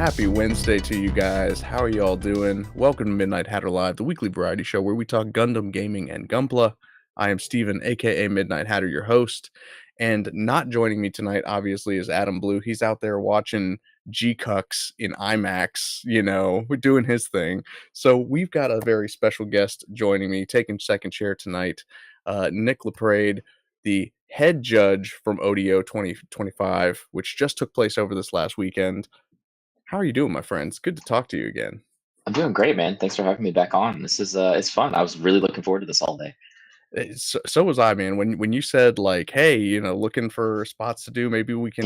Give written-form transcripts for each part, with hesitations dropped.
Happy Wednesday to you guys. How are you all doing? Welcome to Midnight Hatter Live, the weekly variety show where we talk Gundam, gaming, and Gunpla. I am Steven, aka Midnight Hatter, your host. And not joining me tonight, obviously, is Adam Blue. He's out there watching G-Cucks in IMAX, doing his thing. So we've got a very special guest joining me, taking second chair tonight, Nick LaPrade, the head judge from ODO 2025, which just took place over this last weekend. How are you doing, my friends? Good to talk to you again. I'm doing great, man. Thanks for having me back on. This is it's fun. I was really looking forward to this all day. So was I, man. When you said like, hey, looking for spots to do, maybe we can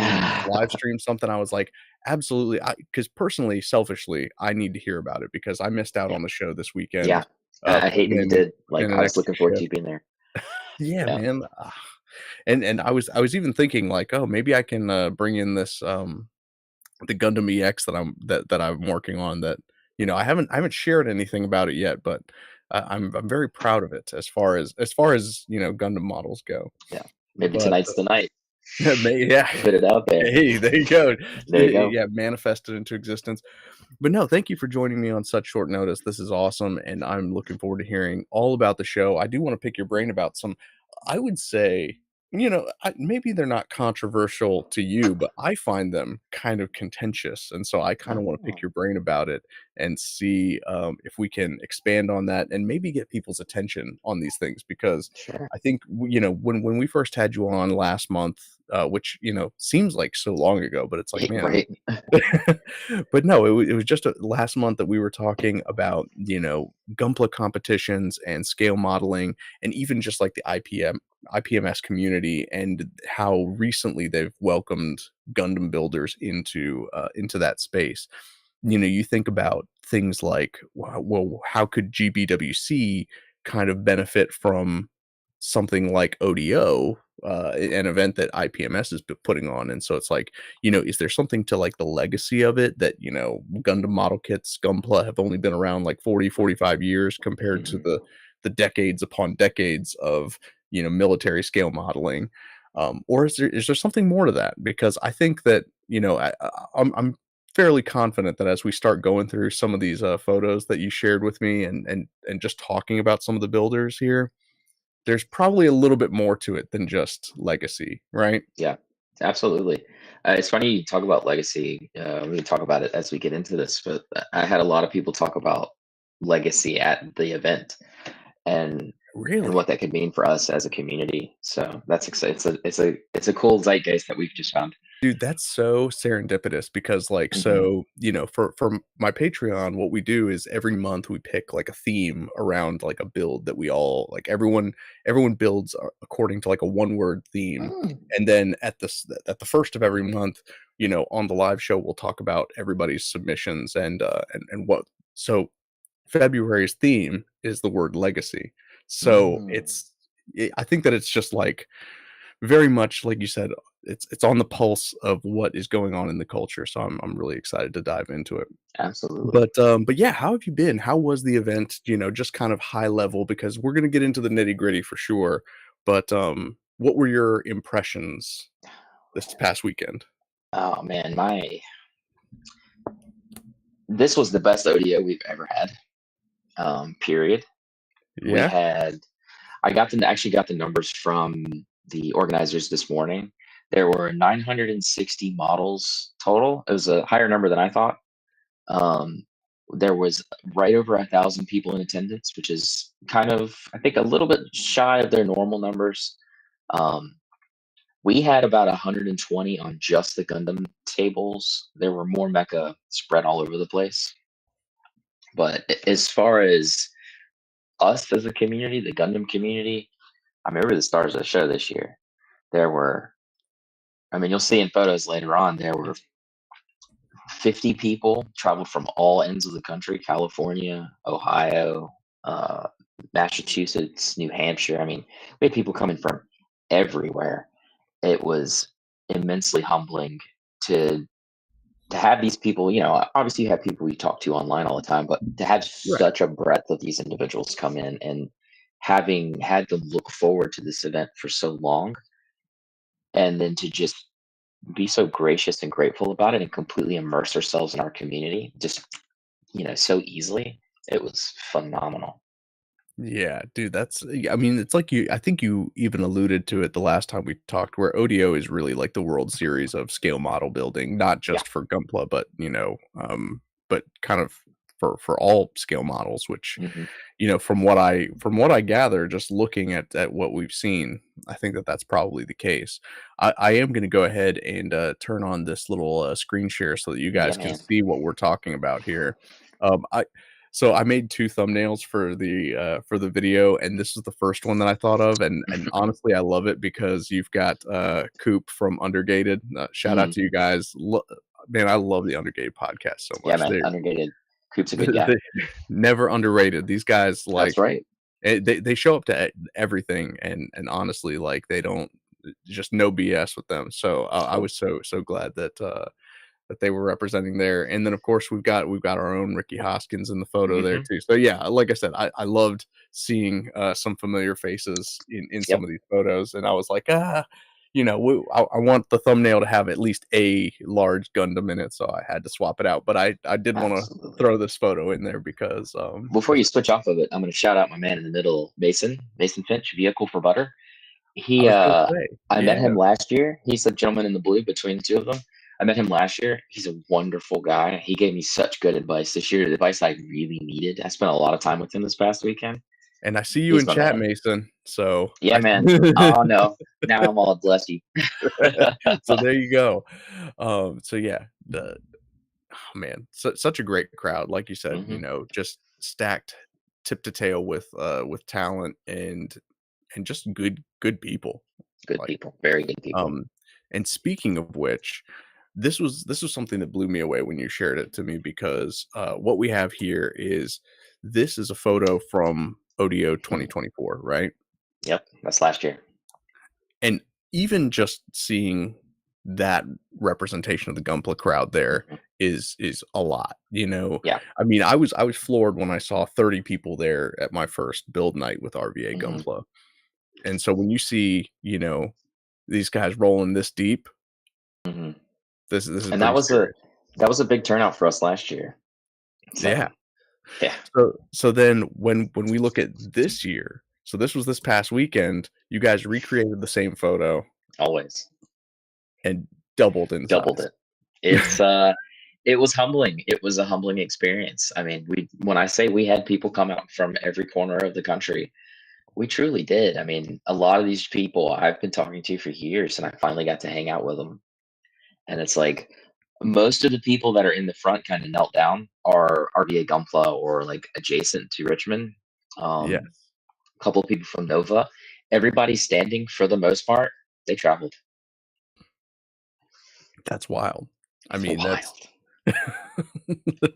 live stream something. I was like, absolutely. Because personally, selfishly, I need to hear about it because I missed out Yeah, on the show this yeah. weekend. I hate that you Putting did. in Like, an I was extra looking forward to shift. you being there. Yeah, Yeah, man. And I was even thinking like, oh, maybe I can bring in this the Gundam EX that I'm working on. That I haven't shared anything about it yet, but I'm very proud of it as far as Gundam models go. yeah. Maybe But tonight's the night. yeah, Put it out there. hey, there you go. There you go. Yeah, manifested into existence. But no, thank you for joining me on such short notice. This is awesome, and I'm looking forward to hearing all about the show. I do want to pick your brain about some, I would say, maybe they're not controversial to you, but I find them kind of contentious. And so I kind of want to pick Oh, your brain about it and see if we can expand on that and maybe get people's attention on these things. Because sure. I think, when we first had you on last month, which, seems like so long ago, but it's like, man, Right. but no, it was just last month that we were talking about, Gunpla competitions and scale modeling, and even just like the IPMS community and how recently they've welcomed Gundam builders into that space. You think about things like, well, how could GBWC kind of benefit from something like ODO, an event that IPMS is putting on? And so it's like, is there something to like the legacy of it that, Gundam model kits, Gunpla have only been around like 40-45 years compared to Mhm. the decades upon decades of, military scale modeling? Or is there something more to that? Because I think that, I'm fairly confident that as we start going through some of these photos that you shared with me and just talking about some of the builders here, there's probably a little bit more to it than just legacy, right? Yeah, absolutely. It's funny you talk about legacy. We can talk about it as we get into this, but I had a lot of people talk about legacy at the event, and Really? what that could mean for us as a community. So that's exciting. It's a cool zeitgeist that we've just found. Dude, that's so serendipitous because like, Hmm. so, for my Patreon, what we do is every month we pick like a theme around like a build that we all like, everyone builds according to like a one word theme. Mm. And then at the first of every month, on the live show, we'll talk about everybody's submissions and what. So February's theme is the word legacy. So Mm. I think that it's just like very much like you said, it's on the pulse of what is going on in the culture. So I'm really excited to dive into it. Absolutely. But yeah, how have you been? How was the event? Just kind of high level, because we're gonna get into the nitty gritty for sure. But what were your impressions this past weekend? Oh man, my this was the best ODO we've ever had. Period. We Yeah, had actually got the numbers from the organizers this morning. There were 960 models total. It was a higher number than I thought. Um, there was right over 1,000 people in attendance, which is kind of, I think, a little bit shy of their normal numbers. Um, we had about 120 on just the Gundam tables. There were more mecha spread all over the place. But as far as us as a community, the Gundam community, I mean, we were the stars of the show this year. There were, I mean, you'll see in photos later on, there were 50 people traveled from all ends of the country: California, Ohio, uh, Massachusetts, New Hampshire. I mean, we had people coming from everywhere. It was immensely humbling to to have these people. Obviously you have people you talk to online all the time, but to have right. such a breadth of these individuals come in, and having had them look forward to this event for so long, and then to just be so gracious and grateful about it and completely immerse ourselves in our community just, so easily. It was phenomenal. Yeah, dude, I mean, it's like I think you even alluded to it the last time we talked, where ODO is really like the World Series of scale model building, not Yeah. just for Gunpla, but but kind of for all scale models, which, Hmm. from what I gather, just looking at what we've seen, I think that that's probably the case. I am going to go ahead and turn on this little screen share so that you Yeah, guys can man. see what we're talking about here. I So I made 2 thumbnails for the video, and this is the first one that I thought of, and honestly, I love it because you've got, Coop from Undergated. Shout out Hmm. to you guys. Man, I love the Undergated podcast so Yeah, much. man. They're Underrated. Coop's a good guy. they never underrated. These guys, That's like, right. they show up to everything, and honestly, like, they don't just no BS with them. So, I Nope. was so glad that they were representing there. And then of course we've got our own Ricky Hoskins in the photo there Hmm. too. So yeah, like I said, I loved seeing some familiar faces in some Yep. of these photos, and I was like, I want the thumbnail to have at least a large Gundam in it, so I had to swap it out. But I did want to Absolutely. throw this photo in there because Before you switch off of it, I'm going to shout out my man in the middle, Mason Finch, Vehicle for Butter. I He, was gonna say, I met yeah. him last year. He's the gentleman in the blue between the two of them. I met him last year. He's a wonderful guy. He gave me such good advice this year, the advice I really needed. I spent a lot of time with him this past weekend. And I see you He's in my chat, man. Mason. So Yeah, I man. Oh no, now I'm all bless you. so there you go. So yeah, the Oh, man, such a great crowd, like you said, Hmm. just stacked tip to tail with talent and just good people. Good Like, people, very good people. um, and speaking of which, this was something that blew me away when you shared it to me because what we have here is this is a photo from ODO Hmm. 2024, right? Yep, that's last year. And even just seeing that representation of the Gunpla crowd there Hmm. is a lot, you know? Yeah. I mean, I was floored when I saw 30 people there at my first build night with RVA Hmm. Gunpla. And so when you see, these guys rolling this deep, Hmm. this is And pretty serious. that was a big turnout for us last year. Yeah. So yeah, So then when we look at this year, so this was this past weekend, you guys recreated the same photo always and doubled in doubled size. it. It's it was humbling. It was a humbling experience. I mean, we when I say we had people come out from every corner of the country, we truly did. I mean, a lot of these people I've been talking to for years, and I finally got to hang out with them. And it's like most of the people that are in the front kind of knelt down are RBA Gunpla or like adjacent to Richmond. Yes. A couple of people from Nova. Everybody standing for the most part. They traveled. That's wild. I mean, that's Wild.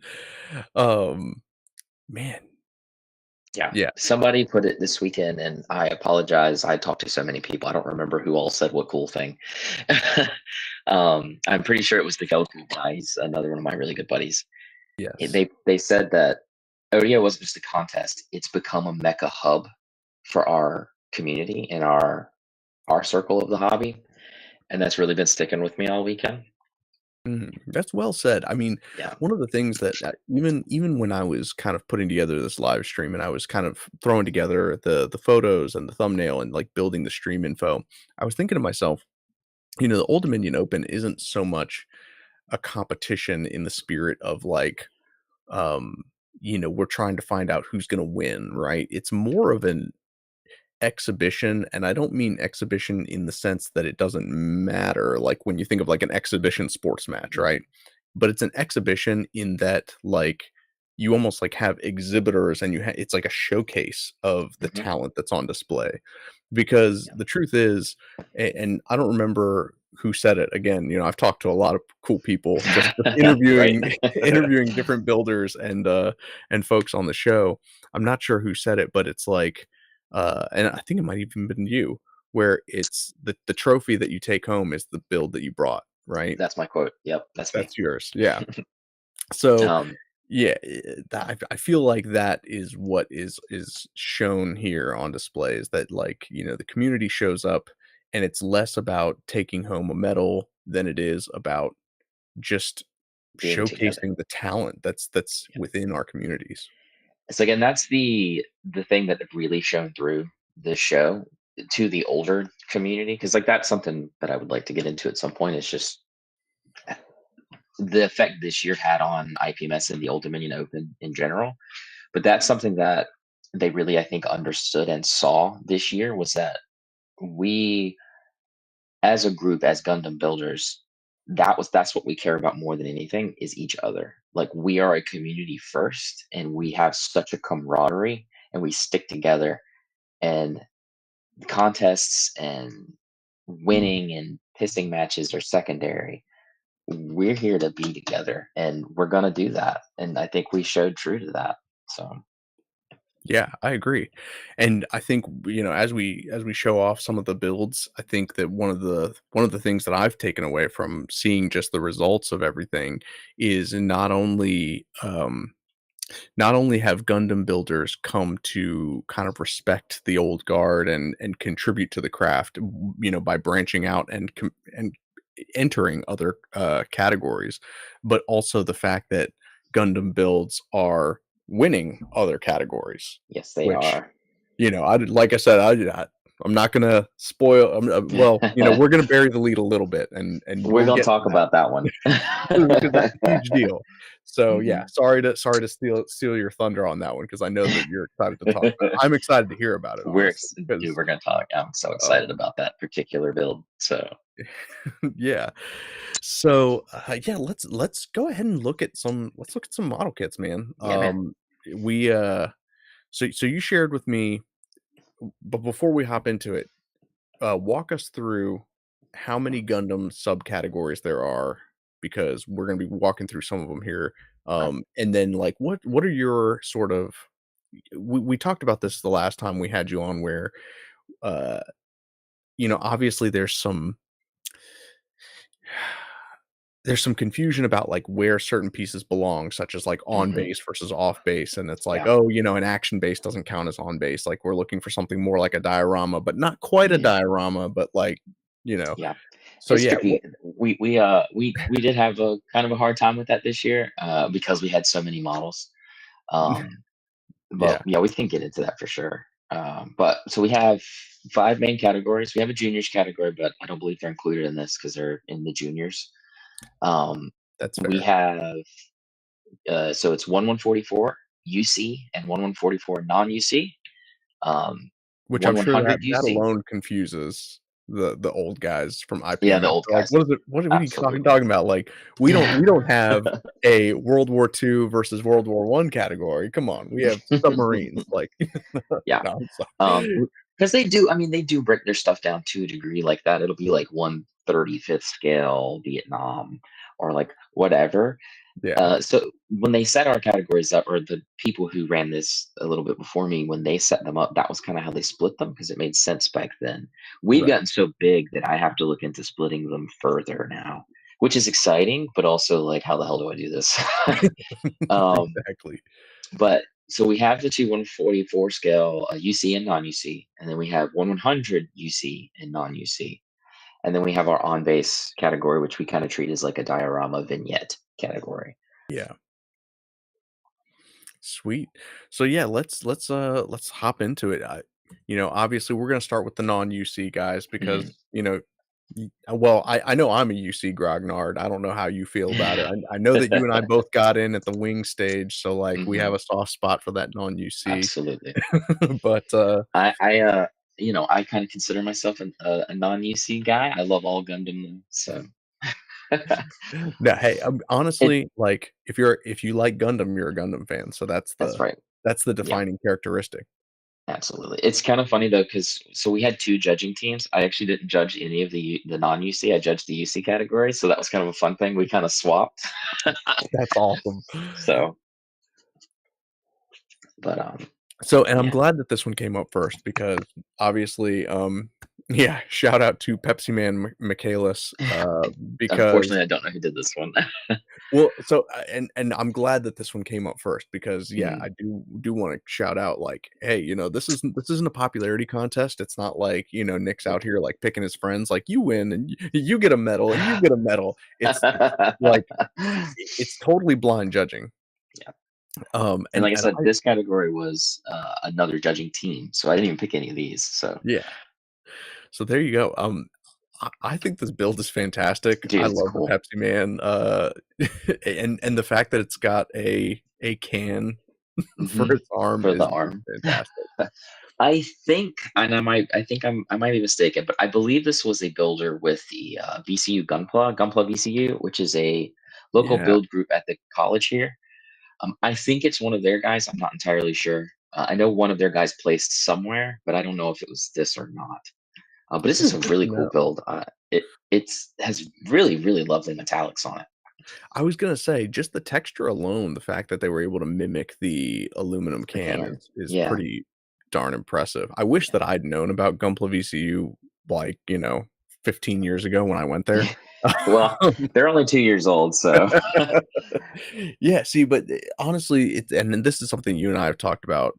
um, man, Yeah. yeah, Somebody put it this weekend, and I apologize. I talked to so many people. I don't remember who all said what cool thing. I'm pretty sure it was the Goku guy. He's another one of my really good buddies. yes. They said that ODO wasn't just a contest; it's become a mecca hub for our community and our circle of the hobby, and that's really been sticking with me all weekend. Mhm, that's well said. I mean, Yeah. one of the things that, even when I was kind of putting together this live stream and I was kind of throwing together the photos and the thumbnail and, like, building the stream info, I was thinking to myself, the Old Dominion Open isn't so much a competition in the spirit of, like, um, we're trying to find out who's gonna win, right? It's more of an exhibition, and I don't mean exhibition in the sense that it doesn't matter, like, when you think of, like, an exhibition sports match, Mhm. right? But it's an exhibition in that, like, you almost, like, have exhibitors and it's like a showcase of the Mhm. talent that's on display. Because Yeah. the truth is, and I don't remember who said it, again, I've talked to a lot of cool people just Right. interviewing interviewing different builders and folks on the show. I'm not sure who said it, but it's like, and I think it might even been you, where it's the trophy that you take home is the build that you brought, right? That's my quote. Yep, that's me. That's yours. Yeah. So, Um, yeah, I feel like that is what is shown here on display is that, like, the community shows up and it's less about taking home a medal, than it is about just being together. showcasing the talent that's within our communities. It's like, and that's the thing that really shown through this show to the older community, because like that's something that I would like to get into at some point. Is just the effect this year had on IPMS and the Old Dominion Open in general. But that's something that they really, I think, understood and saw this year, was that we, as a group, as Gundam builders, that's what we care about more than anything, is each other. Like, we are a community first, and we have such a camaraderie, and we stick together. And contests and winning and pissing matches are secondary. We're here to be together, and we're gonna do that. And I think we showed true to that. So Yeah, I agree. And I think, as we show off some of the builds, I think that one of the things that I've taken away from seeing just the results of everything is not only have Gundam builders come to kind of respect the old guard and contribute to the craft, by branching out and entering other categories, but also the fact that Gundam builds are winning other categories, yes, they which, are. like I said, I'm not gonna spoil. Well, we're gonna bury the lead a little bit, and We're we'll gonna get to talk that about that one. because that's a huge deal. So yeah, Mhm. sorry to steal your thunder on that one because I know that you're excited to talk about it. I'm excited to hear about it, honestly, Dude, because we're gonna talk. I'm so excited um, about that particular build. So yeah. So yeah, let's go ahead and look at some model kits, man. yeah, man. We so you shared with me, but before we hop into it, walk us through how many Gundam subcategories there are, because we're going to be walking through some of them here. Okay. And then, like, what are your sort of, we talked about this the last time we had you on, where uh obviously there's some confusion about like where certain pieces belong, such as like on Hmm. base versus off base. And it's like, Yeah. oh, an action base doesn't count as on base. Like, we're looking for something more like a diorama, but not quite a Hmm. diorama, but like, you know. Yeah. So It's yeah, tricky. We did have a kind of a hard time with that this year, because we had so many models. Um, but yeah, yeah, we can get into that for sure. But so we have five main categories. We have a juniors category, but I don't believe they're included in this because they're in the juniors. Um, that's we fair. have so it's 1144 UC and 1144 non UC. Which I'm One sure that 100 that UC. alone confuses the old guys from Yeah, the IPMS. old They're like, guys. "What is it? What are you Absolutely. talking about? Like, we don't have a World War II versus World War One category. Come on, we have submarines." Like, Yeah. no, I'm Um, sorry. because they do, I mean, they do break their stuff down to a degree like that. It'll be like 1/35th scale Vietnam or like whatever. Yeah, So when they set our categories up, or the people who ran this a little bit before me, when they set them up, that was kind of how they split them because it made sense back then. We've right. gotten so big that I have to look into splitting them further now, which is exciting, but also like, how the hell do I do this? um, Exactly. but so we have the two 144 scale UC and non UC, and then we have 100 UC and non UC. And then we have our on base category, which we kind of treat as like a diorama vignette category. Yeah. Sweet. So yeah, let's hop into it. Obviously we're gonna start with the non-UC guys Hmm. because well, I know I'm a UC grognard. I don't know how you feel about it. I know that you and I both got in at the wing stage, so like we have Hmm. a soft spot for that non-UC. Absolutely. But I kind of consider myself a non-UC guy. I love all Gundam, so no, hey, it honestly, like if you like Gundam, you're a Gundam fan. So that's that's the right. that's the Yeah, defining characteristic. absolutely. It's kind of funny though, because so we had two judging teams. I actually didn't judge any of the non-UC. I judged the UC category, so that was kind of a fun thing. We kind of swapped. That's awesome. So, but So, and I'm yeah. glad that this one came up first because obviously, Yeah, shout out to Pepsi Man Michaelis, because Unfortunately, I don't know who did this one. well, so, and I'm glad that this one came up first because, yeah, Mhm. I do wanna shout out, like, "Hey, this isn't a popularity contest, it's not like, Nick's out here, like, picking his friends, like, 'You win, and you get a medal, and you get a medal.'" It's like, it's totally blind judging, Yeah, and and like I and said, I this category was, another judging team, so I didn't even pick any of these, so yeah. So there you go. I think this build is fantastic. I dude, it's love the cool. Pepsi Man, and the fact that it's got a can for Mhm. its arm For the is arm. fantastic. I think, and I might be mistaken, but I believe this was a builder with the, VCU Gunpla VCU, which is a local Yeah, build group at the college here. I think it's one of their guys, I'm not entirely sure. I know one of their guys placed somewhere, but I don't know if it was this or not. But this is that's a good to really cool know. build. It's has really, really lovely metallics on it. I was gonna say, just the texture alone, the fact that they were able to mimic the aluminum The can can. is Yeah, pretty darn impressive. I wish that I'd known about Gunpla VCU, like, 15 years ago when I went there. yeah. Well, they're only 2 years old, so Yeah, see, but, honestly, and then this is something you and I have talked about,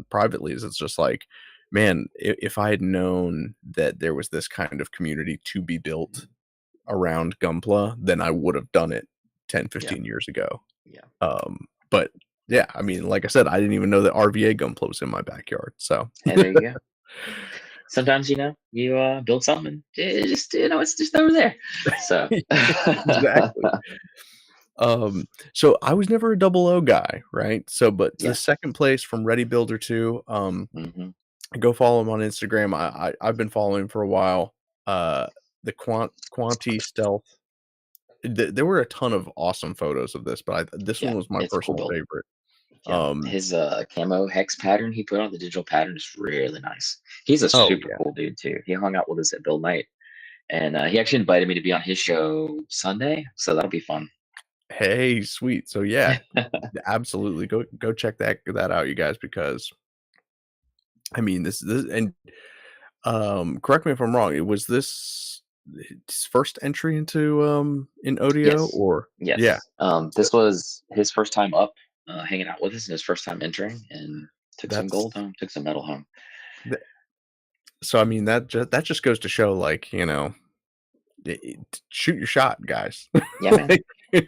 privately, is it's just like, man, if I had known that there was this kind of community to be built around Gunpla, then I would have done it 10, yeah, 15 years ago. yeah. But yeah, I mean, like I said, I didn't even know that RVA Gunpla was in my backyard, so Hey, there you go. Sometimes, you, build something, it just, it's just over there. So exactly. So I was never a double O guy, right? So, but the yeah. second place from Ready Builder 2, Mhm. go follow him on Instagram. I've been following him for a while. Uh, the Quanti Stealth. There were a ton of awesome photos of this, but this Yeah, one was my it's a cool personal build. favorite. Yeah, Um, his, camo hex pattern he put on the digital pattern is really nice. He's a oh super yeah. cool dude too. He hung out with us at Build Night, and, he actually invited me to be on his show Sunday, so that'll be fun. Hey, sweet. So yeah, absolutely go check that out, you guys, because I mean this and correct me if I'm wrong. It was this his first entry into in ODO Yes. or yeah. Yes. So This was his first time up, hanging out with us and his first time entering, and took some gold that's home, took some medal home. th- so I mean that just goes to show like, shoot your shot, guys. Yeah, man. Like,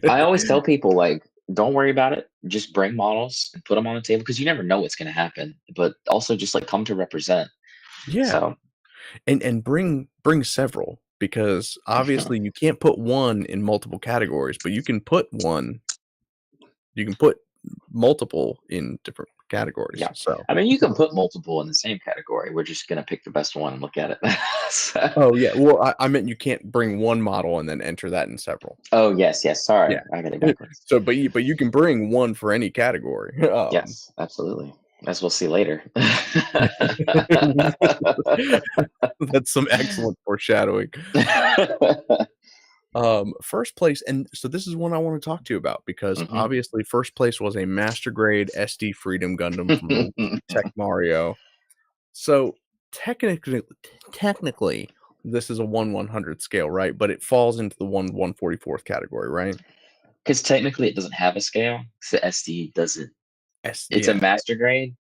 I always tell people, like, don't worry about it. Just bring models and put them on the table because you never know what's going to happen. But also just like come to represent. yeah, So and bring several because obviously you can't put one in multiple categories, but you can put multiple in different categories. yeah, So, I mean, you can put multiple in the same category. We're just going to pick the best one and look at it. So- oh yeah, well I meant you can't bring one model and then enter that in several. oh, yes, yes. Sorry. Yeah. I got it backwards. So, but you can bring one for any category. Yes, absolutely. As we'll see later. That's some excellent foreshadowing. First place, and so this is one I want to talk to you about because Mhm. obviously first place was a master grade SD Freedom Gundam from Tech Mario. So technically, this is a 1/100 scale, right? But it falls into the 1/144th category, right? Because technically it doesn't have a scale. So SD doesn't. It's a Yeah. master grade.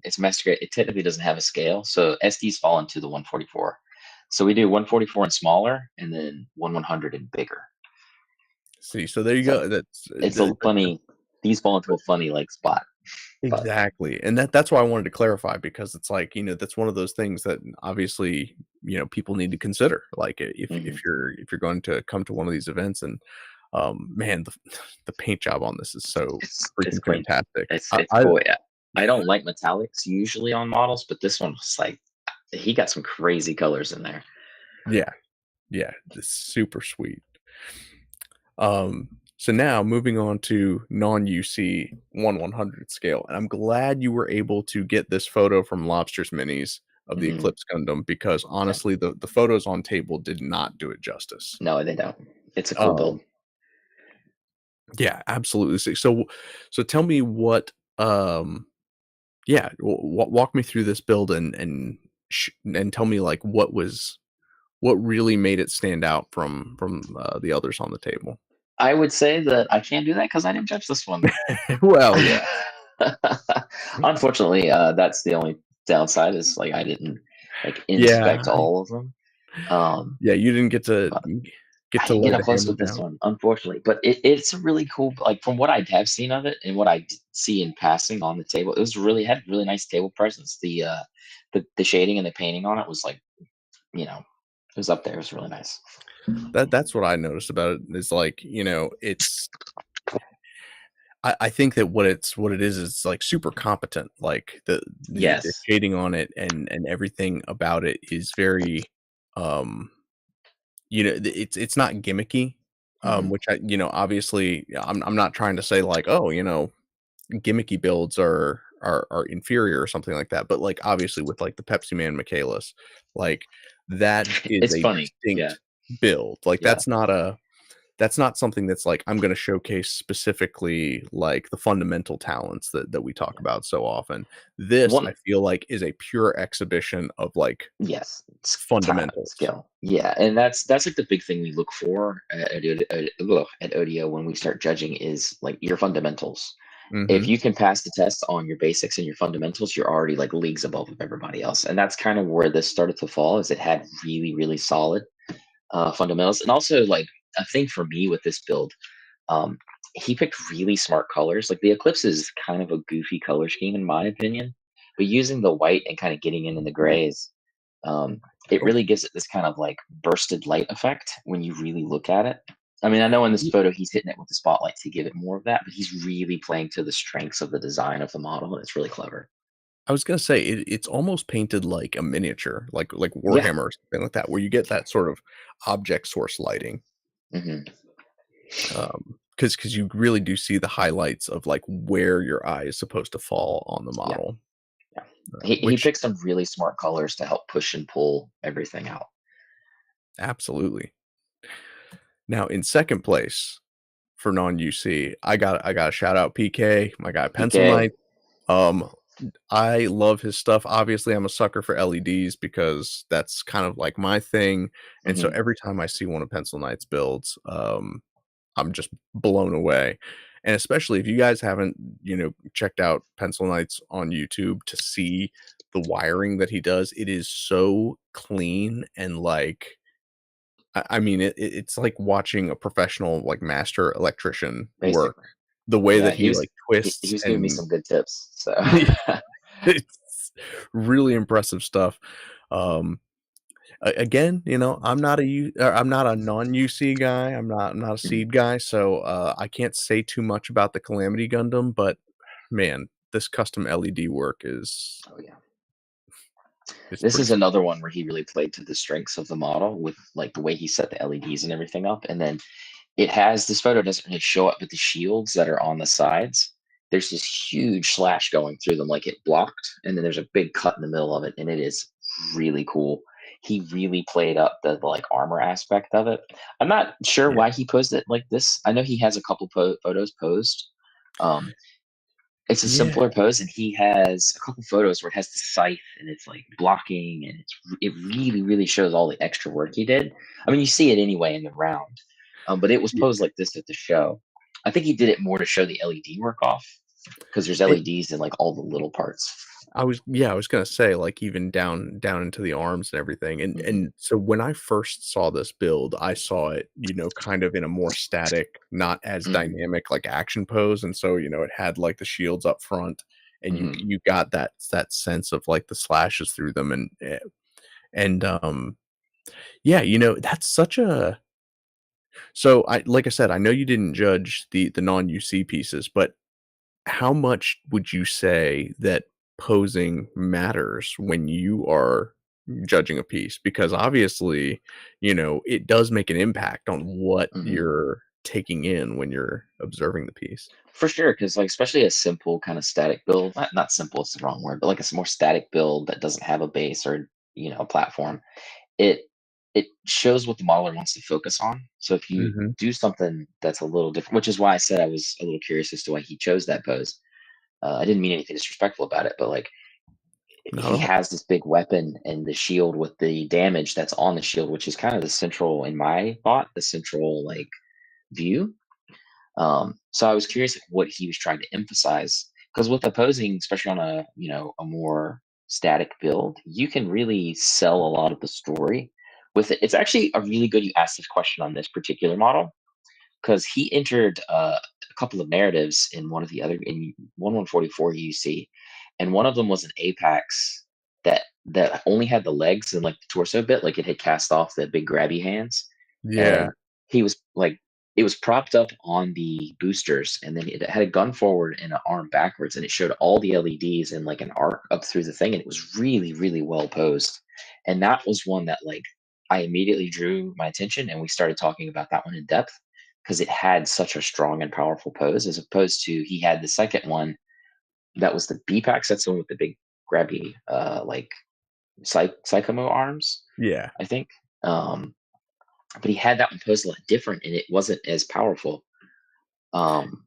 It's master grade. It technically doesn't have a scale. So SDs fall into the 144. So we do 144 and smaller, and then 1/100 and bigger. See, so there you So go. That's it's a funny. These fall into a funny like spot. But exactly, and that's why I wanted to clarify because it's like, that's one of those things that obviously, people need to consider. Like mhm. if you're going to come to one of these events and, man, the the paint job on this is so It's freaking clean. fantastic. It's cool. Yeah. I don't like metallics usually on models, but this one was like he got some crazy colors in there. Yeah, yeah, it's super sweet. So now moving on to non-UC 1/100 scale, and I'm glad you were able to get this photo from Lobster's Minis of the Hmm. Eclipse Gundam because Yeah. honestly, the photos on table did not do it justice. No, they don't. It's a cool build. Um, yeah, absolutely. So tell me what, yeah, walk me through this build and and tell me like what really made it stand out from the others on the table. I would say that I can't do that because I didn't judge this one. Well, yeah, Unfortunately, that's the only downside is like I didn't like yeah, inspect all of them. Um, yeah. You didn't but get I to didn't lay get up the close hammer with this down. one, unfortunately. But it's a really cool, like from what I have seen of it and what I see in passing on the table, it was really had really nice table presence. The shading and the painting on it was like, it was up there. It was really nice. That's what I noticed about it is like, it's I think that what it is like super competent. Like the Yes. shading on it and everything about it is very um it's not gimmicky. Hmm. Which obviously I'm not trying to say like, oh, gimmicky builds are inferior or something like that. But like obviously with like the Pepsi Man Michaelis, like that is It's a funny. Yeah. distinct build. Like Yeah. that's not something that's like I'm gonna showcase specifically like the fundamental talents that we talk Yeah. about so often. This I One. feel like is a pure exhibition of like Yes, it's talent, fundamentals. skill. Yeah, and that's like the big thing we look for at ODO when we start judging is like your fundamentals. If Mhm. you can pass the test on your basics and your fundamentals, you're already like leagues above of everybody else. And that's kind of where this started to fall. Is it had really really solid fundamentals, and also like a thing for me with this build. Um, he picked really smart colors. Like the Eclipse is kind of a goofy color scheme in my opinion, but using the white and kind of getting in the grays, um, it Oh, really gives it this kind of like bursted light effect when you really look at it. I mean, I know in this ye photo he's hitting it with the spotlight to give it more of that, but he's really playing to the strengths of the design of the model, and it's really clever. I was gonna say it's almost painted like a miniature, like Yeah. Warhammer or something like that, where you get that sort of object source lighting. Hmm. Because you really do see the highlights of like where your eye is supposed to fall on the Yeah. model, Yeah. He which picked some really smart colors to help push and pull everything out. absolutely. Now in second place for non-UC, I got to shout out PK, my guy Pencil PK. Knight. Um, I love his stuff. Obviously, I'm a sucker for LEDs because that's kind of like my thing, and so Hmm. every time I see one of Pencil Knight's builds, I'm just blown away. And especially if you guys haven't, checked out Pencil Knights on YouTube to see the wiring that he does, it is so clean and like I mean it's like watching a professional like master electrician work. Basically. The way Yeah, that he like he twists was giving me and some good tips. So it's really impressive stuff. Um Again, I'm not a non-UC guy. I'm not a Mhm. seed guy, so I can't say too much about the Calamity Gundam, but man, this custom LED work Oh yeah. is This pretty is sweet. another one where he really played to the strengths of the model with like the way he set the LEDs and everything up. And then it has this photo doesn't really show up, but the shields that are on the sides, there's this huge slash going through them, like it blocked, and then there's a big cut in the middle of it, and it is really cool. He really played up the like armor aspect of it. I'm not sure Yeah. why he posed it like this. I know he has a couple photos posed. Um, it's a Yeah. simpler pose, and he has a couple photos where it has the scythe and it's like blocking, and it really really shows all the extra work he did. I mean, you see it anyway in the round, but it was Ye posed like this at the show. I think he did it more to show the LED work off because there's it LEDs in like all the little parts. I was gonna say, like, even down into the arms and everything, Hmm. and so when I first saw this build, I saw it, kind of in a more static, not as Hmm. dynamic, like, action pose, and so, it had, like, the shields up front, and you Hmm. you got that sense of, like, the slashes through them, and yeah, that's such a so I like I said, I know you didn't judge the non-UC pieces, but how much would you say that posing matters when you are judging a piece? Because obviously, it does make an impact on what Hmm. you're taking in when you're observing the piece. For sure, because like especially a simple kind of static build, not simple, it's the wrong word, but like a more static build that doesn't have a base or a platform, it it shows what the modeler wants to focus on. So if you Mhm. do something that's a little different, which is why I said I was a little curious as to why he chose that pose. I didn't mean anything disrespectful about it, but like Not at he all. has this big weapon and the shield with the damage that's on the shield, which is kind of the central, in my thought, the central like view. So I was curious like, what he was trying to emphasize, because with opposing, especially on a a more static build, you can really sell a lot of the story with it. It's actually a really good you asked this question on this particular model, because he entered a couple of narratives in one of the other in 1144 UC, and one of them was an Apex that only had the legs and like the torso bit, like it had cast off the big grabby hands, Yeah, and he was like it was propped up on the boosters, and then it had a gun forward and an arm backwards, and it showed all the LEDs and like an arc up through the thing, and it was really really well posed, and that was one that like I immediately drew my attention, and we started talking about that one in depth because it had such a strong and powerful pose, as opposed to he had the second one that was the B packs. That's the one with the big grabby, like Psychomo arms, yeah. I think. Um, but he had that one posed a lot different, and it wasn't as powerful. Um,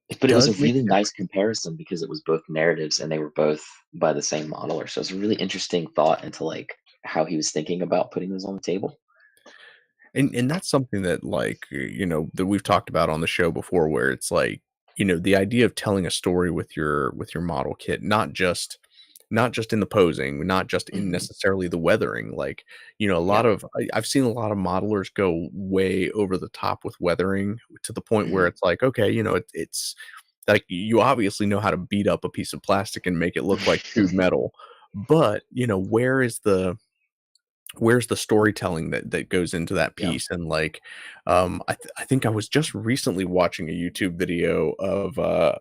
It but it was a does make really a nice difference. comparison because it was both narratives and they were both by the same modeler. So it's a really interesting thought into like how he was thinking about putting those on the table. And that's something that, like, that we've talked about on the show before, where it's like, the idea of telling a story with your model kit, not just in the posing, not just in Hmm. necessarily the weathering. Like, a Yeah. lot of I've seen a lot of modelers go way over the top with weathering to the point where Hmm. it's like, okay, it's like you obviously know how to beat up a piece of plastic and make it look like tube metal, but where's the storytelling that goes into that Yeah. piece. And like, I think I was just recently watching a YouTube video of a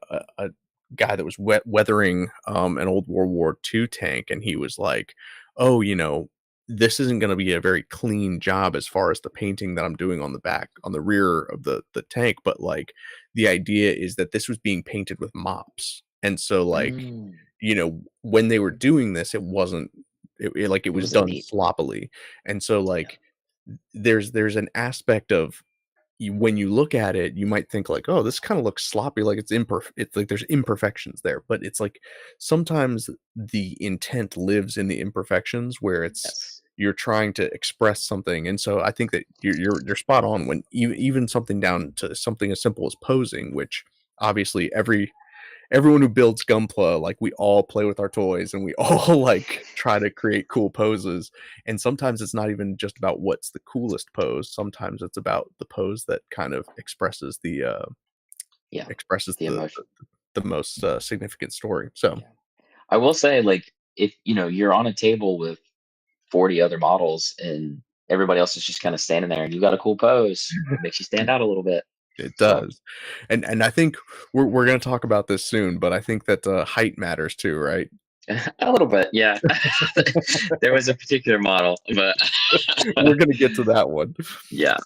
guy that was weathering an old World War II tank, and he was like, oh, this isn't going to be a very clean job as far as the painting that I'm doing on the back, on the rear of the tank, but like the idea is that this was being painted with mops. And so like, Mm. when they were doing this, it wasn't like, it It was wasn't done neat. sloppily. And so, Yeah. like, there's an aspect of when you look at it, you might think like, "Oh, this kinda looks sloppy, like it's like there's imperfections there." But it's like sometimes the intent lives in the imperfections, where it's Yes. you're trying to express something. And so I think that you're spot on when even something down to something as simple as posing, which obviously everyone who builds Gunpla, like, we all play with our toys and we all, like, try to create cool poses, and sometimes it's not even just about what's the coolest pose, sometimes it's about the pose that kind of Yeah. expresses The the emotion. the most, significant story. So Yeah. I will say, like, if you're on a table with 40 other models and everybody else is just kind of standing there and you got a cool pose, makes you stand out a little bit. it So does. And I think we're gonna talk about this soon, but I think that, height matters too, right? a little bit, yeah. There was a particular model, but We're gonna get to that one. yeah.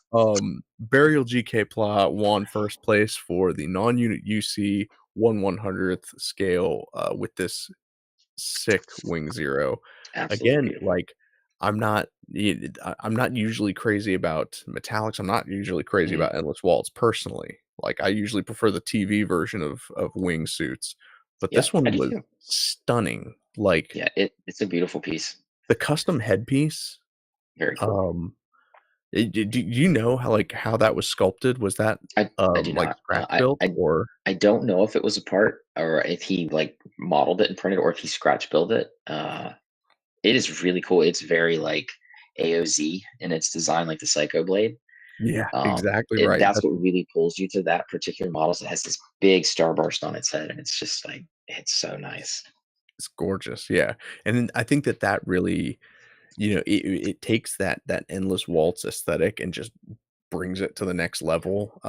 Burial GK Plot won first place for the non-unit UC 1/100th scale, with this sick Wing Zero. Absolutely Again, beautiful. like, I'm not usually crazy about metallics. I'm not usually crazy Mhm. about endless waltz personally. Like, I usually prefer the TV version of wingsuits, but Yeah, this I one do was too. stunning. Like, Yeah, it's a beautiful piece. the custom headpiece, Very cool. um do you know how, like, how that was sculpted? Was that, I do like, not. scratch built or I don't know if it was a part or if he like modeled it and printed or if he scratch built it. It is really cool. It's very like AOZ in its design, like the Psycho Blade. Yeah, exactly right. That's That's what really pulls you to that particular model. Is it has this big starburst on its head, and it's just like it's so nice. it's gorgeous, yeah. And then I think that really, it takes that endless waltz aesthetic and just brings it to the next level,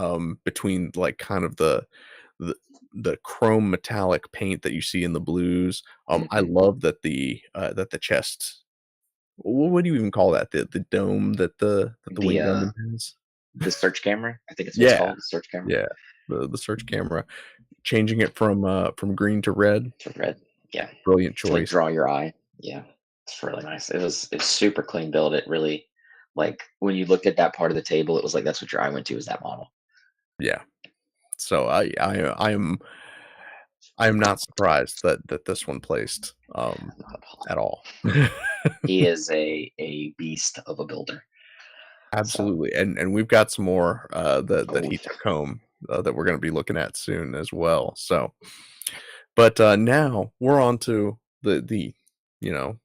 between, like, kind of the the chrome metallic paint that you see in the blues. I Hmm. love that the chest, what do you even call that? The dome that the The Wing Gundam has? the search camera, I think it's what it's Yeah, called, the search camera yeah, the search camera, changing it from green to red, to red. Yeah, brilliant to like choice. draw your eye. Yeah, it's really nice. It's super clean build. It really like when you looked at that part of the table, it was like that's what your eye went to is that model. Yeah. So I am I am not surprised that this one placed Not at all. at all. He is a beast of a builder. So, Absolutely, and we've got some more that oh, he took home that we're going to be looking at soon as well. So, but now we're on to the you know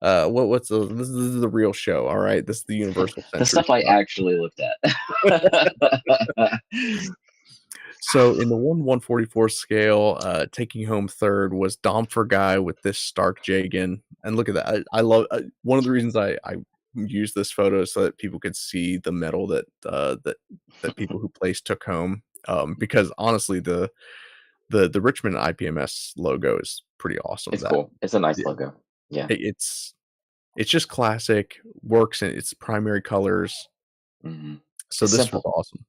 what's this is the real show. All right, this is the Universal the Century stuff I stuff. actually looked at. So in the 1/144 scale, taking home third was Domfer guy with this Stark Jagan, and look at that. I love one of the reasons I use this photo is so that people could see the medal that people who placed took home. Because honestly, the Richmond IPMS logo is pretty awesome. It's That cool. It's a nice yeah, logo. Yeah. it- it's it's just classic, works in its primary colors. Hmm. So It's this was simple. awesome.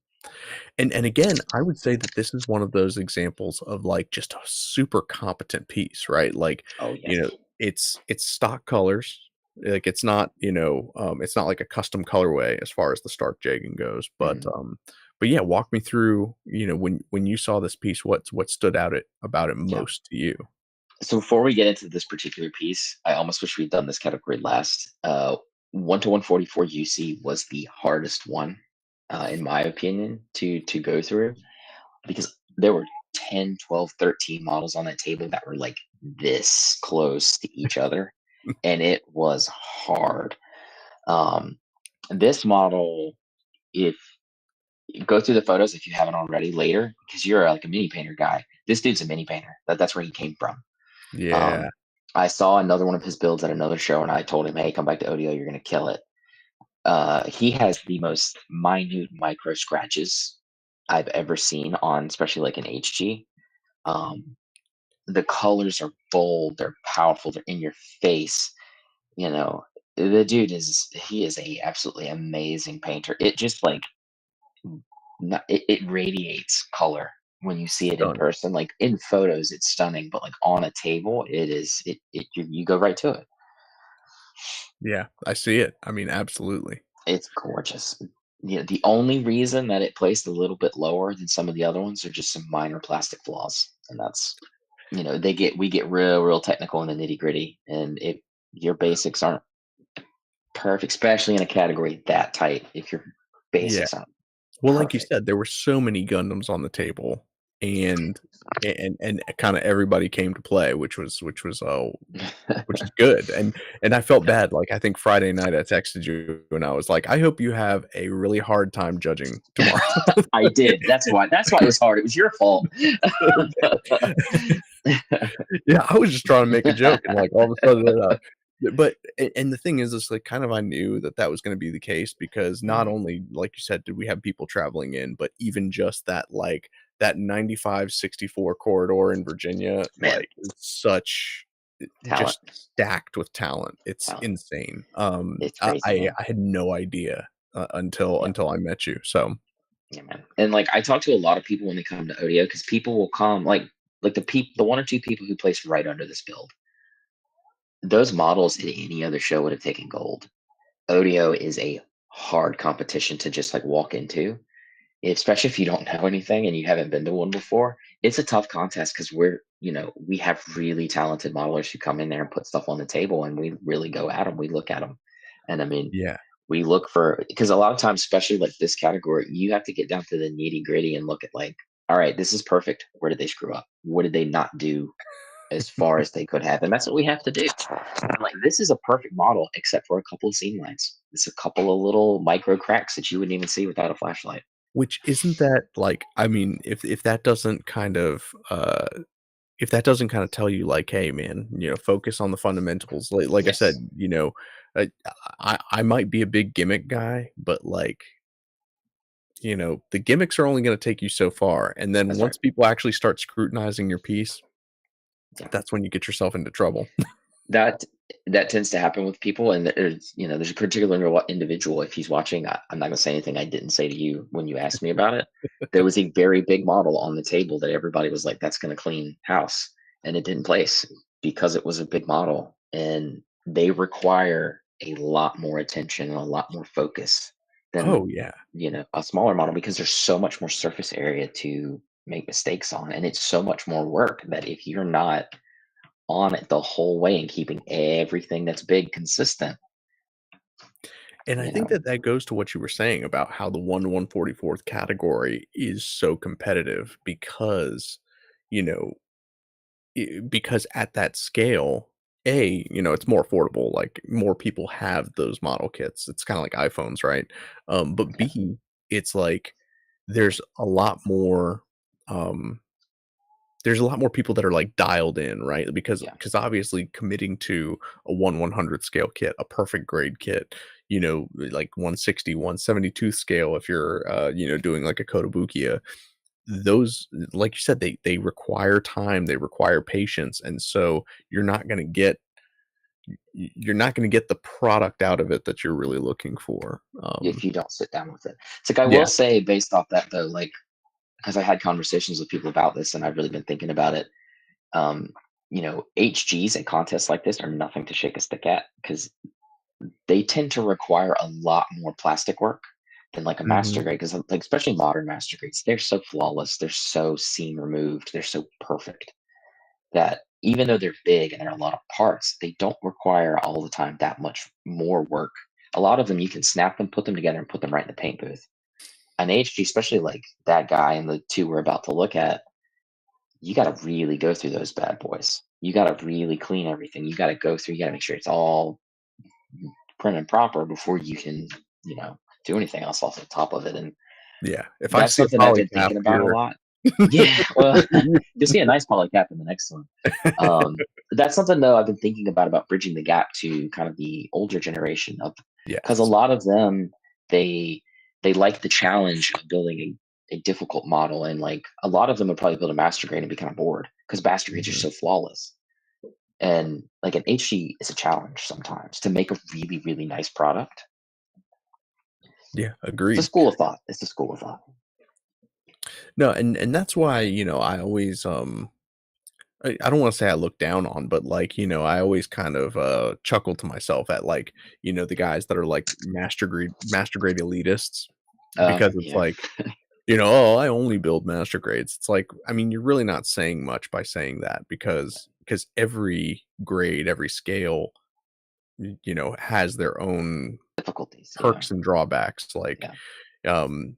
And again, I would say that this is one of those examples of, like, just a super competent piece, right? Like, Oh you yes. know, it's stock colors. Like, it's not like a custom colorway as far as the Stark Jagan goes, Mhm. but yeah, walk me through, when you saw this piece, what stood out about it Yeah. most to you? So before we get into this particular piece, I almost wish we'd done this category last. 1 to 144 UC was the hardest one, in my opinion, to go through because there were 10, 12, 13 models on that table that were like this close to each other, and it was hard. Um, this model, if you go through the photos if you haven't already later, because you're like a mini painter guy. This dude's a mini painter. That's where he came from. Yeah. Um, I saw another one of his builds at another show, and I told him, "Hey, come back to ODO. You're gonna kill it." He has the most minute micro scratches I've ever seen on, especially like an HG. Um, the colors are bold, they're powerful, they're in your face. You know, the dude is a absolutely amazing painter. It just like it radiates color when you see it in Stunning. person. Like in photos, it's stunning, but like on a table, you go right to it. Yeah, I see it. I mean, absolutely. It's gorgeous. Yeah, the only reason that it placed a little bit lower than some of the other ones are just some minor plastic flaws, and that's we get real technical in the nitty gritty, and if your basics aren't perfect, especially in a category that tight, if your Yeah. basics aren't Well, like you perfect. said, there were so many Gundams on the table, and and kinda everybody came to play, which is good, and I felt Yeah. bad, like, I think Friday night I texted you, and I was like, "I hope you have a really hard time judging tomorrow." I did. That's why it was hard. It was your fault. Okay. Yeah, I was just trying to make a joke, and, like, all of a sudden, but and the thing is, it's like, kind of I knew that was gonna be the case because not Mhm. only, like you said, did we have people traveling in, but even just that, like, that 95-64 corridor in Virginia, Man, like, is such talent, just stacked with talent. It's talent. insane. It's crazy, man. I had no idea, Yeah, until I met you, so yeah, man. And like I talk to a lot of people when they come to ODO because people will come like the one or two people who placed right under this build. Those models in any other show would have taken gold. ODO is a hard competition to just like walk into, especially if you don't know anything and you haven't been to one before. It's a tough contest because we have really talented modelers who come in there and put stuff on the table, and we really go at them. We look at them, and I mean, yeah. we look for because a lot of times, especially like this category, you have to get down to the nitty gritty and look at like, all right, this is perfect. Where did they screw up? What did they not do as far as they could have? And that's what we have to do. And like this is a perfect model, except for a couple of seam lines. It's a couple of little micro cracks that you wouldn't even see without a flashlight. Which isn't that, like, I mean, if that doesn't kind of, if that doesn't kinda tell you, like, "Hey, man, focus on the fundamentals." Like I Yes. said, I I might be a big gimmick guy, but, like, the gimmicks are only gonna take you so far, and then That's right. once people actually start scrutinizing your piece, Yeah. that's when you get yourself into trouble. That that tends to happen with people, and there's a particular individual. If he's watching, I'm not gonna say anything I didn't say to you when you asked me about it. There was a very big model on the table that everybody was like, "That's gonna clean house," and it didn't place because it was a big model, and they require a lot more attention and a lot more focus Oh, than yeah. a smaller model because there's so much more surface area to make mistakes on, and it's so much more work that if you're not on it the whole way and keeping everything that's big consistent, And I you think know. that that goes to what you were saying about how the 1 to 144th category is so competitive because, you know, because at that scale, A, it's more affordable, like, more people have those model kits. It's kinda like iPhones, right? But Yeah, B, it's like there's a lot more, um there's a lot more people that are, like, dialed in, right? yeah, Because obviously committing to a 1/100 scale kit, a perfect grade kit, like 160, 172 scale if you're, doing like a Kotobukiya, those, like you said, they require time, they require patience, and so you're not gonna get the product out of it that you're really looking for. if you don't sit down with it. It's like I will Yeah. say based off that though, like, because I had conversations with people about this and I've really been thinking about it. Um, HGs at contests like this are nothing to shake a stick at because they tend to require a lot more plastic work than like a Mhm. master grade. Because like especially modern master grades, they're so flawless, they're so seam removed, they're so perfect that even though they're big and there are a lot of parts, they don't require all the time that much more work. A lot of them you can snap them, put them together, and put them right in the paint booth. An HG, especially like that guy and the two we're about to look at, you got to really go through those bad boys. You got to really clean everything. You got to go through. You got to make sure it's all prim and proper before you can, you know, do anything else off the top of it. And Yeah. If I that's see a something I've been polycap, thinking about a you're lot. Yeah, well, you'll see a nice polycap in the next one. That's something though I've been thinking about bridging the gap to kind of the older generation of, because a Yes. lot of them they they like the challenge of building a difficult model, and like a lot of them would probably build a master grade and be kind of bored because master grades are Mhm. so flawless. And like an HG is a challenge sometimes to make a really really nice product. Yeah, It's a agreed. school of thought. It's a school of thought. No, and that's why, I always, I don't wanna say I look down on, but, like, I always kind of, chuckle to myself at, like, the guys that are, like, master grade elitists because it's Yeah, like, "Oh, I only build master grades." It's like, I mean, you're really not saying much by saying that because every grade, every scale, has their own difficulties. Yeah, perks and drawbacks, like, yeah. um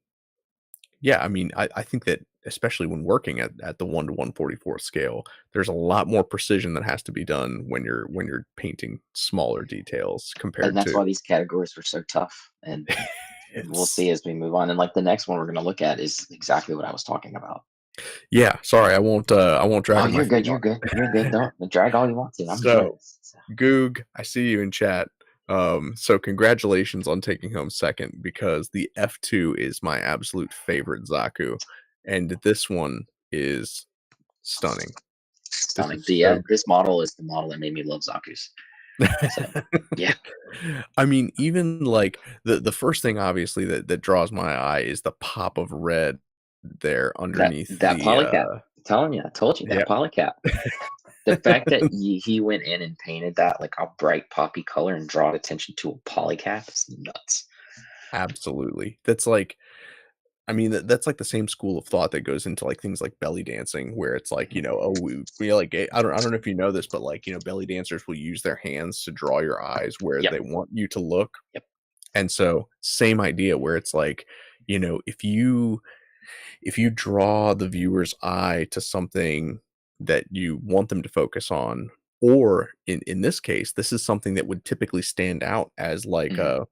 yeah, I mean, I think that especially when working at the 1 to 144 scale, there's a lot more precision that has to be done when you're painting smaller details And compared that's to why these categories are so tough. And we'll it's see as we move on. And like the next one we're going to look at is exactly what I was talking about. yeah, sorry, I won't Oh, drag my you're feet good. on You're good. it. You're good. Don't drag all you want to. I'm enjoying So, this. So, Goog, I see you in chat. So congratulations on taking home second because the F2 is my absolute favorite Zaku, and this one is stunning. This stunning. is The so this model is the model that made me love Zaku's. So yeah, I mean, even like the first thing obviously that draws my eye is the pop of red there underneath that the polycap. I'm telling you, I told you yeah, that polycap. The fact that he went in and painted that like a bright poppy color and draw attention to a polycap is nuts. absolutely. That's like I mean that's like the same school of thought that goes into like things like belly dancing where it's like, Mhm. oh we like I don't know if you know this, but like, belly dancers will use their hands to draw your eyes where Yep. they want you to look. Yep. And so same idea where it's like, if you draw the viewer's eye to something that you want them to focus on, or in this case, this is something that would typically stand out as like Hmm.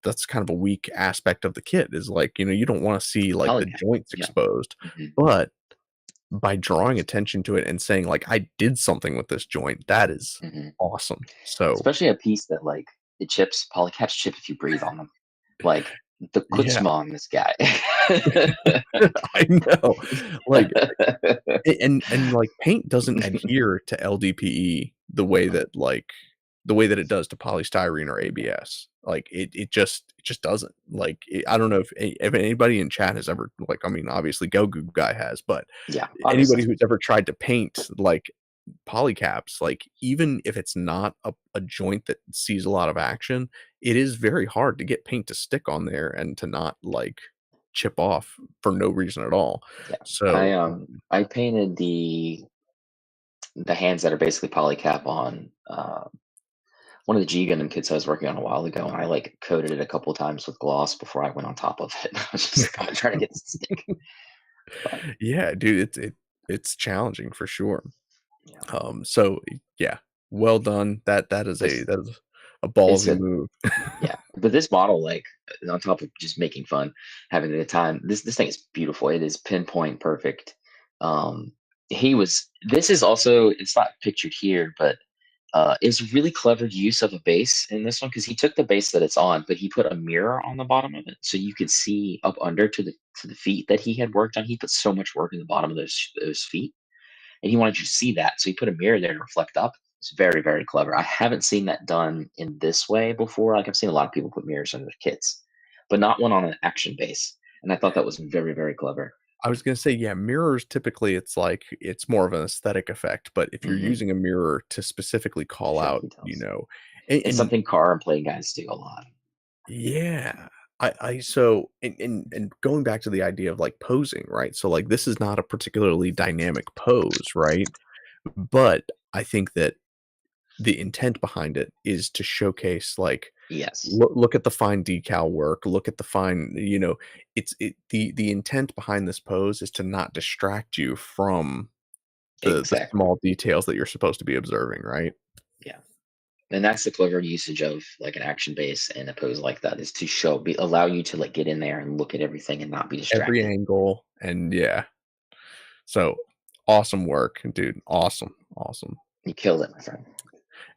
that's kind of a weak aspect of the kit is like, you don't want to see like the Polycap. joints Yeah. exposed, Hmm. but by drawing attention to it and saying like I did something with this joint, that is Hmm. awesome. So Especially a piece that like it chips, polycaps chip if you breathe on them. Like the yeah, chutzpah on this guy. I know. Like like, paint doesn't adhere to LDPE the way that it does to polystyrene or ABS. Like, it just doesn't. Like, I don't know if anybody in chat has ever like, I mean, obviously, Gogu guy has, but Yeah, obviously. anybody who's ever tried to paint, like, polycaps, like, even if it's not a joint that sees a lot of action, it is very hard to get paint to stick on there and to not, like chip off for no reason at all. Yeah. So I painted the hands that are basically polycap on one of the G Gundam kits I was working on a while ago, and I like coated it a couple times with gloss before I went on top of it. I was just like, I'm trying to get this to stick. But yeah, dude, it's challenging for sure. yeah, So yeah, well done. That is this a it's ballsy a move. yeah. But this model, like on top of just making fun, having a good time, this thing is beautiful. It is pinpoint perfect. Um, he was. This is also. It's not pictured here, but is really clever use of a base in this one because he took the base that it's on, but he put a mirror on the bottom of it so you could see up under to the feet that he had worked on. He put so much work in the bottom of those feet, and he wanted you to see that, so he put a mirror there to reflect up. It's very very clever. I haven't seen that done in this way before. Like I've seen a lot of people put mirrors under their kits, but not one on an action base, and I thought that was very very clever. I was gonna say, yeah, mirrors typically it's like it's more of an aesthetic effect, but if you're Hmm. using a mirror to specifically call Show out, details. It's and something car and play guys do a lot. yeah, I so and going back to the idea of like posing, right? So like this is not a particularly dynamic pose, right? But I think that the intent behind it is to showcase like Yes, look at the fine decal work, look at the fine, the intent behind this pose is to not distract you from the exactly. small details that you're supposed to be observing, right? Yeah. And that's the clever usage of like an action base and a pose like that is to allow you to like get in there and look at everything and not be Every distracted. angle and yeah. So awesome work, dude. Awesome. Awesome. You killed it, my friend.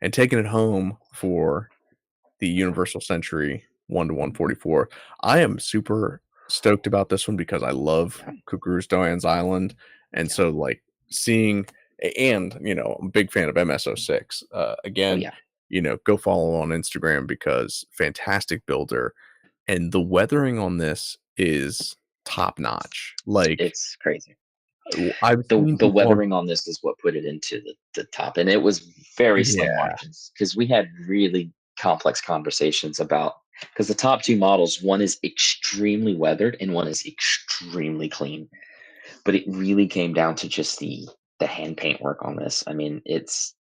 And taking it home for the Universal Century 1 to 144. I am super stoked about this one because I love Yeah, Kukuru's Doan's Island, and yeah. so, like, seeing and, I'm a big fan of MS-06. Oh Again, yeah. go follow on Instagram because fantastic builder, and the weathering on this is top notch. Like, It's crazy. I've seen The people on weathering on this is what put it into the top. And it was very slim yeah, margins because we had really complex conversations about because the top two models, one is extremely weathered and one is extremely clean. But it really came down to just the hand paint work on this. I mean, he's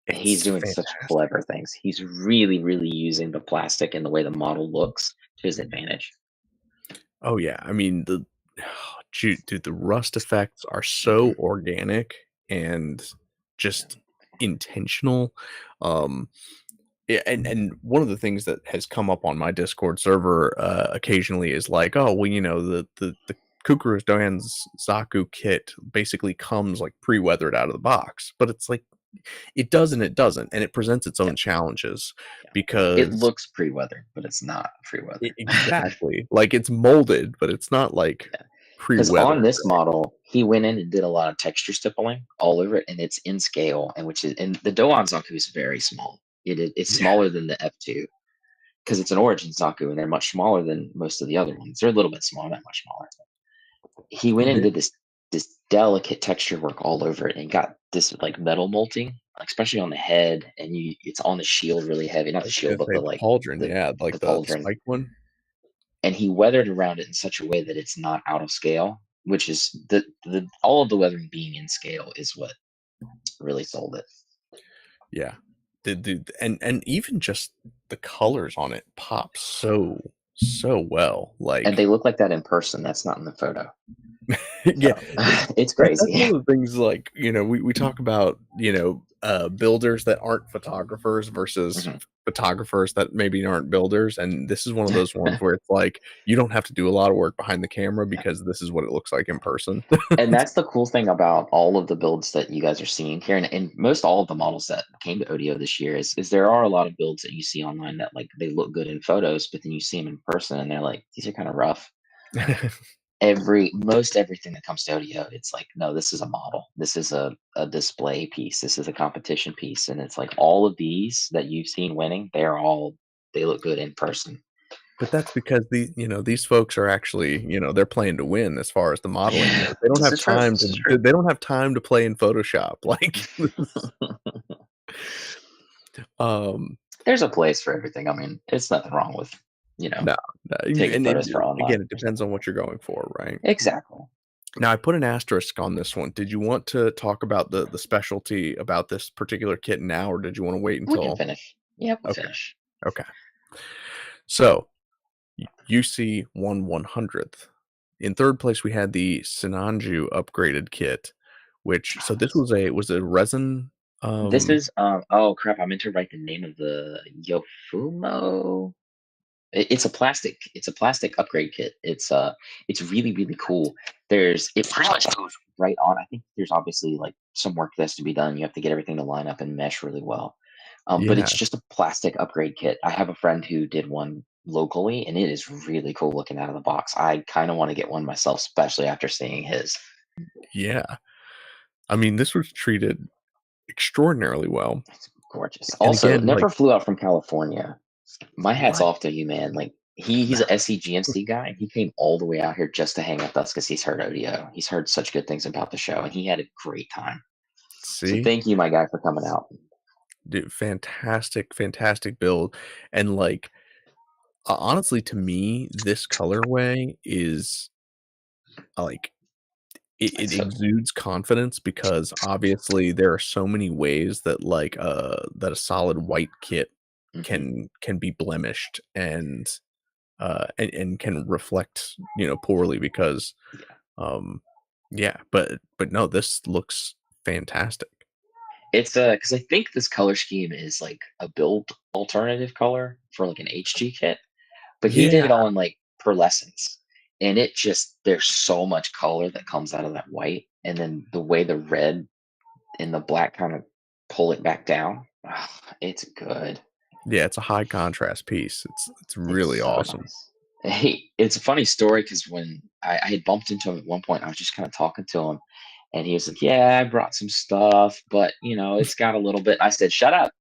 it's doing such fantastic. clever things. He's really, really using the plastic and the way the model looks to his advantage. Oh, yeah. I mean, dude, the rust effects are so Hmm. organic and Yeah. just intentional. Um, yeah, and one of the things that has come up on my Discord server occasionally is like, oh, well, the Kukuru's Doan's Zaku kit basically comes like pre-weathered out of the box, but it's like it does and it doesn't, and it presents its Yeah. own challenges Yeah. It because looks pre-weathered, but it's not pre-weathered. exactly like it's molded, but it's not like Because on pre-weathered. this model, he went in and did a lot of texture stippling all over it, and it's in scale, and the Doan Zaku is very small. It's Yeah, smaller than the F2 because it's an Origin Zaku, and they're much smaller than most of the other ones. They're a little bit smaller, not much smaller. He went in and the did this delicate texture work all over it and got this like metal molting, especially on the head, and it's on the shield really heavy, not I the was shield, gonna but say the pauldron, the yeah, like the the pauldron. spiked one. And he weathered around it in such a way that it's not out of scale, which is the all of the weathering being in scale is what really sold it. Yeah. And even just the colors on it pop so well, And they like look like that in person. That's not in the photo. yeah, So it's that's crazy. one of the things, like, we talk about, builders that aren't photographers versus Mhm. photographers that maybe aren't builders, and this is one of those ones where it's like, you don't have to do a lot of work behind the camera Yeah. because this is what it looks like in person. And that's the cool thing about all of the builds that you guys are seeing here, and most all of the models that came to Odeo this year is there are a lot of builds that you see online that like they look good in photos, but then you see them in person and they're like these are kind of rough. Most everything that comes to Odeo, it's like no, this is a model, this is a display piece, this is a competition piece, and it's like all of these that you've seen winning, they look good in person. But that's because these folks are actually, they're playing to win as far as the modeling goes. They don't This have is true. time This to is true. they don't have time to play in Photoshop, like, um, There's a place for everything. I mean, it's nothing wrong with. you know, No, no, taking and photos for online again, it or depends something. on what you're going for, right? Exactly. Now, I put an asterisk on this one. Did you want to talk about the specialty about this particular kit now, or did you wanna wait We can until finish. Yeah, we'll okay, finish. okay. So, UC 1/100th. In 3rd place, we had the Sinanju upgraded kit, which so this was a resin, This um is oh crap, I meant to write the name of the Yofumo. It's a plastic upgrade kit. It's really really cool. It pretty much goes right on. I think there's obviously like some work that has to be done. You have to get everything to line up and mesh really well. But yeah, it's just a plastic upgrade kit. I have a friend who did one locally, and it is really cool looking out of the box. I kind of want to get one myself, especially after seeing his. yeah. I mean, this was treated extraordinarily well, It's gorgeous. and Also, again, like never flew out from California. My hat's what? off to you, man. Like he's an SCGNC guy. He came all the way out here just to hang with us because he's heard ODO. He's heard such good things about the show, and he had a great time. So See? thank you, my guy, for coming out. Dude, fantastic, fantastic build, and, like, honestly, to me, this colorway is, like it It's so exudes confidence because, obviously, there are so many ways that, like, that a solid white kit hmm can be blemished and can reflect, poorly because, yeah. um yeah, but no, this looks fantastic. It's because I think this color scheme is like a build alternative color for like an HG kit, but he did Yeah, it all in like pearlescence, and it just there's so much color that comes out of that white, and then the way the red and the black kind of pull it back down. It's good. yeah, it's a high contrast piece. It's It's really so awesome. nice. Hey, it's a funny story because when I had bumped into him at one point, I was just kind of talking to him, and he was like, "Yeah, I brought some stuff, but it's got a little bit." I said, "Shut up!"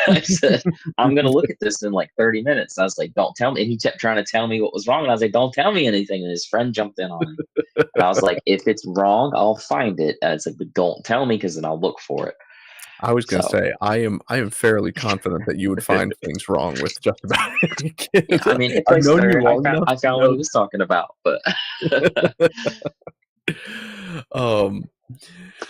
I said, "I'm gonna look at this in like 30 minutes." I was like, "Don't tell me." And he kept trying to tell me what was wrong, and I was like, "Don't tell me anything." And his friend jumped in on him, and I was like, "If it's wrong, I'll find it." And it's like, "But don't tell me because then I'll look for it." I was gonna So. say, I am fairly confident that you would find things wrong with just about any Yeah, kid. I mean, it I've plays known you there. I long found enough I to found what know he was talking about, but Um,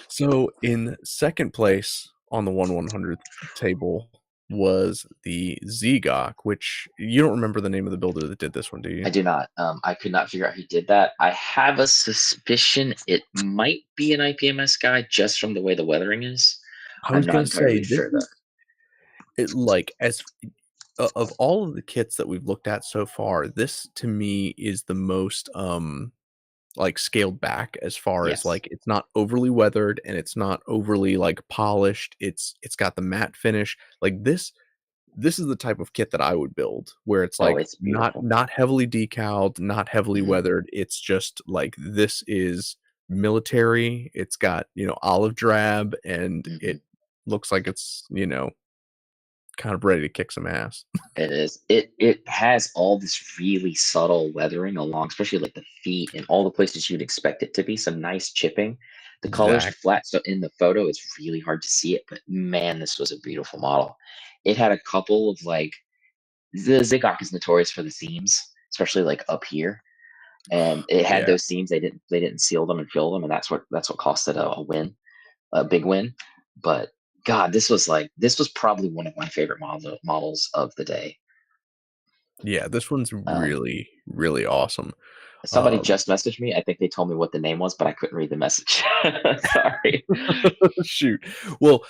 so in 2nd place on the 1/100th table was the Zegok, which you don't remember the name of the builder that did this one, do I you? do not. I could not figure out who did that. I have a suspicion it might be an IPMS guy just from the way the weathering is. I I'm was not gonna say entirely this sure though. is like, as of all of the kits that we've looked at so far, this to me is the most, like, scaled back as far as, Yes. like, it's not overly weathered and it's not overly, like, polished. It's got the matte finish. Like, this is the type of kit that I would build, where it's, Oh, like, it's not beautiful. not heavily decaled, not heavily hmm weathered. It's just, like, this is military. It's got, olive drab, and hmm it looks like it's, kind of ready to kick some ass. It is. It has all this really subtle weathering along, especially like the feet and all the places you'd expect it to be. Some nice chipping. The colors are Exact flat, so in the photo it's really hard to see it. But man, this was a beautiful model. It had a couple of like the Zigok is notorious for the seams, especially like up here. And it had Yeah. those seams. They didn't seal them and fill them, and that's what cost it a win, a big win. But God, this was probably one of my favorite models of the day. Yeah, this one's Um, really, really awesome. Somebody Um just messaged me. I think they told me what the name was, but I couldn't read the message. Sorry. Shoot. Well,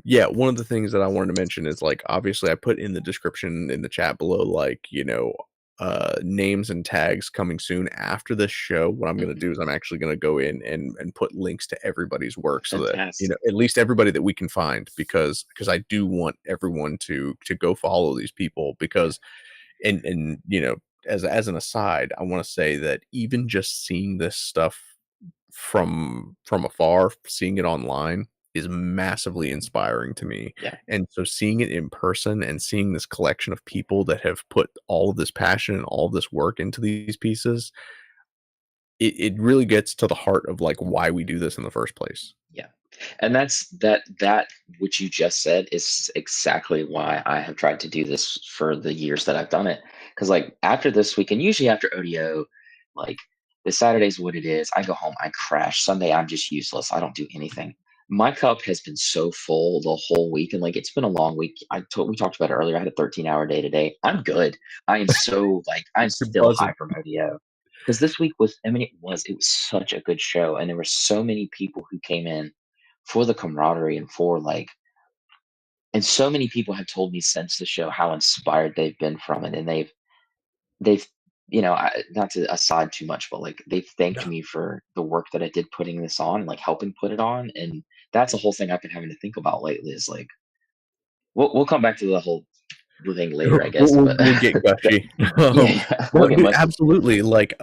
yeah, one of the things that I wanted to mention is, like, obviously I put in the description in the chat below, like, names and tags coming soon after this show. What I'm gonna Mhm. do is I'm actually gonna go in and put links to everybody's work so that, Fantastic. at least everybody that we can find, because I do want everyone to go follow these people Yeah. because and as an aside, I want to say that even just seeing this stuff from afar, seeing it online is massively inspiring to me. Yeah. And so seeing it in person and seeing this collection of people that have put all of this passion and all of this work into these pieces, it really gets to the heart of, like, why we do this in the first place. Yeah. And that which you just said is exactly why I have tried to do this for the years that I've done it. Because like after this week, and usually after ODO, like the Saturday's what it is. I go home, I crash. Sunday, I'm just useless. I don't do anything. My cup has been so full the whole week, and like it's been a long week. We talked about it earlier. I had a 13-hour day today. I'm good. I am so like I'm You're still high buzzing. from ODO. Because this week was, I mean, it was such a good show, and there were so many people who came in for the camaraderie and for like, and so many people have told me since the show how inspired they've been from it, and they've not to aside too much, but like they've thanked No. me for the work that I did putting this on and like helping put it on. And that's a whole thing I've been having to think about lately is like we'll come back to the thing later, I guess, but We'll get gushy. yeah, Um, yeah, we'll no, get dude, mushy. absolutely. Like,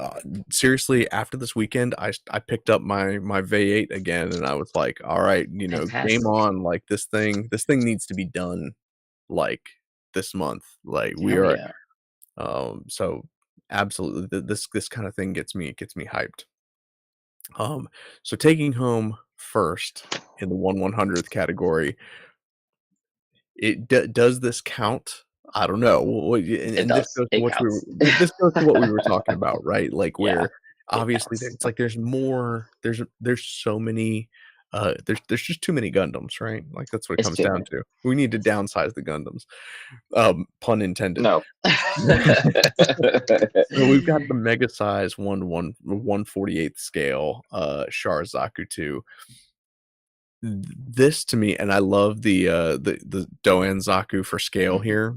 seriously, after this weekend, I picked up my V8 again, and I was like, all right, game Fantastic. on. Like this thing needs to be done. Like this month. Like we Hell are. yeah. So absolutely, this kind of thing gets me hyped. Um, so taking home first in the 1/100th category, does this count? I don't know. It And this does. goes to It what we were counts. this goes to what we were talking about, right? Like Yeah, where it obviously counts. it's like there's more. There's so many. There's just too many Gundams, right? Like that's what it It's comes too down many. to. We need to downsize the Gundams. Pun intended. No. So we've got the mega size 1/148th scale Char Zaku 2. This to me, and I love the Doan Zaku for scale Mhm. here.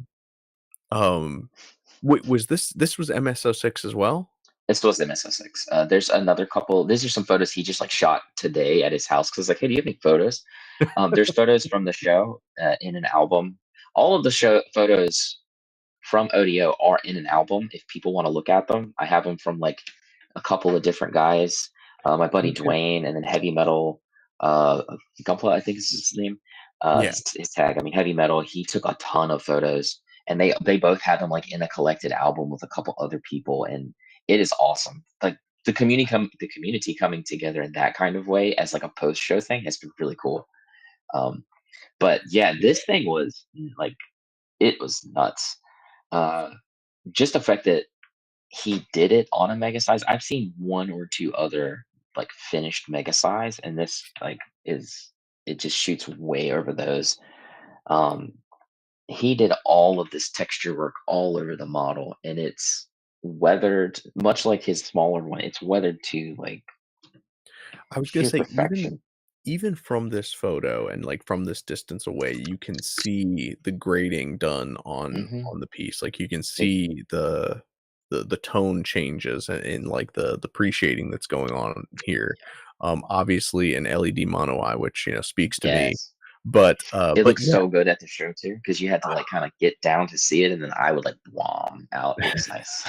Wait, this was MS06 as well? It's supposed to MS06. There's another couple. These are some photos he just like shot today at his house. Cause like, hey, do you have any photos? There's photos from the show in an album. All of the show photos from ODO are in an album. If people want to look at them, I have them from like a couple of different guys. My buddy Okay. Dwayne, and then Heavy Metal, uh, Gunpla, I think is his name. Yeah. His tag. I mean, Heavy Metal. He took a ton of photos, and they both have them like in a collected album with a couple other people, and it is awesome. Like the community coming together in that kind of way as like a post show thing has been really cool. Um, but yeah, this thing was like it was nuts. Uh, just the fact that he did it on a mega size. I've seen one or two other like finished mega size, and this like is it just shoots way over those. Um, he did all of this texture work all over the model, and it's weathered much like his smaller one. It's weathered to like I was gonna sheer say even perfection. even from this photo and, like, from this distance away, you can see the grading done on Hmm. on the piece. Like, you can It, see the tone changes and, like, the pre-shading that's going on here. Obviously an LED mono eye, which, speaks to me. yes, it But looks yeah. so good at the show too because you had to like kind of get down to see it, and then I would like blom out. It was nice.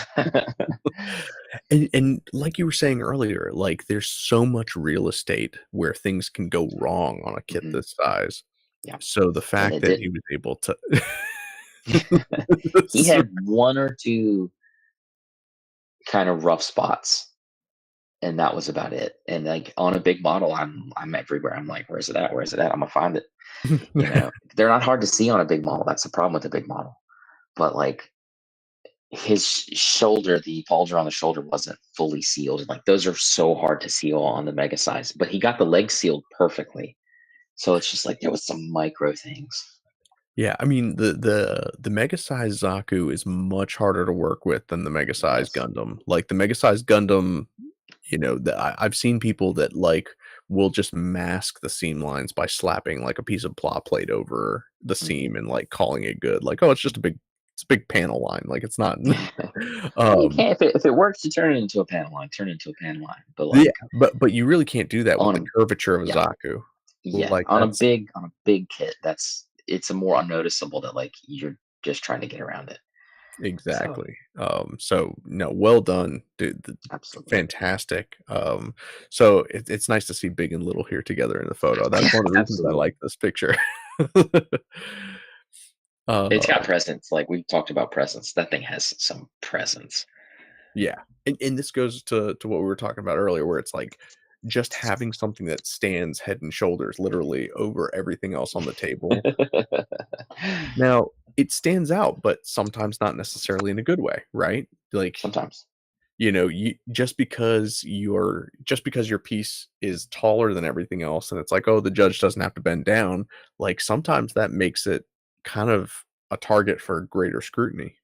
And like you were saying earlier, like, there's so much real estate where things can go wrong on a kit Hmm. this size. Yeah, So the and fact it that he didn't. was able to He had one or two kind of rough spots, and that was about it. And like on a big model, I'm everywhere. I'm like, where's it at? Where's it at? I'm gonna find it. They're not hard to see on a big model. That's the problem with a big model. But like his shoulder, the bulger on the shoulder wasn't fully sealed. Like those are so hard to seal on the mega size. But he got the leg sealed perfectly. So it's just like there was some micro things. Yeah, I mean, the mega size Zaku is much harder to work with than the mega size Yes. Gundam. Like, the mega size Gundam, I've seen people that, like, will just mask the seam lines by slapping, like, a piece of plot plate over the Hmm. seam and, like, calling it good. Like, "Oh, it's a big panel line." Like, it's not Well, you um, can't if it works to turn it into a panel line, turn it into a panel line. But yeah, like but you really can't do that with on the a curvature of a yeah, Zaku. yeah, Like, that's on a big kit, it's a more unnoticeable that like you're just trying to get around it. So exactly. So no, well done, dude. absolutely. Fantastic. So it's nice to see big and little here together in the photo. That's one of the reasons I Absolutely. like this picture. It's got uh, presence. Like we've talked about presence. That thing has some presence. yeah, and this goes to what we were talking about earlier, where it's like just having something that stands head and shoulders literally over everything else on the table. Now, it stands out, but sometimes not necessarily in a good way, right? Like, Sometimes. you just because your piece is taller than everything else, and it's like, oh, the judge doesn't have to bend down. Like sometimes that makes it kind of a target for greater scrutiny.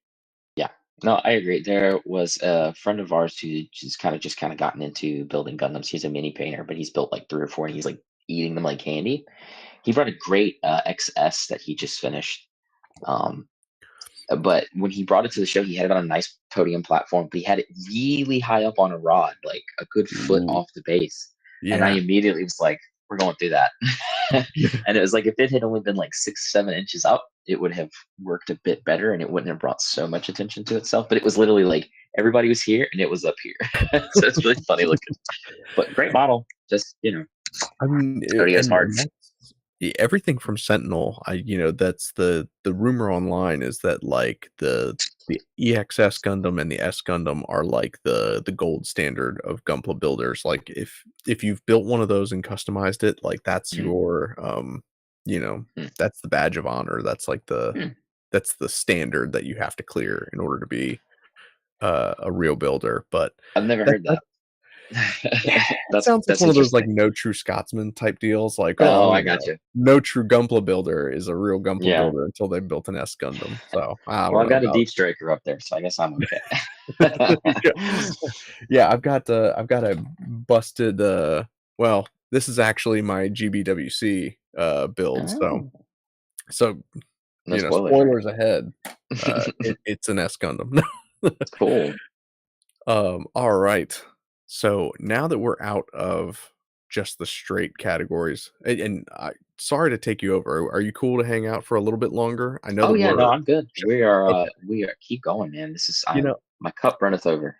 Yeah. No, I agree. There was a friend of ours who just kind of gotten into building Gundams. He's a mini painter, but he's built like 3 or 4, and he's like eating them like candy. He brought a great XS that he just finished. Um, but when he brought it to the show, he had it on a nice podium platform, but he had it really high up on a rod, like a good foot Ooh, off the base. And I yeah. immediately was like, "We're going through that." And it was like if it had only been like 6, 7 inches up, it would have worked a bit better, and it wouldn't have brought so much attention to itself. But it was literally like everybody was here, and it was up here, so it's really funny looking. But great model, just I mean, Cody goes hard. and that's everything from Sentinel. That's the rumor online is that like the EXS Gundam and the S Gundam are like the gold standard of Gunpla builders. Like if you've built one of those and customized it, like that's Mm, your mm, that's the badge of honor. That's like mm. that's the standard that you have to clear in order to be a real builder. But I've never that heard that. it that's sounds like that's one of those, like, interesting. no true Scotsman type deals, like, Oh, "Oh, I got you. no true Gunpla builder is a real Gunpla Yeah. builder until they built an S Gundam." So, I Well, don't I've know got a about deep striker up there, so I guess I'm okay. Yeah. Yeah, I've got a busted, well, this is actually my GBWC, build, Oh, so, no spoilers, right? spoilers ahead, it's an S Gundam. Cool. Alright. So now that we're out of just the straight categories, and I sorry to take you over. Are you cool to hang out for a little bit longer? I know Oh that yeah, no, we're I'm good. just We are keep going, man. This is you I'm know my cup runneth over.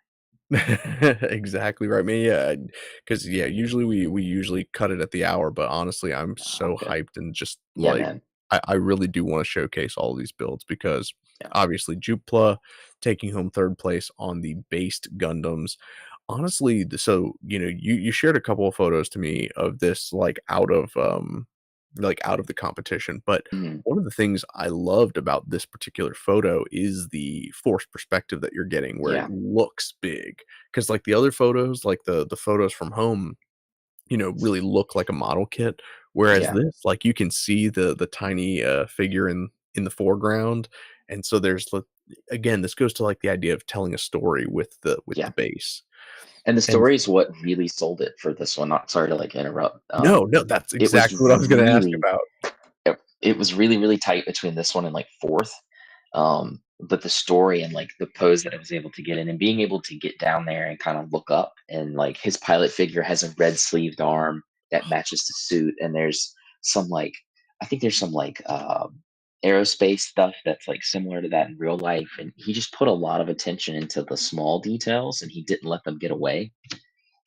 exactly right, man. Yeah, because usually we usually cut it at the hour, but honestly, I'm I'm so good. hyped and just Yeah, like man. I really do want to showcase all these builds because Yeah. obviously Jupla taking home third place on the based Gundams. Honestly, so you shared a couple of photos to me of this like out of the competition, but Mhm. one of the things I loved about this particular photo is the forced perspective that you're getting where it Yeah. looks big. Because like the other photos, like the photos from home, really look like a model kit, whereas Yeah. this, like, you can see the tiny, figure in the foreground, and so there's the again, this goes to, like, the idea of telling a story with the Yeah. base, And the and story is what really sold it for this one. Not sorry to like interrupt. no, that's It was exactly what I was gonna ask really about. it was really really tight between this one and like fourth. But the story and like the pose that I was able to get in and being able to get down there and kind of look up and like his pilot figure has a red sleeved arm that matches the suit and there's some like I think there's some like aerospace stuff that's like similar to that in real life and he just put a lot of attention into the small details and he didn't let them get away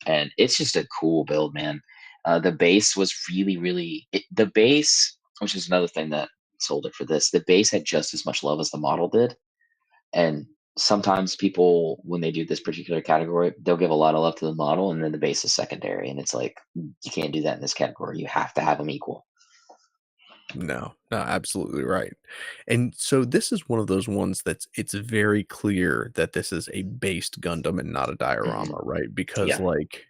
and it's just a cool build, man. The base was the base, which is another thing that sold it for this. The base had just as much love as the model did, and sometimes people, when they do this particular category, they'll give a lot of love to the model, and then the base is secondary, and it's like you can't do that in this category. You have to have them equal. No, no, absolutely right, and so this is one of those ones it's very clear that this is a based Gundam and not a Hmm. diorama, right? Because, Yeah, like,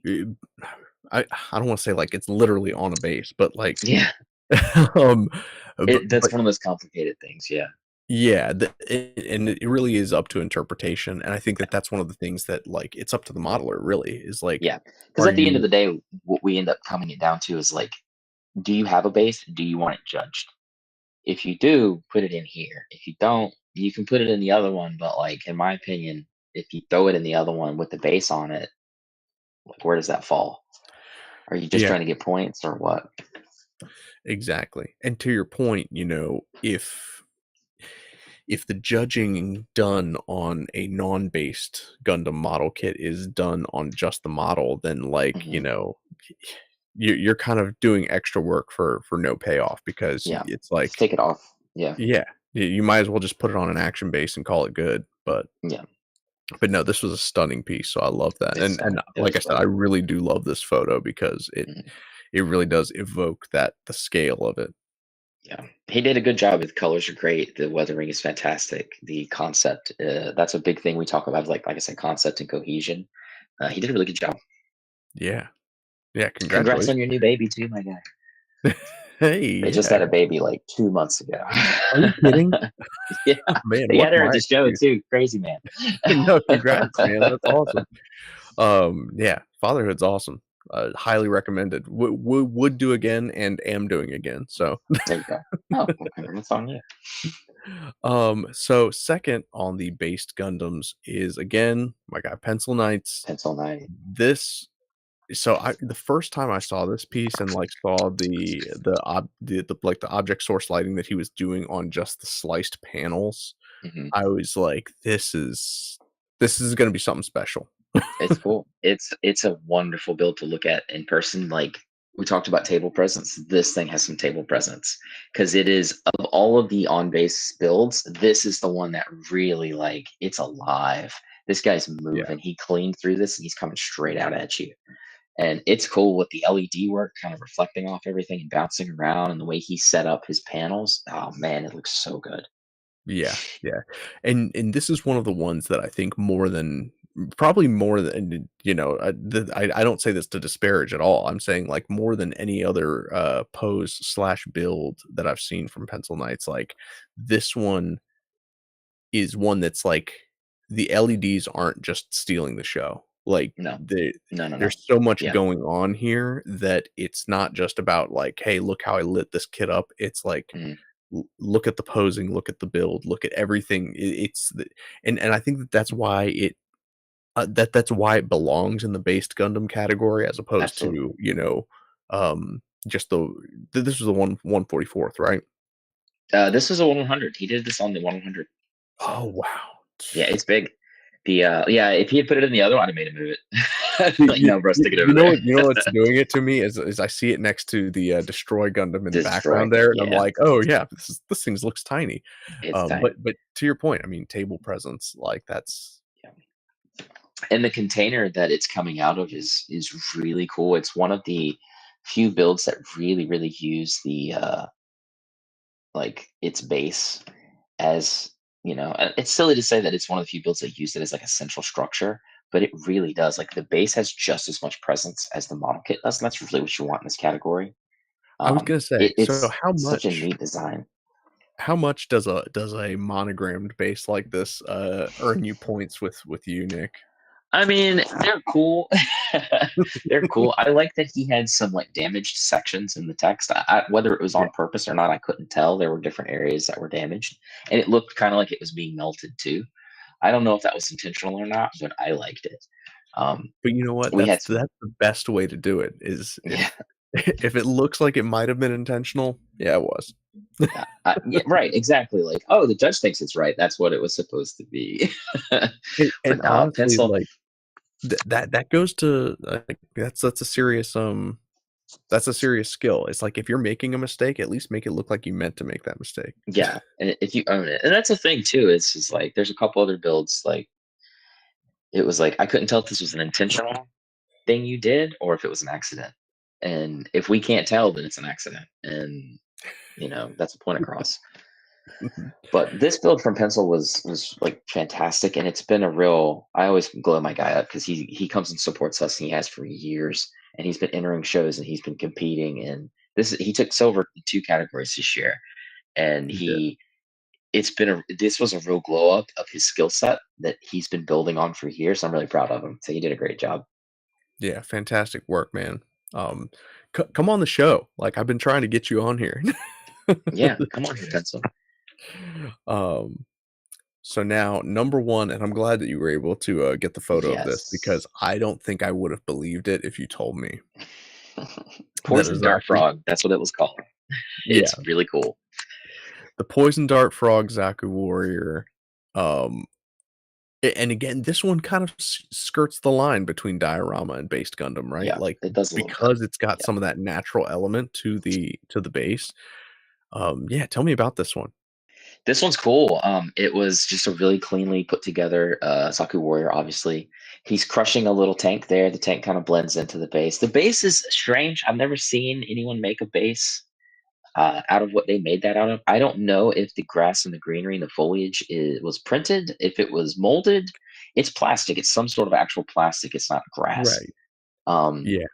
eh I don't wanna say, like, it's literally on a base, but, like, yeah. um, That's but one of those complicated things. Yeah, yeah, and it really is up to interpretation, and I think that that's one of the things that, like, it's up to the modeler really, is, like, yeah. Because are at the end of you the day, what we end up coming it down to is like, do you have a base? Do you want it judged? If you do, put it in here. If you don't, you can put it in the other one, but, like, in my opinion, if you throw it in the other one with the base on it, like, where does that fall? Are you just yeah, trying to get points or what? exactly, and to your point, if the judging done on a non-based Gundam model kit is done on just the model, then, like, Mhm. you're kind of doing extra work for no payoff because Yeah. it's Just like take it off. Yeah. yeah, you might as well just put it on an action base and call it good, but Yeah. But no, this was a stunning piece, so I love that. It's And stunning. It like was I said, I well. really do love this photo because Mhm. it really does evoke that the scale of it. Yeah, he did a good job. The colors are great. The weathering is fantastic. The concept, that's a big thing we talk about, like I said, concept and cohesion. He did a really good job. Yeah. Yeah, Congrats on congratulations. your new baby too, my guy. Hey, They just yeah. had a baby like 2 months ago. Are you kidding? Yeah, Man, they what's had her at my the show excuse? too. Crazy man. No, congrats, man. That's awesome. Yeah, fatherhood's awesome. Highly recommended. Would do again and am doing again. So, There you go. Oh, well, congrats on you. so second on the based Gundams is again my guy Pencil Knights. Pencil Knight. This so I the first time I saw this piece and like saw the like the object source lighting that he was doing on just the sliced panels, Mhm. I was like, this is gonna be something special. It's cool. It's a wonderful build to look at in person. Like we talked about table presence, this thing has some table presence because it is of all of the on base builds, this is the one that really like it's alive. This guy's Yeah. moving. He cleaned through this and he's coming straight out at you. And it's cool with the LED work kind of reflecting off everything and bouncing around and the way he set up his panels. Oh man, it looks so good. Yeah, yeah, and this is one of the ones that I think more than probably more than I don't say this to disparage at all. I'm saying like more than any other pose slash build that I've seen from Pencil Knights. Like this one is one that's like the LEDs aren't just stealing the show. Like No, no. there's so much Yeah. going on here that it's not just about like, hey, look how I lit this kid up. It's like Mhm. look at the posing, look at the build, look at everything. It's and I think that that's why that's why it belongs in the based Gundam category as opposed Absolutely. to just this was the 144th, right? This was a 100. He did this on the 100. Oh So wow. yeah, it's big. The yeah, if he had put it in the other one, I'd have made him move it. You, Like, no, bro, stick it over know there. what what's doing it to me is I see it next to the Destroy Gundam in the Destroy. background there, and I'm Yeah, like, oh yeah, this thing looks tiny. it's tiny. But to your point, I mean, table presence, like that's Yeah. And the container that it's coming out of is really cool. It's one of the few builds that really use the like its base as it's silly to say that it's one of the few builds that use it as like a central structure, but it really does. Like the base has just as much presence as the model kit does, and that's really what you want in this category. I was gonna say. So It's such a neat design. how much does a monogrammed base like this earn you points with you, Nick? I mean, they're cool. They're cool. I like that he had some like damaged sections in the text. Whether it was Yeah. on purpose or not, I couldn't tell. There were different areas that were damaged, and it looked kind of like it was being melted too. I don't know if that was intentional or not, but I liked it. Um, But you know what? we had some, That's the best way to do it is yeah, if if it looks like it might have been intentional, yeah, it was. yeah, yeah, right, exactly. Like, oh, the judge thinks it's right. That's what it was supposed to be. And But honestly, pencil, like that goes to like that's a serious skill. It's like if you're making a mistake, at least make it look like you meant to make that mistake. yeah, and if you own it, and that's the thing too. It's just like there's a couple other builds like it was like I couldn't tell if this was an intentional thing you did or if it was an accident. And if we can't tell, then it's an accident. And that's a point across. But this build from Pencil was like fantastic, and it's been a real. I always glow my guy up because he comes and supports us, and he has for years, and he's been entering shows and he's been competing. And he took silver in two categories this year, and He did. this was a real glow up of his skill set that he's been building on for years. I'm really proud of him. So he did a great job. Yeah, fantastic work, man. Um, come on the show. Like I've been trying to get you on here. Yeah, come on here, Pencil. um, so now number one, and I'm glad that you were able to get the photo of this because Yes. I don't think I would have believed it if you told me that Poison is Dart actually Frog. That's what it was called. yeah It's really cool. the poison dart frog Zaku warrior. Um, and again, this one kind of skirts the line between diorama and based Gundam, right? Yeah, Like it does a little bit. because it's got Yeah. some of that natural element to the base. Yeah, tell me about this one. This one's cool. It was just a really cleanly put together Saku Warrior, obviously. He's crushing a little tank there. The tank kind of blends into the base. The base is strange. I've never seen anyone make a base out of what they made that out of. I don't know if the grass and the greenery and the foliage was printed, if it was molded. It's plastic. It's some sort of actual plastic. It's not grass. Right. Um, Yeah.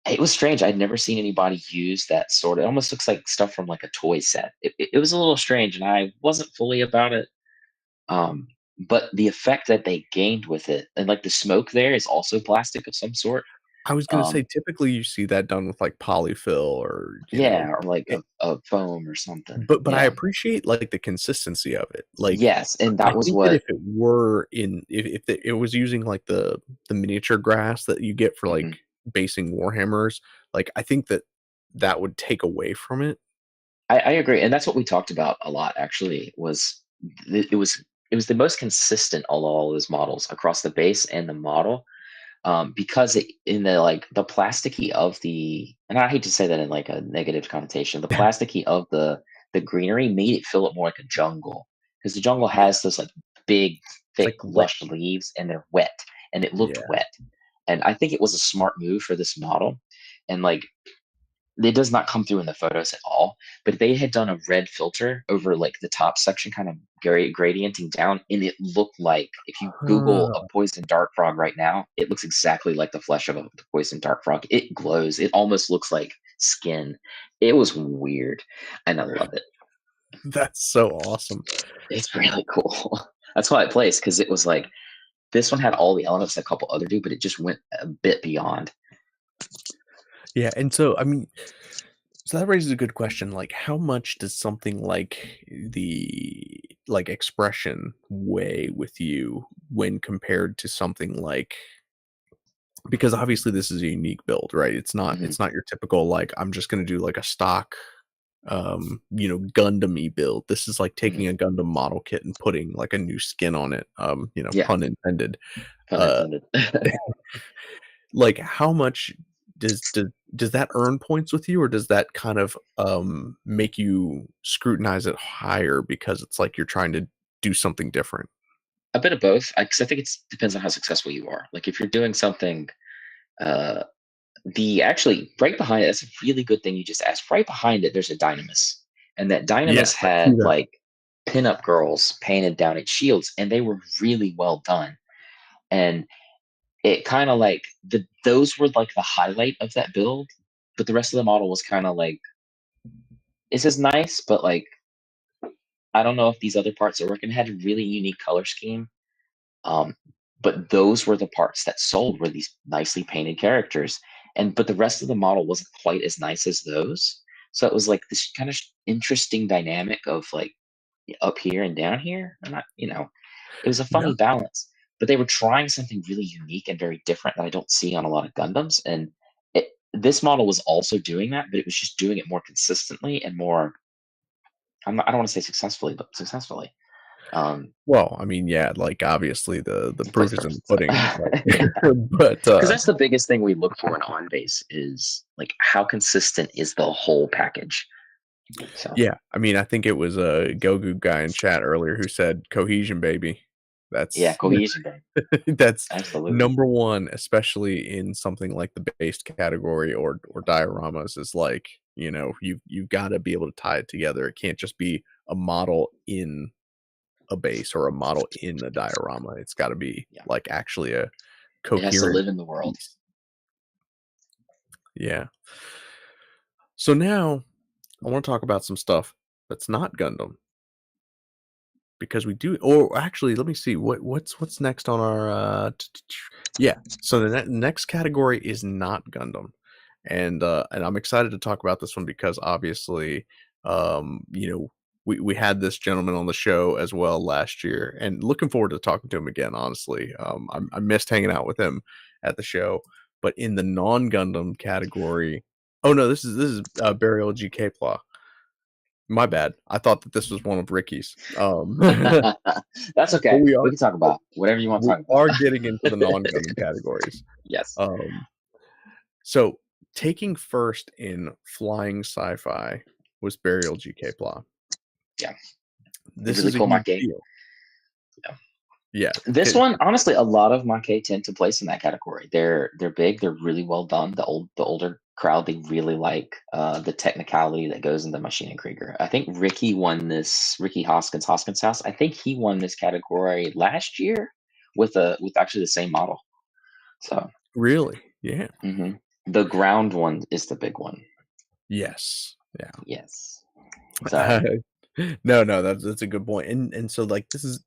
it was strange. I'd never seen anybody use that sort of. It almost looks like stuff from like a toy set. It was a little strange, and I wasn't fully about it. Um, but the effect that they gained with it, and like the smoke there, is also plastic of some sort. I was gonna say, Um, typically, you see that done with, like, polyfill or, yeah, or like a foam or something. but I Yeah. appreciate, like, the consistency of it. Like, Yes, and I that was think that what. if it were it was using, like, the miniature grass that you get for, Mhm. like, basing Warhammers, like, I think that that would take away from it. I agree, and that's what we talked about a lot. Actually, was it was the most consistent of all those models across the base and the model, because in the like the plasticky of the, and I hate to say that in like a negative connotation, the plasticky of the greenery made it feel it more like a jungle, because the jungle Yeah. has those like big, It's, thick, like, wet. lush leaves, and they're wet, and it looked Yeah. wet, and I think it was a smart move for this model, and like it does not come through in the photos at all, but they had done a red filter over like the top section, kind of gradienting down, and it looked like if you Google a Huh. poison dart frog right now, it looks exactly like the flesh of a poison dart frog. It glows. It almost looks like skin. It was weird, and I love it. That's so awesome. It's really cool. That's why I placed, because it was like this one had all the elements that a couple other do, but it just went a bit beyond. Yeah, and so, I mean, so that raises a good question, like, how much does something like the, like, expression weigh with you when compared to something like, because obviously this is a unique build, right? Mhm. It's not your typical, like, I'm just gonna do, like, a stock, Gundam-y build. This is like Mhm. taking a Gundam model kit and putting, like, a new skin on it, Yeah, pun intended. pun Uh, intended. like, how much does that earn points with you, or does that kind of, make you scrutinize it higher because it's like you're trying to do something different? A bit of both, because I think it depends on how successful you are. Like if you're doing something, uh, the actually right behind it, that's a really good thing you just asked. Right behind it, there's a dynamis, and that Yes, dynamis I see had that. like pinup girls painted down its shields, and they were really well done. And it kind of like those were like the highlight of that build, but the rest of the model was kind of like this is nice, but like I don't know if these other parts are working. It had a really unique color scheme. Um, but those were the parts that sold, were these nicely painted characters. And but the rest of the model wasn't quite as nice as those. So it was like this kind of interesting dynamic of like up here and down here. And not, it was a No. funny balance. But they were trying something really unique and very different that I don't see on a lot of Gundams. And this model was also doing that, but it was just doing it more consistently and more. I don't want to say successfully, but successfully. Um, Well, I mean, yeah, like, obviously, the the proof is in first. the pudding, like, Yeah. but, 'Cause that's the biggest thing we look for in on base is, like, how consistent is the whole package? So, yeah, I mean, I think it was a Gogu guy in chat earlier who said, "Cohesion, baby." yeah, That's cohesion, man. that's Absolutely. number 1, especially in something like the based category or dioramas, is like, you've gotta be able to tie it together. It can't just be a model in a base or a model in a diorama. It's gotta be, Yeah. like, actually a It has to coherent live in the world. piece. Yeah. So now I wanna talk about some stuff that's not Gundam, because we do, or actually, let me see, what's next on our, yeah, so the next category is not Gundam, and I'm excited to talk about this one because obviously, we had this gentleman on the show as well last year, and looking forward to talking to him again, honestly. I missed hanging out with him at the show, but in the non-Gundam category, oh, no, this is, Burial GK Pla. My bad. I thought that this was one of Ricky's. That's But okay. We can talk about whatever you wanna we talk are about. getting into the non-Gundam categories. Yes. Um, so taking first in flying sci-fi was Burial GK Pla. Yeah. A This really is a cool huge Maquet. deal. Yeah. Yeah. This one, honestly, a lot of Maquet tend to place in that category. They're big. They're really well done. The older crowd, they really like the technicality that goes into Machine and Krieger. I think Ricky won this. Ricky Hoskins House. I think he won this category last year with actually the same model. So Really? Yeah. mhm. The ground one is the big one. Yes. Yeah. Yes. So No, no, that's a good point. And so like this is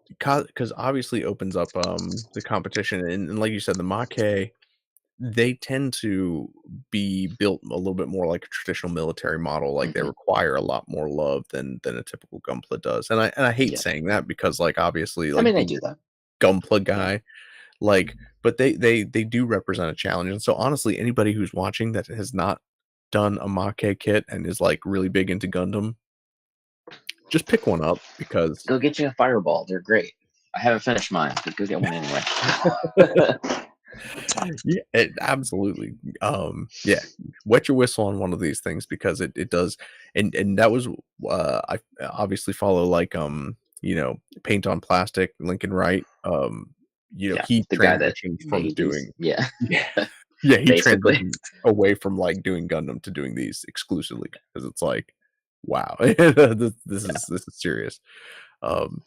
because obviously opens up the competition and like you said, the Maquet, they tend to be built a little bit more like a traditional military model. Like they mhm. require a lot more love than a typical Gunpla does. And I hate Yeah. saying that because like obviously I like mean, they being do that. a Gunpla Yeah. guy, like but they do represent a challenge. And so honestly, anybody who's watching that has not done a Maquet kit and is like really big into Gundam, just pick one up because Go get you a fireball. They're great. I haven't finished mine, but go get one anyway. yeah, absolutely. Yeah, wet your whistle on one of these things because it does, and that was I obviously follow like paint on plastic Lincoln Wright. Yeah, He the guy that transitioned from made these. doing Yeah, yeah yeah he basically. transitioned away from like doing Gundam to doing these exclusively because it's like wow this is serious. Um,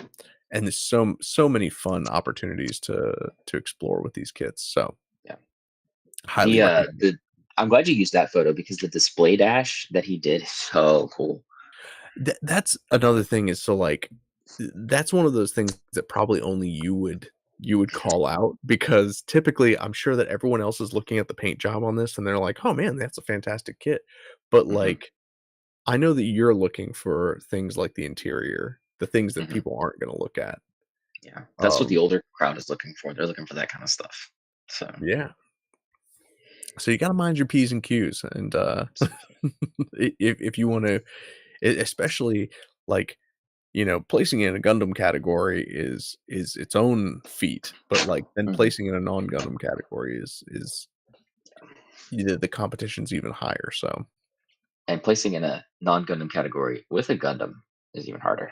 and there's so many fun opportunities to explore with these kits. So Yeah. highly The recommend. the I'm glad you used that photo because the display dash that he did is so cool. That's another thing is so like that's one of those things that probably only you would call out because typically I'm sure that everyone else is looking at the paint job on this and they're like, "Oh man, that's a fantastic kit." But Hmm. like I know that you're looking for things like the interior, the things that Hmm. people aren't going to look at. Yeah, that's what the Um older crowd is looking for. They're looking for that kind of stuff. So yeah. So you got to mind your P's and Q's and if you want to especially like placing it in a Gundam category is its own feat, but, like, then mhm. placing in a non-Gundam category is the competition's even higher, so And placing in a non-Gundam category with a Gundam is even harder.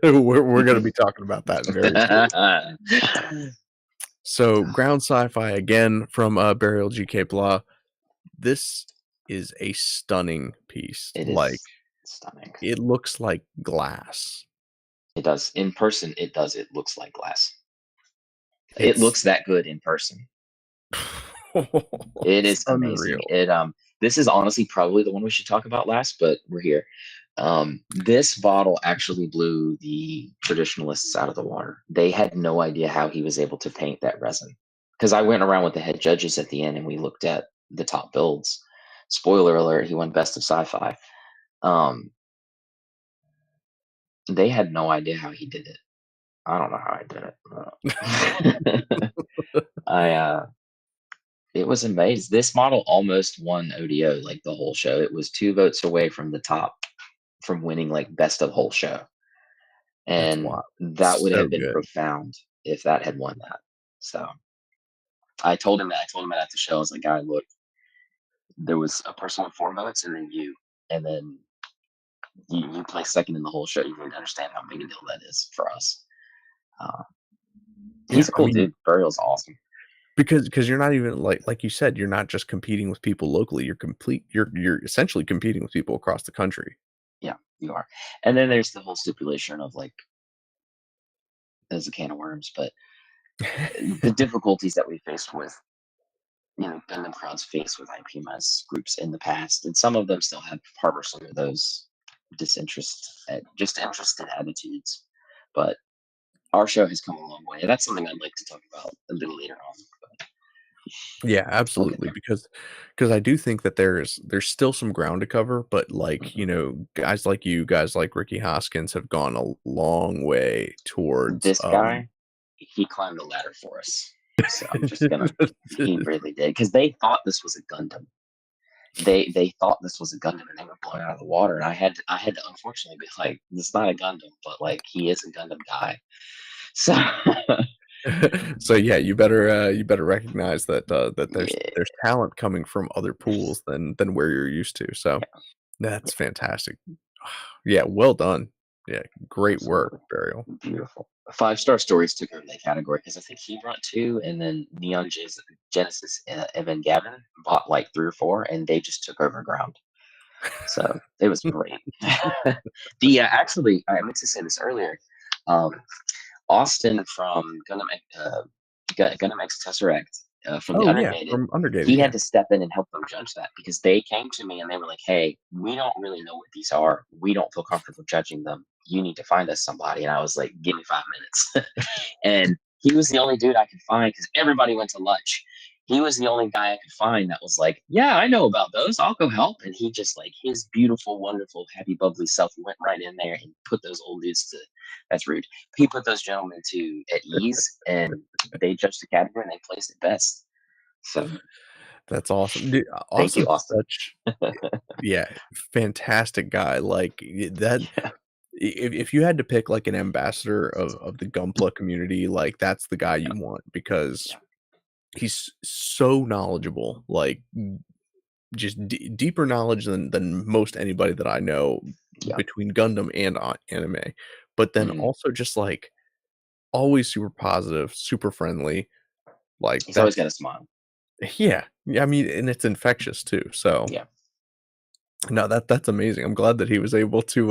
we're gonna be talking about that very soon. So, So, ground sci-fi again from, Burial GK Blah. This is a stunning piece, it like, is stunning. it looks like glass. It does. In person, it does. It looks like glass. It It's looks that good in person. It it's is amazing. unreal. This is honestly probably the one we should talk about last, but we're here. This bottle actually blew the traditionalists out of the water. They had no idea how he was able to paint that resin. Because I went around with the head judges at the end and we looked at the top builds. Spoiler alert, he won best of sci-fi. Um, they had no idea how he did it. I don't know how I did it. I It was amazing. This model almost won ODO, like the whole show. It was 2 votes away from the top from winning like best of whole show. That's And wild. that would So have been good. profound if that had won that. So I told him that at the show. I was like, guy, look, there was a person with 4 votes and then you. And then you play second in the whole show. You need to understand how big a deal that is for us. Uh, Yeah, he's a I cool mean dude. Burial's awesome. because you're not even like you said, you're not just competing with people locally, you're essentially competing with people across the country. Yeah, you are. And then there's the whole stipulation of like, there's a can of worms, but the difficulties that we faced with Gundam crowds faced with IPMS groups in the past, and some of them still have harbor some of those just interested attitudes. But our show has come a long way, and that's something I'd like to talk about a little later on. But Yeah, we'll get absolutely, there. because I do think that there's still some ground to cover, but, like, Hmm. guys like you, guys like Ricky Hoskins have gone a long way towards, This guy, he climbed the ladder for us. So I'm just gonna. He really did because they thought this was a Gundam. They thought this was a Gundam and they were blown out of the water. And I had to unfortunately be like, it's not a Gundam, but like he is a Gundam guy. So So, yeah, you better recognize that yeah, there's talent coming from other pools than where you're used to, so yeah. that's fantastic. Yeah, well done. Yeah, great work, Absolutely. Burial. Beautiful. Five Star Stories took over that category because I think he brought two, and then Genesis Evan Gavin bought like three or four, and they just took over ground. So it was great. Actually, I meant to say this earlier. Um, Austin from Gundam X Tesseract from the Oh, yeah, Undergated, from Undergated, he had yeah. to step in and help them judge that because they came to me and they were like, "Hey, we don't really know what these are. We don't feel comfortable judging them. You need to find us somebody." And I was like, "Give me 5 minutes." And he was the only dude I could find because everybody went to lunch. He was the only guy I could find that was like, "Yeah, I know about those. I'll go help." And he just like his beautiful, wonderful, happy, bubbly self went right in there and put those old dudes to. That's rude. He put those gentlemen to at ease, and they judged the category and they placed it best. So That's awesome. Dude, thank you, Austin's Austin. such yeah, fantastic guy, like, that Yeah, if you had to pick, like, an ambassador of the Gunpla community, like, that's the guy yeah, you want because yeah, he's so knowledgeable, like, just deeper knowledge than most anybody that I know yeah. between Gundam and anime, but then Mhm. also just, like, always super positive, super friendly, like, He's always got a that's smile. yeah, I mean, and it's infectious too, so Yeah. no, that's amazing. I'm glad that he was able to,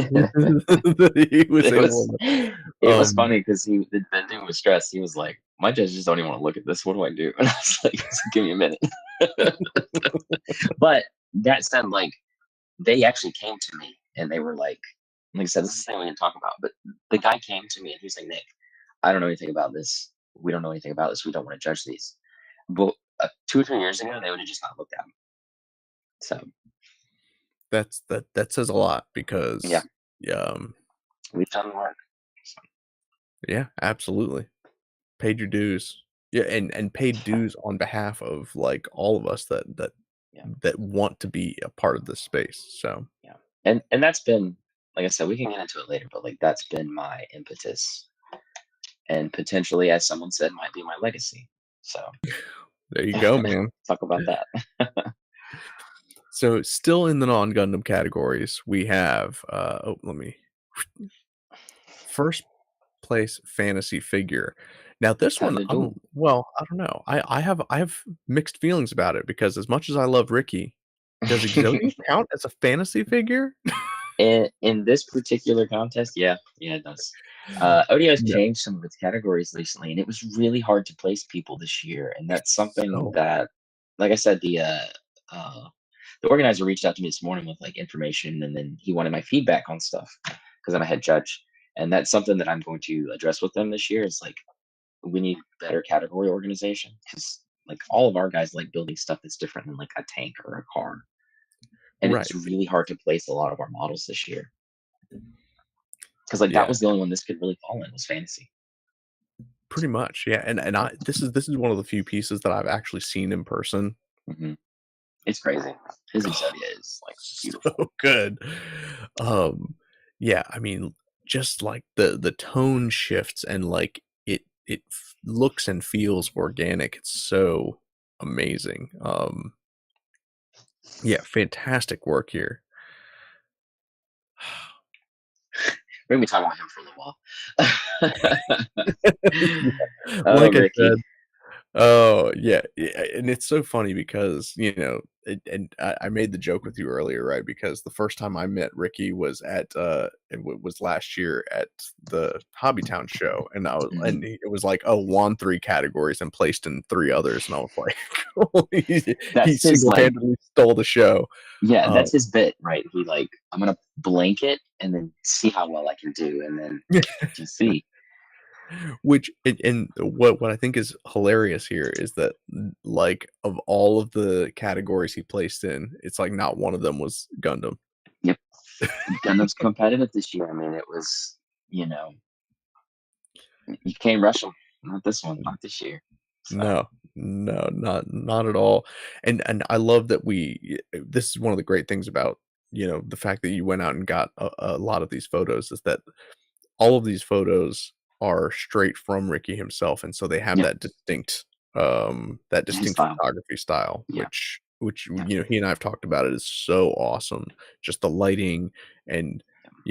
that he was it able was to, it was um funny because the dude was stressed. He was like, "My judges don't even want to look at this. What do I do?" And I was like, "Give me a minute." But that said, like they actually came to me and they were like I said, this is the thing we didn't talk about, but the guy came to me and he's like, "Nick, I don't know anything about this. We don't know anything about this. We don't want to judge these." But 2 or 3 years ago, they would have just not looked at them. So that says a lot yeah, because, um we've done the work. So, yeah, absolutely. Paid your dues. Yeah, and paid dues on behalf of, like, all of us yeah, that want to be a part of this space, so yeah, and that's been like I said, we can get into it later, but like that's been my impetus, and potentially, as someone said, might be my legacy. So there you go, man. talk about that. So, still in the non-Gundam categories, we have, let me first place fantasy figure. Now this Time one, to duel. I don't know. I have mixed feelings about it because as much as I love Ricky, does Exodia count as a fantasy figure? In this particular contest, yeah, yeah, it does. ODI's No. changed some of its categories recently, and it was really hard to place people this year. And that's something So that, like I said, the organizer reached out to me this morning with like information, and then he wanted my feedback on stuff because I'm a head judge, and that's something that I'm going to address with them this year. Is like we need better category organization because like all of our guys like building stuff that's different than like a tank or a car, and it's right. really hard to place a lot of our models this year because like that Yeah, was the only one this could really fall in was fantasy. pretty much. Yeah, and I this is one of the few pieces that I've actually seen in person. Hmm. It's crazy. His Oh, Exodia is like so beautiful. good. Um, yeah, I mean, just like the tone shifts and like it looks and feels organic. It's so amazing. Yeah, fantastic work here. We're gonna be talking about him for a little while. Yeah, Oh, like I Ricky. said, oh, yeah, yeah, and it's so funny because, and I made the joke with you earlier, right? Because the first time I met Ricky was at, was last year at the Hobbytown show, and Hmm. it was like, "Oh, won 3 categories and placed in 3 others," and I was like, he That's his like single-handedly stole the show. yeah, Uh, that's his bit, right? He like I'm gonna blank it and then see how well I can do, and then just see. which and what I think is hilarious here is that, like, of all of the categories he placed in, it's like not one of them was Gundam. Yep, Gundam's competitive this year. I mean, it was you know you can't rush him. Not this one, not this year. So No, no, not at all. And I love that this is one of the great things about, the fact that you went out and got a lot of these photos is that all of these photos are straight from Ricky himself, and so they have yeah, that his distinct style. photography style, Yeah, which yeah, he and I have talked about it is so awesome. Just the lighting and, yeah.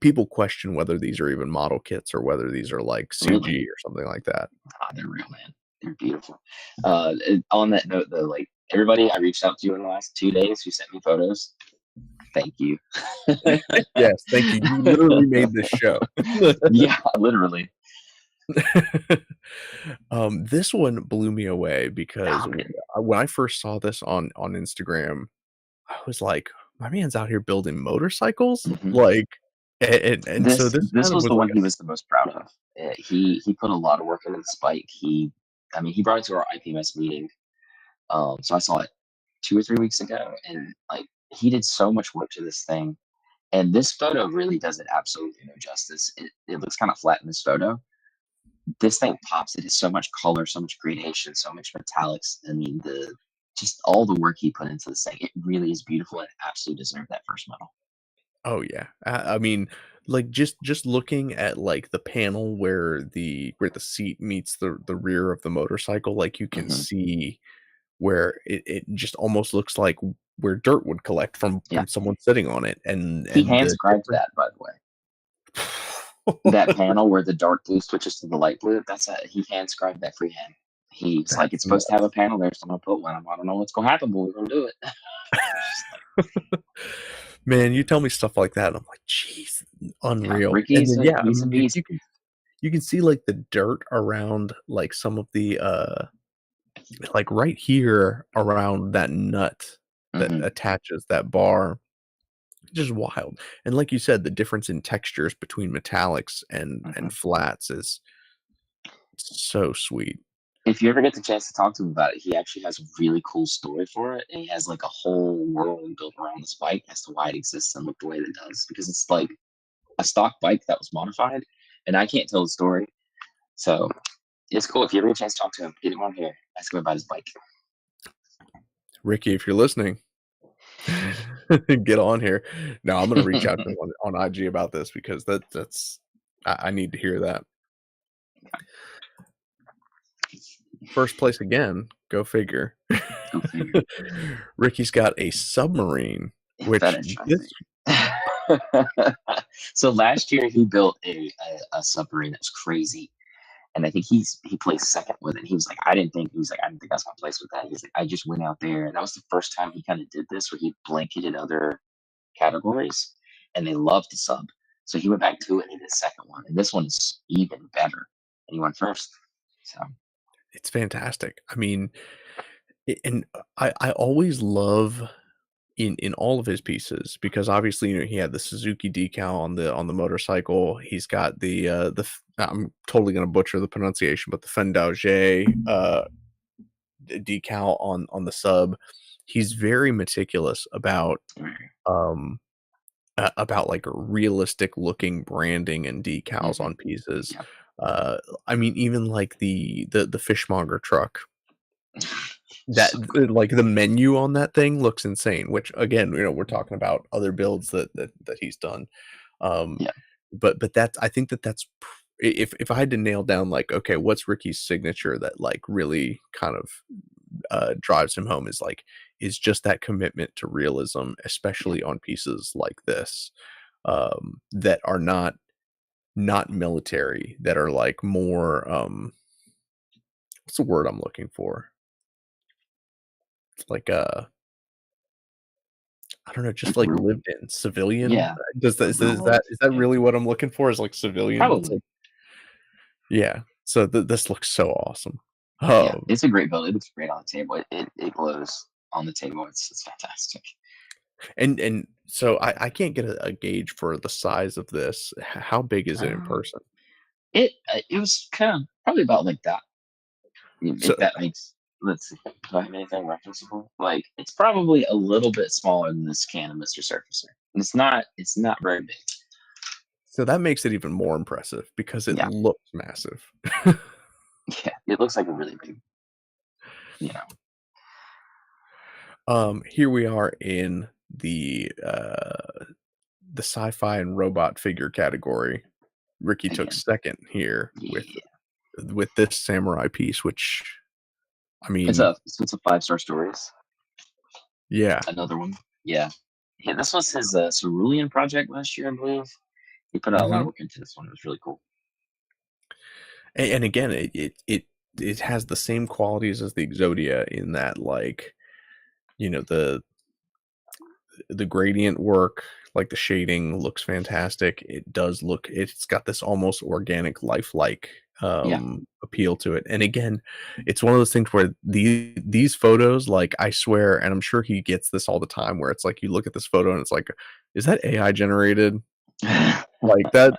people question whether these are even model kits or whether these are like Really? CG or something like that. They're real, man. They're beautiful. On that note, though, like everybody I reached out to in the last 2 days who sent me photos, thank you. Yes, thank you. You literally made this show. Yeah, literally. This one blew me away because Oh, man. when I first saw this on Instagram, I was like, "My man's out here building motorcycles?" Mhm. Like, and so this This kind of was was the like one he was the most proud of. He put a lot of work into this bike. I mean, he brought it to our IPMS meeting. So I saw it 2 or 3 weeks ago, and like he did so much work to this thing. And this photo really does it absolutely no justice. It looks kind of flat in this photo. This thing pops. It has so much color, so much gradation, so much metallics. I mean, the just all the work he put into this thing. It really is beautiful and absolutely deserved that first medal. oh yeah. I mean, like just looking at like the panel where the seat meets the rear of the motorcycle, like you can Hmm. see where it just almost looks like where dirt would collect Yeah, from someone sitting on it, he and hand the scribed difference. that, by the way. That panel where the dark blue switches to the light blue. He hand scribed that freehand. He's like, it's That's supposed to have a nuts. panel there, so I'm gonna put one. I don't know what's gonna happen, but we're gonna do it. It's just like, Man, you tell me stuff like that, and I'm like, "Jeez, yeah, unreal." And Ricky's then, yeah, I he's a mean, beast. you can see, like, the dirt around, like, some of the, like, right here around that nut that Hmm. attaches that bar, just wild. And like you said, the difference in textures between metallics Hmm. and flats is so sweet. If you ever get the chance to talk to him about it, he actually has a really cool story for it, and he has like a whole world built around this bike as to why it exists and look the way that it does. Because it's like a stock bike that was modified, and I can't tell the story. So it's cool. If you ever get a chance to talk to him, get him on here, ask him about his bike. Ricky, if you're listening, get on here. No, I'm gonna reach out to him on IG about this because that's I need to hear that. First place again, go figure. Go figure. Ricky's got a submarine, That which this interesting. So last year he built a submarine that was crazy, and I think he placed second with it. He was like, I didn't think I was gonna place with that. He's like, I just went out there, and that was the first time he kind of did this, where he blanketed other categories, and they loved the sub. So he went back to it and did the second one, and this one's even better. And he went first. So it's fantastic. I mean, and I always love in all of his pieces because obviously he had the Suzuki decal on the motorcycle. He's got I'm totally gonna butcher the pronunciation, but the Fendauge decal on the sub. He's very meticulous um about like realistic looking branding and decals mhm, on pieces. yeah, Uh, I mean, even like the fishmonger truck. That so good. like the menu on that thing looks insane. Which again, we're talking about other builds that he's done. Um, Yeah, but that's I think that's if I had to nail down like okay, what's Ricky's signature that like really kind of drives him home is just that commitment to realism, yeah, especially on pieces like this that are not military, that are like more what's the word I'm looking for? Like I don't know, just like like real, lived in civilian. yeah, Does that real world. is that Yeah, really what I'm looking for? Is like civilian? It's probably. like yeah. So this looks so awesome. Yeah, Um, it's a great build. It looks great on the table. It glows on the table. It's fantastic. and so I can't get a gauge for the size of this. How big is it in Um, person? it was kind of probably about like that. So If that makes, let's see, do I have anything referenceable? Like it's probably a little bit smaller than this can of Mr. Surfacer. And it's not very big. so that makes it even more impressive because it Yeah, looks massive. yeah. It looks like a really big, you know, Here we are in the sci-fi and robot figure category. Ricky took again. second here Yeah. with this samurai piece, which I It's mean, a 5-star stories. yeah, Another one. Yeah. Yeah, this was his Cerulean project last year, I believe. He put out a lot of Mhm. work into this one. It was really cool. And again, it has the same qualities as the Exodia in that, like, you know, the gradient work, like the shading looks fantastic. It does look it's got this almost organic, lifelike Yeah. appeal to it. And again, it's one of those things where these photos, like I swear, and I'm sure he gets this all the time, where it's like you look at this photo and it's like, is that AI generated? Like that.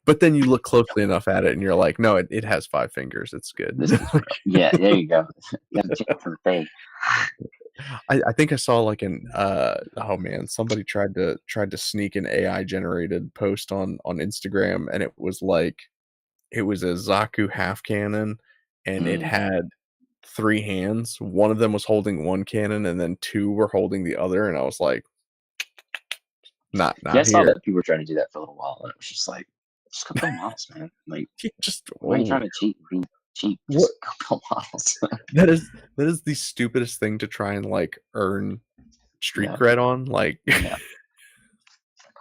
But then you look closely enough at it and you're like, no, it has five fingers. It's good. This is real. Yeah, there you go. You got to check it for the fake. I think I saw like an oh man, somebody tried to sneak an AI generated post on Instagram, and it was like it was a Zaku half cannon, and it Mm. had three hands. One of them was holding one cannon, and then two were holding the other. And I was like, Yeah, I not saw here. that people were trying to do that for a little while, and it was just like, just go build models, man. Like, Just why are you trying to cheat and be cheap? what Just go build models. that is the stupidest thing to try and like earn street Yeah, cred on. Like, yeah.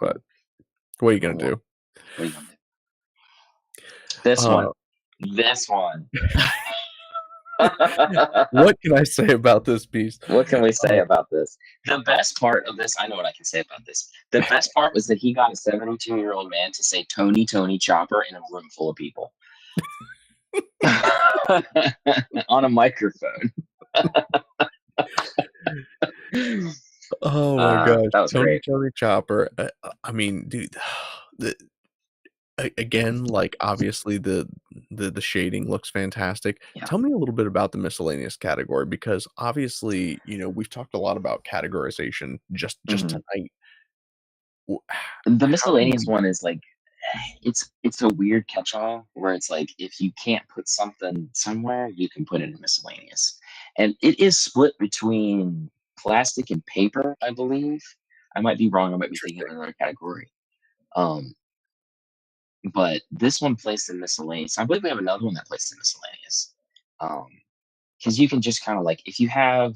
but Cool. what are you gonna Cool. do? What are you gonna do? This Uh, one. This one. what can I say about this piece? What can we say Uh, about this? The best part of this, I know what I can say about this. The best part was that he got a 72-year-old man to say Tony, Tony, Chopper in a room full of people on a microphone. oh my gosh, That was Tony great. Tony Chopper. I mean, dude, the, again, like obviously the shading looks fantastic. Yeah. Tell me a little bit about the miscellaneous category because obviously, we've talked a lot about categorization just Mhm. tonight. The How do miscellaneous we? one is like it's a weird catch-all where it's like if you can't put something somewhere, you can put it in miscellaneous. And it is split between plastic and paper, I believe. I might be wrong. I might be thinking of Interesting. another category. Um, but this one placed in miscellaneous. I believe we have another one that placed in miscellaneous. Because you can just kind of like if you have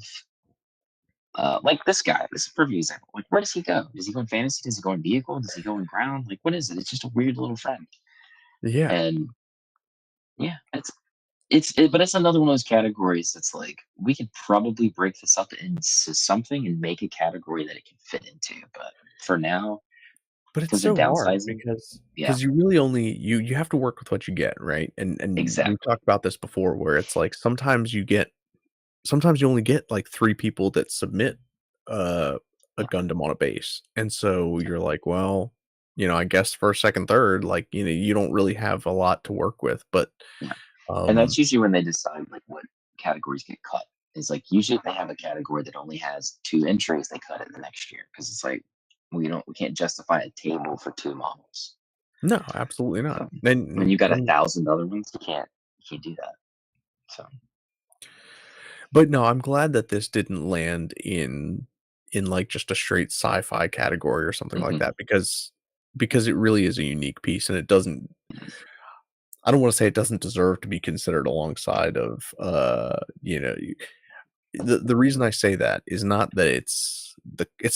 like this guy, this is a perfect example. Like, where does he go? Does he go in fantasy? Does he go in vehicle? Does he go in ground? Like, what is it? It's just a weird little friend. Yeah. And yeah, but it's another one of those categories that's like we could probably break this up into something and make a category that it can fit into. But for now, But it's because they're so hard downsizing, because yeah, you really only you have to work with what you get, right? And we've exactly. talked about this before where it's like sometimes you only get like 3 people that submit, uh, a Yeah, Gundam on a base, and so yeah, you're like, "Well, I guess first, second, third, like, you don't really have a lot to work with," but, yeah. And that's um usually when they decide like what categories get cut. Is like usually if they have a category that only has two entries, they cut it the next year because it's like we can't justify a table for two models. no, absolutely not. So when And you got a I'm thousand other ones, you can't do that. So but no, I'm glad that this didn't land in, like, just a straight sci-fi category or something like mhm. that because it really is a unique piece, and it doesn't I don't wanna say it doesn't deserve to be considered alongside of, the reason I say that is not that it's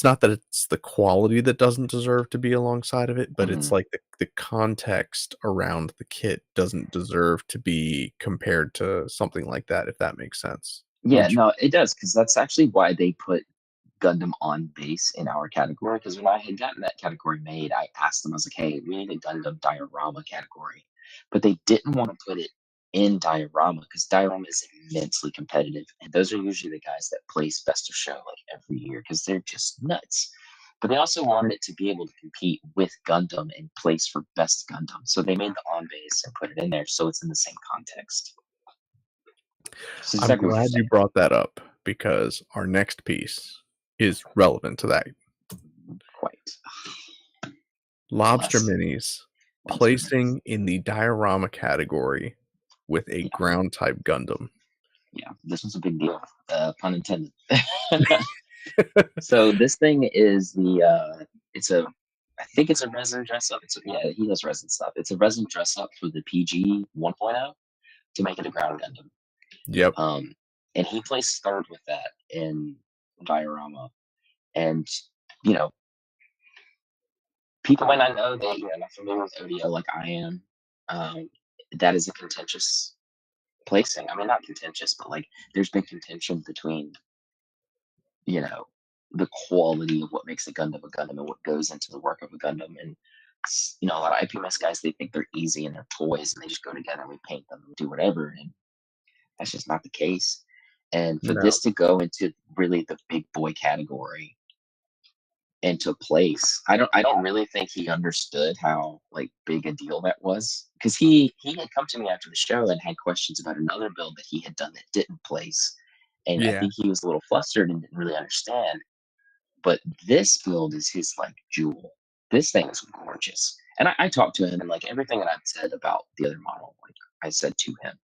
not that it's the quality that doesn't deserve to be alongside of it, but it's Mhm. like the context around the kit doesn't deserve to be compared to something like that, if that makes sense. Yeah, Would you? no, it does because that's actually why they put Gundam on base in our category. Because when I had gotten that category made, I asked them, I was like, "Hey, we need a Gundam diorama category," but they didn't want to put it in diorama because diorama is immensely competitive, and those are usually the guys that place best of show like every year because they're just nuts. But they also wanted it to be able to compete with Gundam and place for best Gundam, so they made the on base and put it in there so it's in the same context. So I'm exactly what you're glad you saying. brought that up because our next piece is relevant to that. Quite. Lobster Bless. minis Lobster minis. placing in the diorama category with a Yeah, ground type Gundam. yeah. This was a big deal. Pun intended. So this thing is it's a I think it's a resin dress up. Yeah, he does resin stuff. It's a resin dress up for the PG 1.0 to make it a ground Gundam. Yep. Um, and he placed third with that in diorama. And you know, people might not know that you're not familiar with ODO like I am. Um, that is a contentious placing. I mean, not contentious, but like there's been contention between you know the quality of what makes a Gundam and what goes into the work of a Gundam. And a lot of IPMS guys, they think they're easy and they're toys and they just go together and we paint them and do whatever. And that's just not the case. And for No. this to go into really the big boy category into place, I don't really think he understood how like big a deal that was. Because he had come to me after the show and had questions about another build that he had done that didn't place. And I Yeah. think he was a little flustered and didn't really understand. But this build is his like jewel. This thing is gorgeous. And I talked to him and like everything that I've said about the other model, like I said to him.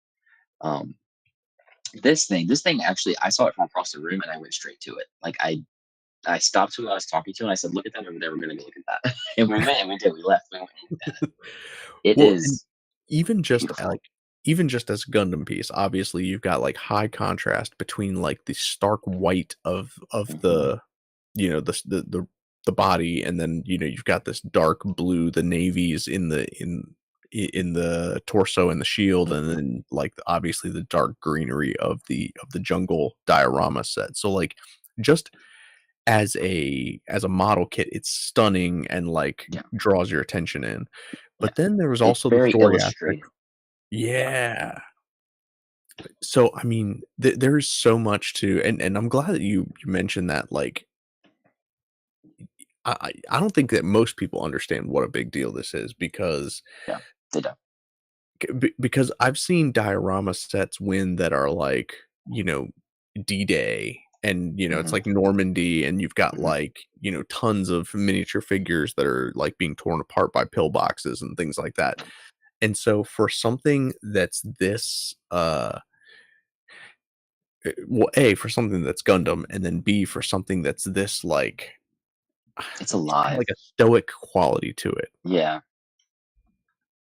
Um, this thing actually, I saw it from across the room and I went straight to it. Like I stopped who I was talking to and I said, "Look at that over there. We're gonna go look at that." And we went and we did. We left. We went and looked at it. It Well, and is even just, beautiful. even just as a Gundam piece, obviously, you've got, like, high contrast between, like, the stark white of Hmm. the, the s the body, and then, you've got this dark blue, the navies in the torso and the shield, and Hmm. then, like, obviously, the dark greenery of the jungle diorama set. So, like, just as a model kit, it's stunning and, like, Yeah, draws your attention in. yeah. But then there was It's also the very story aspect. illustrated. Yeah, Yeah. So, I mean, there is so much to, and I'm glad that you mentioned that, like, I don't think that most people understand what a big deal this is because yeah. They do. because I've seen diorama sets win that are like, you know, D-Day and, it's Hmm. like Normandy and you've got Hmm. like, tons of miniature figures that are like being torn apart by pillboxes and things like that. And so for something that's this well, A, for something that's Gundam, and then B, for something that's this, like, It's it's got, alive. like, a stoic quality to it. Yeah,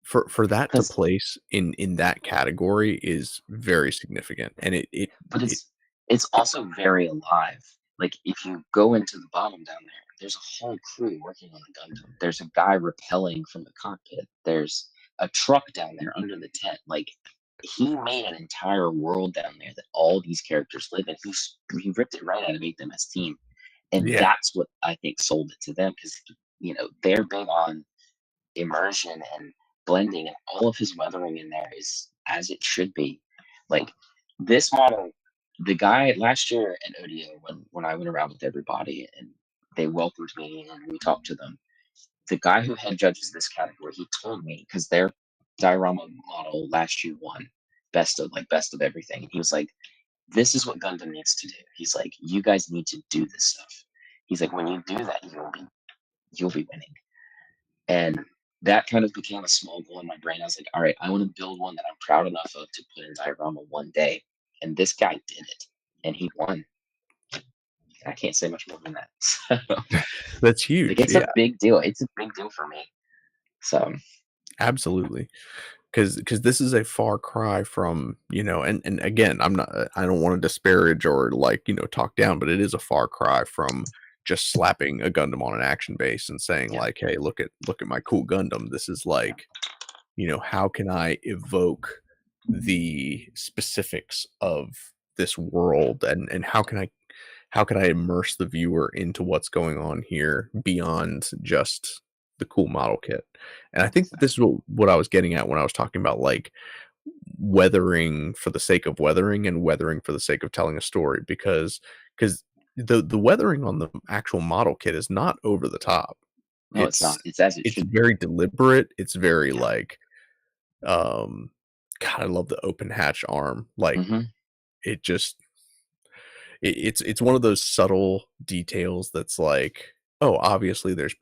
For that to because place in that category is very significant, and but it it's also very alive. Like if you go into the bottom down there, there's a whole crew working on the Gundam. There's a guy rappelling from the cockpit. There's a truck down there under the tent. Like he made an entire world down there that all these characters live in. He ripped it right out of 8MS Team, and yeah, that's what I think sold it to them because they're big on immersion and blending, and all of his weathering in there is as it should be. Like this model, the guy last year at ODO when I went around with everybody and they welcomed me and we talked to them. The guy who head judges this category, he told me because their diorama model last year won best of everything. And he was like, "This is what Gundam needs to do." He's like, "You guys need to do this stuff." He's like, "When you do that, you'll be winning." And that kind of became a small goal in my brain. I was like, all right, I want to build one that I'm proud enough of to put in diorama one day. And this guy did it. And he won. I can't say much more than that. So, that's like huge, it's a yeah, big deal. It's a big deal for me. So absolutely. Because this is a far cry from, and again, I don't wanna disparage or, like, talk down, but it is a far cry from just slapping a Gundam on an action base and saying, yeah, like, "Hey, look at my cool Gundam." This is yeah, like, how can I evoke the specifics of this world and how can I immerse the viewer into what's going on here beyond just the cool model kit? And I think that this is exactly. what I was getting at when I was talking about like weathering for the sake of weathering and weathering for the sake of telling a story because the weathering on the actual model kit is not over the top. No, it's not. It's as it It's should be. very deliberate. It's very Yeah. like um God, I love the open hatch arm. Like Hmm. it just it's one of those subtle details that's like, oh, obviously there's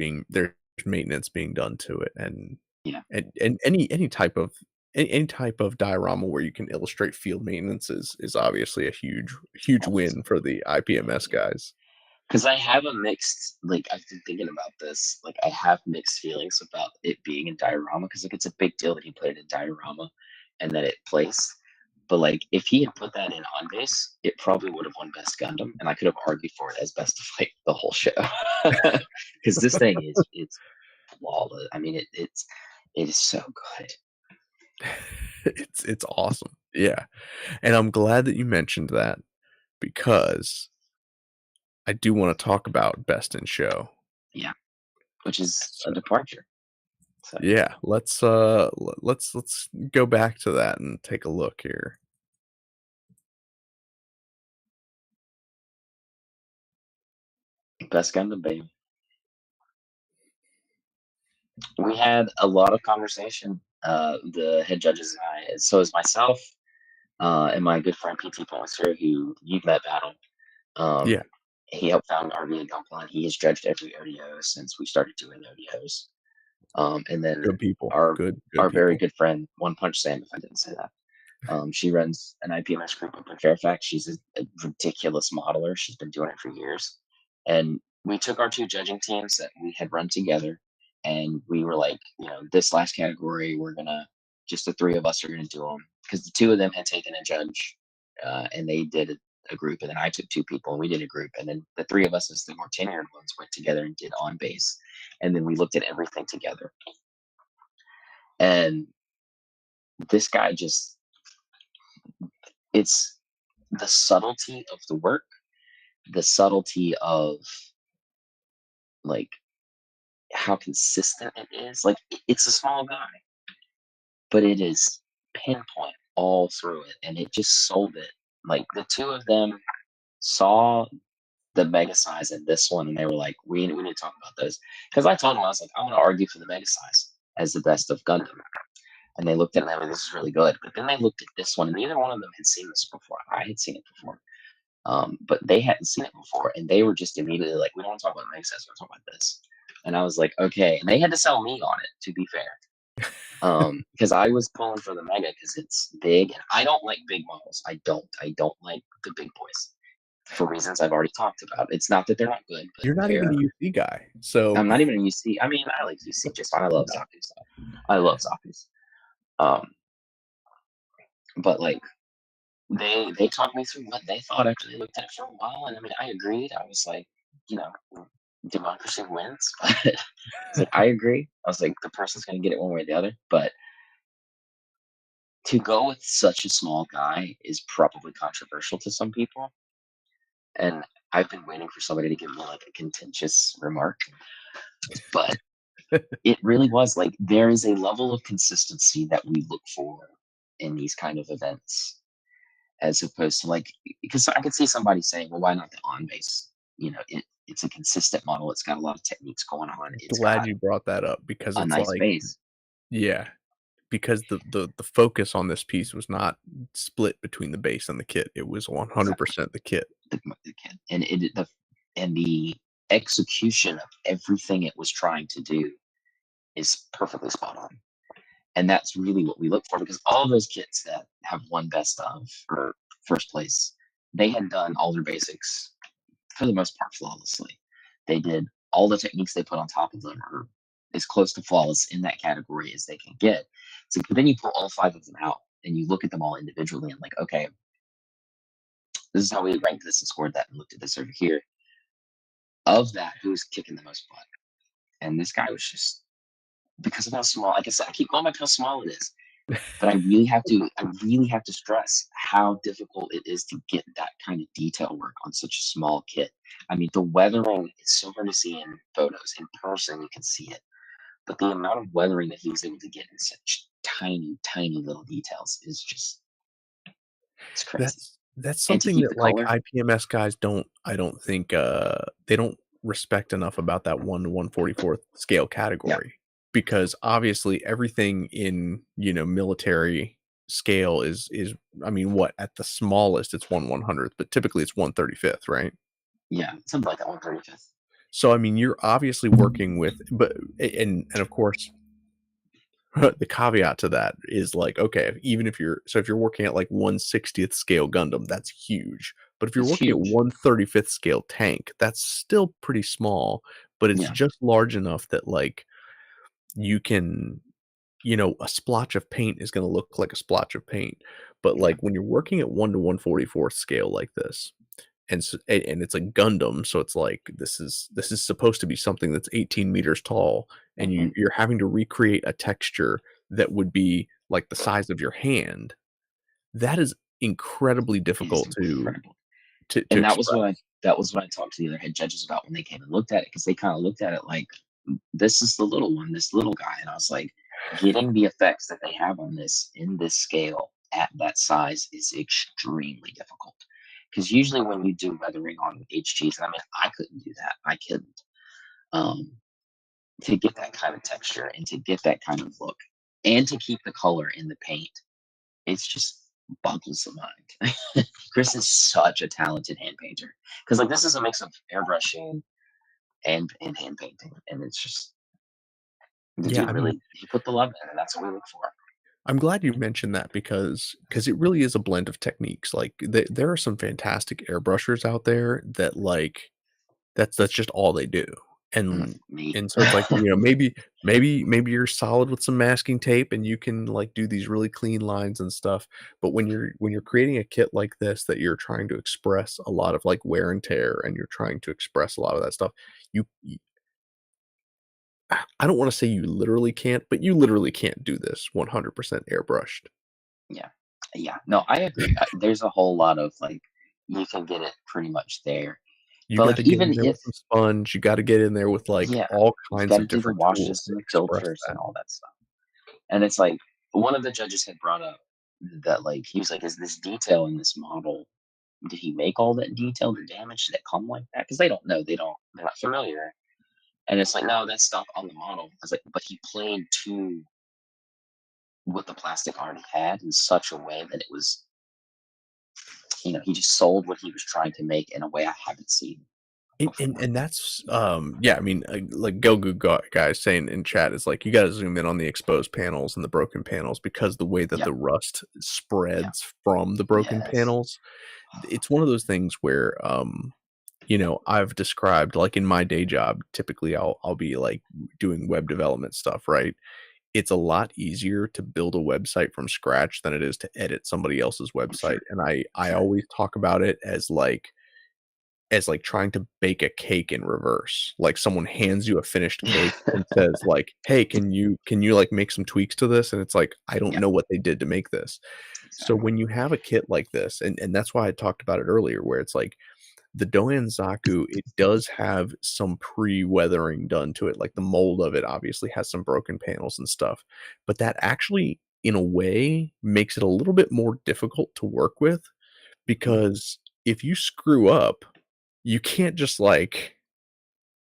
maintenance being done to it, Yeah. and any type of any type of diorama where you can illustrate field maintenance is obviously a huge Oh, it's win for the IPMS amazing. guys. Because I have a mixed, like, I've been thinking about this. Like, I have mixed feelings about it being in diorama because, like, it's a big deal that he played in diorama and that it placed. But like, if he had put that in on base, it probably would have won Best Gundam, and I could have argued for it as Best of like the whole show. Because this thing is it's flawless. I mean, it is so good. It's awesome. Yeah. And I'm glad that you mentioned that because I do wanna talk about Best in Show. Yeah, which is a So, departure. So yeah, let's go back to that and take a look here. Best Gundam, baby. We had a lot of conversation. The head judges and I, so as myself, and my good friend PT Poncer, who you've met battle. Yeah, Um, he helped found RV and Gunpla. He has judged every ODO since we started doing ODOs. And then good people. our Good our very people. good friend, One Punch Sam, if I didn't say that. She runs an IPMS group up in Fairfax. She's a ridiculous modeler. She's been doing it for years. And we took our two judging teams that we had run together, and we were like, this last category, we're gonna just the three of us are gonna do them because the two of them had taken a judge, and they did a group, and then I took two people and we did a group, and then the three of us as the more tenured ones went together and did on base, and then we looked at everything together. And this guy just it's the subtlety of the work, the subtlety of like how consistent it is. Like it's a small guy, but it is pinpoint all through it, and it just sold it. Like the two of them saw the mega size in this one, and they were like, "We need to talk about this." Because I told them I was like, "I'm going to argue for the mega size as the best of Gundam," and they looked at it and they were like, "This is really good." But then they looked at this one, and neither one of them had seen this before. I had seen it before. But they hadn't seen it before, and they were just immediately like, "We don't want to talk about Mega Sense. We want to talk about this." And I was like, "Okay." And they had to sell me on it, to be fair, because I was pulling for the Mega because it's big, and I don't like big models. I don't like the big boys for reasons I've already talked about. It's not that they're not good, but You're not even a they're. UC guy, so I'm not even a UC. I mean, I like UC just fine. I love Zaku's. I love Zaku's. Um, but like they talked me through what they thought after they looked at it for a while, and I mean, I agreed. I was like, you know, democracy wins. But it's like I agree. I was like, the person's gonna get it one way or the other. But to go with such a small guy is probably controversial to some people, and I've been waiting for somebody to give me like a contentious remark. But it really was like there is a level of consistency that we look for in these kind of events as opposed to like because I could see somebody saying, "Well, why not the on base?" It's a consistent model. It's got a lot of techniques going on. It's glad got you brought that up because a it's nice like base. yeah, because the focus on this piece was not split between the base and the kit. It was Exactly, 100% the kit. the kid, and the execution of everything it was trying to do is perfectly spot on. And that's really what we look for because all those kits that have won best of or first place, they had done all their basics for the most part flawlessly. They did all the techniques they put on top of them are as close to flawless in that category as they can get. So but then you pull all five of them out and you look at them all individually and like, okay, this is how we ranked this and scored that and looked at this over here. Of that, who's kicking the most butt? And this guy was just because of how small, like I said, I keep going back to how small it is. But I really have to stress how difficult it is to get that kind of detail work on such a small kit. I mean, the weathering is so hard to see in photos. In person, you can see it, but the amount of weathering that he was able to get in such tiny, tiny little details is just it's crazy. That's And to something keep that, the like, color, IPMS guys don't I don't think, they don't respect enough about that 1 to 1/44th scale yeah, category, because obviously everything in, military scale is I mean, what, at the smallest, it's 1/100th, but typically it's 1/35th, right? yeah, something like that. 1/35th. So, I mean, you're obviously working with but and of course the caveat to that is like, okay, even if you're working at like 1/60th scale Gundam, that's huge. But if you're It's working at huge. 1/35th scale tank, that's still pretty small, but it's Yeah, just large enough that like you can a splotch of paint is going to look like a splotch of paint. But Yeah. like when you're working at 1 to 144th scale like this, and it's a Gundam, so it's like this is supposed to be something that's 18 meters tall, and Hmm. you're having to recreate a texture that would be like the size of your hand. That is incredibly It is difficult to incredible. to And that was what express. I talked to the other head judges about when they came and looked at it, because they kind of looked at it like, this is the little one, this little guy. And I was like, getting the effects that they have on this in this scale at that size is extremely difficult. Because usually when you do weathering on HGs, and I mean, I couldn't do that. I couldn't. Um, to get that kind of texture and to get that kind of look and to keep the color in the paint, it's just boggles the mind. Chris is such a talented hand painter, because like this is a mix of airbrushing and hand painting, and it's just the Yeah, dude really he put the love in, and that's what we look for. I'm glad you mentioned that because it really is a blend of techniques. Like there are some fantastic airbrushers out there that like that's just all they do. And Me. and so it's like, maybe you're solid with some masking tape and you can like do these really clean lines and stuff. But when you're creating a kit like this that you're trying to express a lot of like wear and tear and you're trying to express a lot of that stuff, you I don't want to say you literally can't, but you literally can't do this 100% airbrushed. Yeah, yeah. No, I agree. There's a whole lot of like you can get it pretty much there, You but like gotta get in even there if with some sponge, you gotta get in there with, like, yeah, all you've kinds got to of do the different tools washes to and the express filters that. and all that stuff. And it's like one of the judges had brought up that like he was like, "Is this detail in this model? Did he make all that detailed or damage? Did it come like that?" Because they don't know. They're not familiar. And it's like, no, that's stuff on the model. I was like, but he played to what the plastic already had in such a way that it was, he just sold what he was trying to make in a way I haven't seen before. And that's, yeah, I mean, like, Gogu guy saying in chat is like, "You gotta zoom in on the exposed panels and the broken panels because the way that Yep. the rust Yeah. spreads from the broken Yes. panels." It's one of those things where, I've described, like, in my day job, typically, I'll be, like, doing web development stuff, right? It's a lot easier to build a website from scratch than it is to edit somebody else's I'm website, sure. and I'm I sure. always talk about it as like trying to bake a cake in reverse. Like, someone hands you a finished cake and says, like, "Hey, can you, like, make some tweaks to this?" And it's like, "I don't Yeah. know what they did to make this." So Exactly. when you have a kit like this, and that's why I talked about it earlier, where it's like the Doan Zaku, it does have some pre-weathering done to it, like, the mold of it obviously has some broken panels and stuff, but that actually, in a way, makes it a little bit more difficult to work with, Mhm. because if you screw up, you can't just, like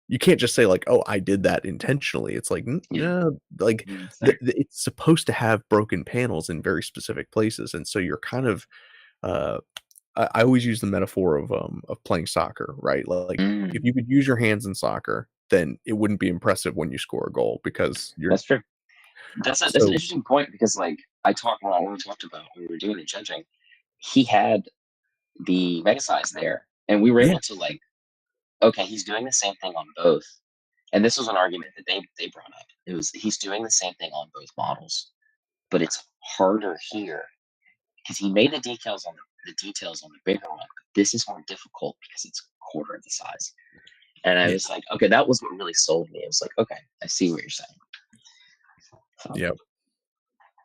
you can't just say, like, "Oh, I did that intentionally." It's like, "N Yeah. no," like, Exactly. it's supposed to have broken panels in very specific places, and so you're kind of, uh I always use the metaphor of playing soccer, right? Like, if Mm, you could use your hands in soccer, then it wouldn't be impressive when you score a goal because you're that's true. That's an so interesting point, because like when we talked about when we were doing the judging, he had the mega size there, and we were yeah, able to like, okay, he's doing the same thing on both. And this was an argument that they brought up. It was he's doing the same thing on both models, but it's harder here because he made the details on the bigger one. But this is more difficult because it's a quarter of the size. And I yeah, was like, okay, that was what really sold me. It was like, okay, I see what you're saying. So yeah.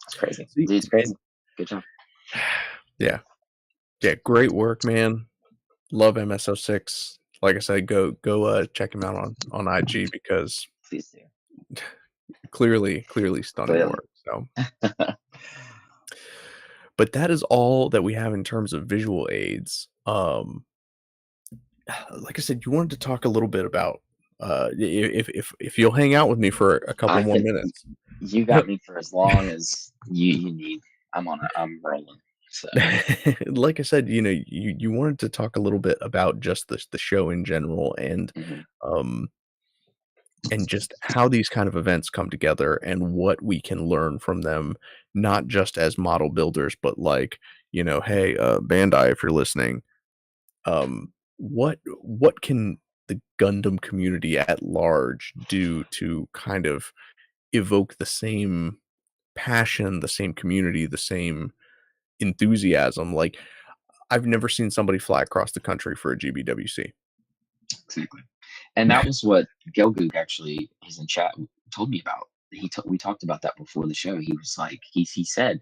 it's crazy. See, Dude, it's crazy. and Good job. yeah, yeah, great work, man. Love MSO6. Like I said, go, check him out on IG because Please do. clearly stunning Clearly. work, so but that is all that we have in terms of visual aids. Like I said, you wanted to talk a little bit about, if you'll hang out with me for a couple I more can. minutes. You got me for as long as you need. I'm rolling. So. Like I said, you wanted to talk a little bit about just the show in general Mhm. um, and just how these kind of events come together and what we can learn from them, not just as model builders, but like, "Hey, Bandai, if you're listening, what can the Gundam community at large do to kind of evoke the same passion, the same community, the same enthusiasm. Like, I've never seen somebody fly across the country for a GBWC. Exactly. And that was what Gelgoog actually, he's in chat, told me about. We talked about that before the show. He was like, he said,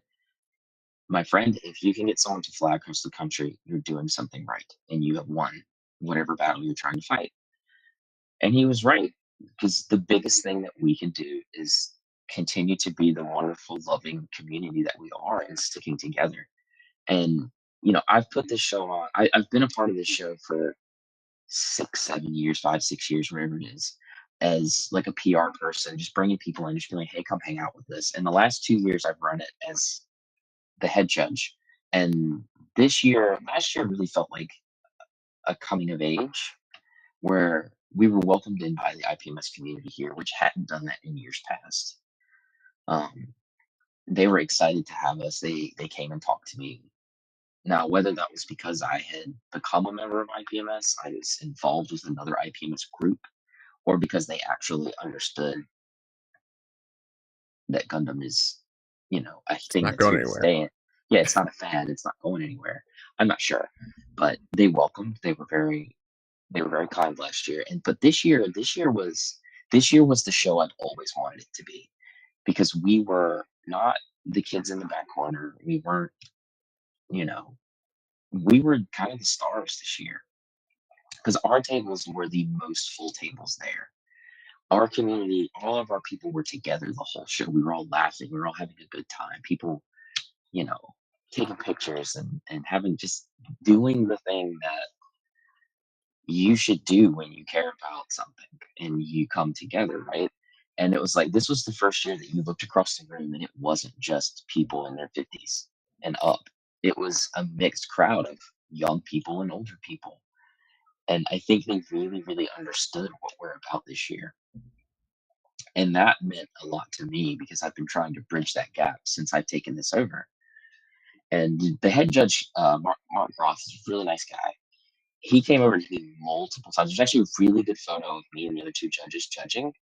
my friend, if you can get someone to fly across the country, you're doing something right, and you have won whatever battle you're trying to fight. And he was right, because the biggest thing that we can do is continue to be the wonderful, loving community that we are, and sticking together. And I've put this show on. I've been a part of this show for 6, 7 years, 5, 6 years, whatever it is, as like a PR person, just bringing people in, just being like, hey, come hang out with us. And the last 2 years, I've run it as the head judge. And last year really felt like a coming of age, where we were welcomed in by the IPMS community here, which hadn't done that in years past. Um, they were excited to have us. They came and talked to me. Now, whether that was because I had become a member of IPMS, I was involved with another IPMS group, or because they actually understood that Gundam is, a It's thing not that's going here to anywhere. stay. Yeah, it's not a fad. It's not going anywhere. I'm not sure, but they welcomed. They were very kind last year, and but this year was the show I've always wanted it to be, because we were not the kids in the back corner. We weren't, you know, we were kind of the stars this year, because our tables were the most full tables there. Our community, all of our people were together the whole show. We were all laughing. We were all having a good time. People, you know, taking pictures, and having, just doing the thing that you should do when you care about something and you come together, right? And it was like, this was the first year that you looked across the room and it wasn't just people in their 50s and up. It was a mixed crowd of young people and older people. And I think they really, really understood what we're about this year. And that meant a lot to me, because I've been trying to bridge that gap since I've taken this over. And the head judge, Mark Roth, is a really nice guy. He came over to me multiple times. There's actually a really good photo of me and the other two judges judging,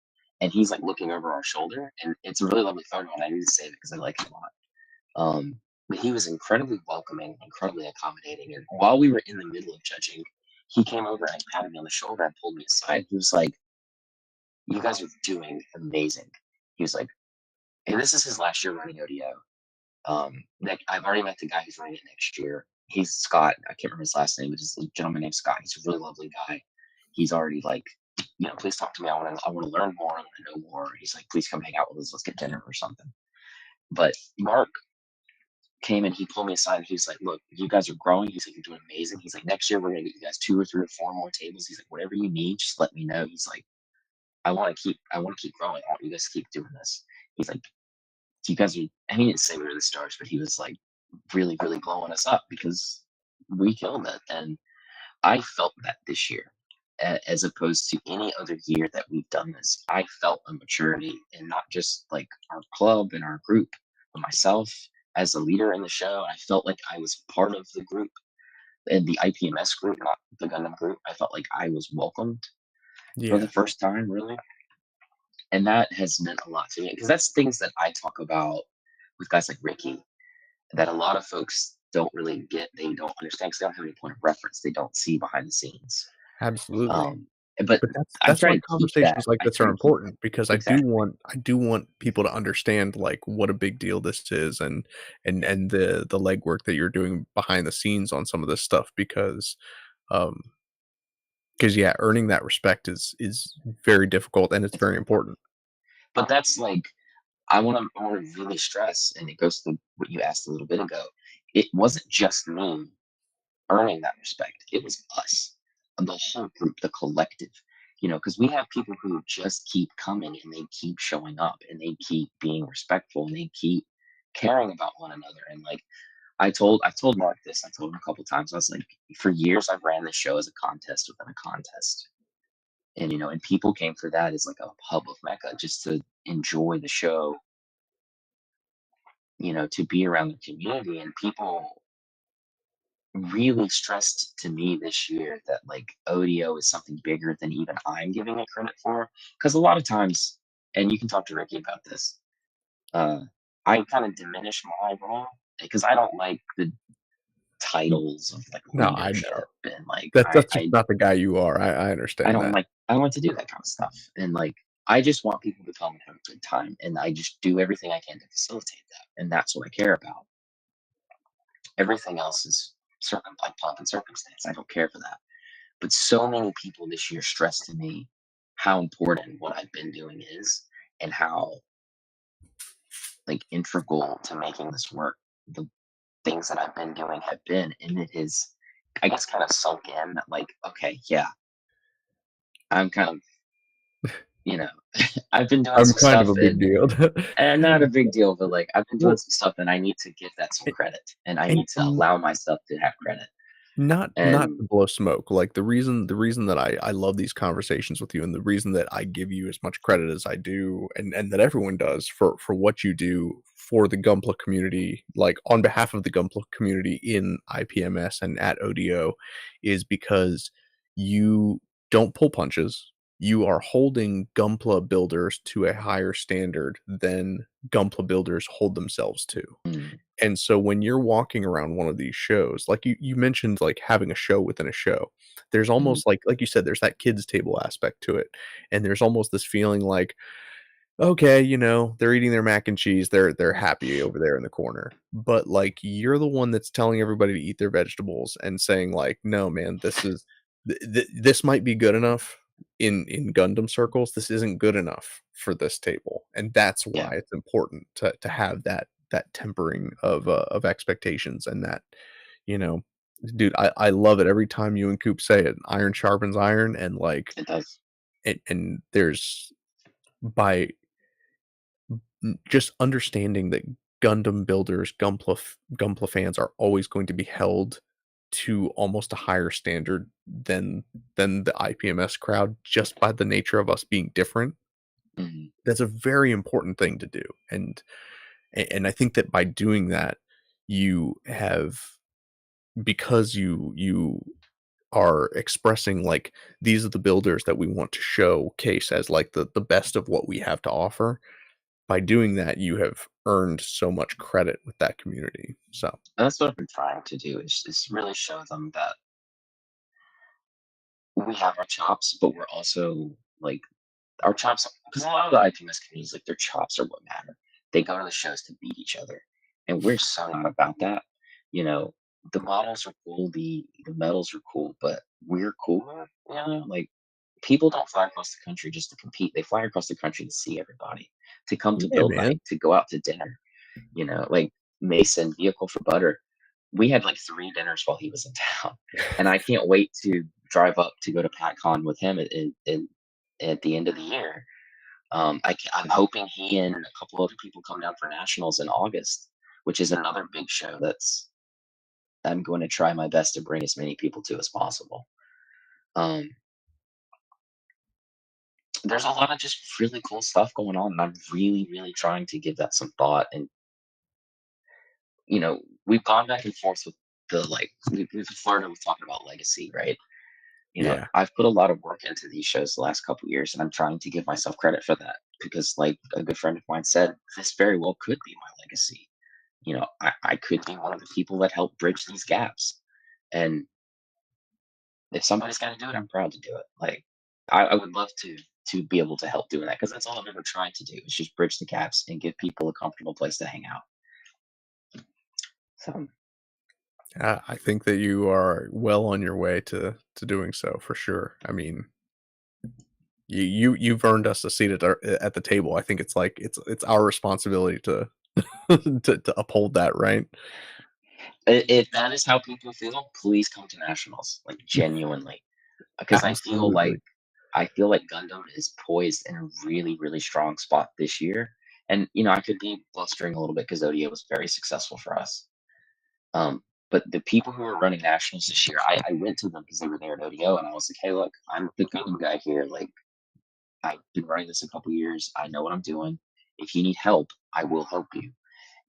and he's like looking over our shoulder, and it's a really lovely photo, and I need to save it because I like it a lot. But he was incredibly welcoming, incredibly accommodating, and while we were in the middle of judging, he came over and patted me on the shoulder and pulled me aside. He was like, "You guys are doing amazing." He was like, and this is his last year running ODO. Nick, I've already met the guy who's running it next year. He's Scott. I can't remember his last name, but it's a gentleman named Scott. He's a really lovely guy. He's already like, please talk to me. I want to learn more. I want to know more. He's like, please come hang out with us. Let's get dinner or something. But Mark came and he pulled me aside and he was like, look, you guys are growing. He's like, you're doing amazing. He's like, next year we're gonna get you guys 2 or 3 or 4 more tables. He's like, whatever you need, just let me know. He's like, I want to keep growing. I want you guys to keep doing this. He's like, you guys are, and he didn't say we were the stars, but he was like really, really blowing us up, because we killed it. And I felt that this year, as opposed to any other year that we've done this. I felt a maturity in not just like our club and our group, but myself as a leader in the show. I felt like I was part of the group, and the IPMS group, not the Gundam group. I felt like I was welcomed for the Yeah, first time, really. And that has meant a lot to me, because that's things that I talk about with guys like Ricky, that a lot of folks don't really get. They don't understand, because they don't have any point of reference. They don't see behind the scenes. absolutely. Um, but But that's I that's try why to keep that. conversations like I this try are to keep that. important, because Exactly. I do want people to understand, like, what a big deal this is, and the legwork that you're doing behind the scenes on some of this stuff, um because yeah, earning that respect is very difficult, and it's It's very very important. important. But that's like, I want to really stress, and it goes to what you asked a little bit ago. It wasn't just me earning that respect. It was us, the whole group, the collective. Because we have people who just keep coming, and they keep showing up, and they keep being respectful, and they keep caring about one another. And like, I told Mark this. I told him a couple times. I was like, for years I've ran this show as a contest within a contest, and people came for that as like a hub of mecca, just to enjoy the show, to be around the community. And people really stressed to me this year that like ODO is something bigger than even I'm giving it credit for. Because a lot of times, and you can talk to Ricky about this, uh, I kind of diminish my role because I don't like the titles of like No, I know. leadership and like That's just not the guy you are. I I understand don't that. like I don't like to do that kind of stuff. And like I just want people to come and have a good time. And I just do everything I can to facilitate that. And that's what I care about. Everything else is like pomp and circumstance. I don't care for that. But so many people this year stressed to me how important what I've been doing is and how like integral to making this work the things that I've been doing have been. And it is I guess kind of sunk in that like, okay, yeah, I'm kind of, you know, I've been doing I'm some kind of stuff a big deal. and not a big deal, but like I've been doing Well, some stuff and I need to give that some credit and I need to and allow myself to have credit. not And to blow smoke, like, the reason that I love these conversations with you, and the reason that I give you as much credit as I do, and that everyone does for what you do for the Gunpla community, like, on behalf of the Gunpla community in IPMS and at ODO, is because you don't pull punches. You are holding Gunpla builders to a higher standard than Gunpla builders hold themselves to. mm, And so when you're walking around one of these shows, like you mentioned, like having a show within a show, there's mm, almost like you said, there's that kids table aspect to it. And there's almost this feeling like, okay, they're eating their mac and cheese, they're happy over there in the corner. But like you're the one that's telling everybody to eat their vegetables and saying like, no, man, this might be good enough in Gundam circles. This isn't good enough for this table, and that's yeah, why it's important to have that tempering of expectations and that you know dude, I love it every time you and Coop say it. Iron sharpens iron, and like it does. and there's by just understanding that Gundam builders, Gunpla fans are always going to be held to almost a higher standard than the IPMS crowd just by the nature of us being different. Mhm. That's a very important thing to do. And I think that by doing that, you have because you are expressing like these are the builders that we want to showcase as like the best of what we have to offer. By doing that, you have earned so much credit with that community. So, And that's what I've been trying to do is really show them that we have our chops, but we're also like our chops because a lot of the IPMS communities, like their chops are what matter. They go to the shows to beat each other, and we're so not about that. You know, the models are cool, the medals are cool, but we're cooler. Like people don't fly across the country just to compete. They fly across the country to see everybody, to come to yeah, build man. night, to go out to dinner. Like Mason, Vehicle for Butter. We had like 3 dinners while he was in town, and I can't wait to drive up to go to PatCon with him at the end of the year. I'm hoping he and a couple other people come down for nationals in August, which is another big show that's I'm going to try my best to bring as many people to as possible. Um, there's a lot of just really cool stuff going on, and I'm really, really trying to give that some thought. And we've gone back and forth with the like we've flirted with talking about legacy, right? Yeah. I've put a lot of work into these shows the last couple years, and I'm trying to give myself credit for that because, like a good friend of mine said, this very well could be my legacy. I could be one of the people that help bridge these gaps. And if somebody's got to do it, I'm proud to do it. Like, I would love to be able to help doing that because that's all I've ever tried to do is just bridge the gaps and give people a comfortable place to hang out. So I think that you are well on your way to doing so for sure. I mean, you've earned us a seat at the table. I think it's like it's our responsibility to to uphold that, right? if that is how people feel, please come to nationals, like genuinely, because Absolutely. I feel like Gundam is poised in a really, really strong spot this year. And I could be blustering a little bit because ODA was very successful for us. But the people who are running nationals this year, I went to them because they were there at ODO, and I was like, "Hey, look, I'm the Gundam guy here. Like, I've been running this a couple years. I know what I'm doing. If you need help, I will help you."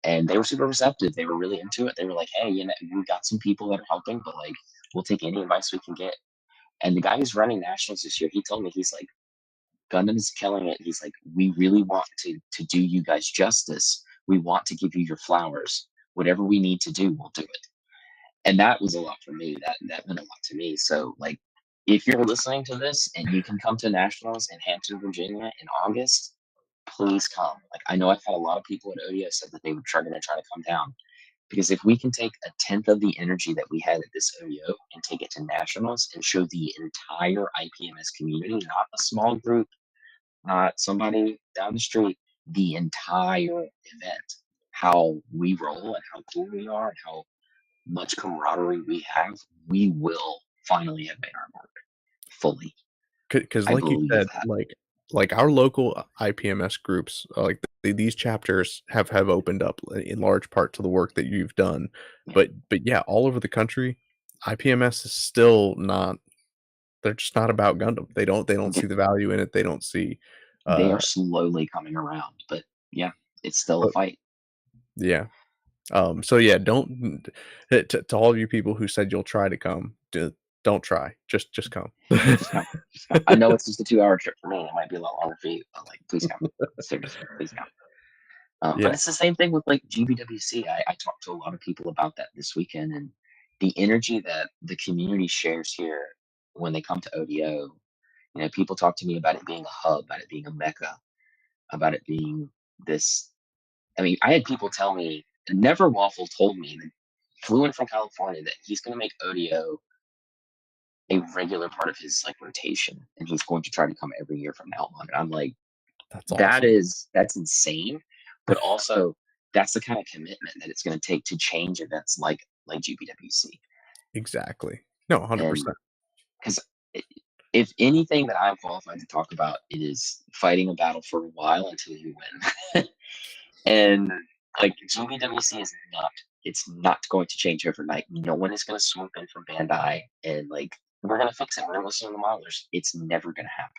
And they were super receptive. They were really into it. They were like, "Hey, we got some people that are helping, but like, we'll take any advice we can get." And the guy who's running nationals this year, he told me he's like, Gundam is killing it. He's like, we really want to do you guys justice. We want to give you your flowers. Whatever we need to do, we'll do it. And that was a lot for me. That meant a lot to me. So like, if you're listening to this and you can come to nationals in Hampton, Virginia in August, please come. Like, I know I've had a lot of people at ODO said that they were trying to come down, because if we can take a tenth of the energy that we had at this ODO and take it to nationals and show the entire IPMS community, not a small group, not somebody down the street, the entire event, how we roll and how cool we are and how much camaraderie we have, we will finally have made our mark fully. Because I like you believe said, that. like our local IPMS groups, like these chapters have opened up in large part to the work that you've done. Yeah. But yeah, all over the country, IPMS is still not. They're just not about Gundam. They don't see the value in it. They don't see. They Uh, are slowly coming around, but yeah, it's still a but fight. yeah. So yeah, don't to all of you people who said you'll try to come, don't try. Just come. Just come. Just come. I know it's just a 2 hour trip for me. It might be a lot longer for you, but like, please come. Seriously, please come. But Yeah, it's the same thing with like GBWC. I talked to a lot of people about that this weekend, and the energy that the community shares here when they come to ODO. You know, people talk to me about it being a hub, about it being a mecca, about it being this. I mean, I had people tell me, Never Waffle told me that flew in from California that he's going to make ODO a regular part of his like rotation, and he's going to try to come every year from now on. And I'm like, that's awesome. that's insane, but also that's the kind of commitment that it's going to take to change events like GBWC. Exactly. No, And 100%. because if anything that I'm qualified to talk about, it is fighting a battle for a while until you win. And like, GBWC is not, it's not going to change overnight. No one is going to swoop in from Bandai and like, we're going to fix it. We're going to listen to the modelers. It's never going to happen.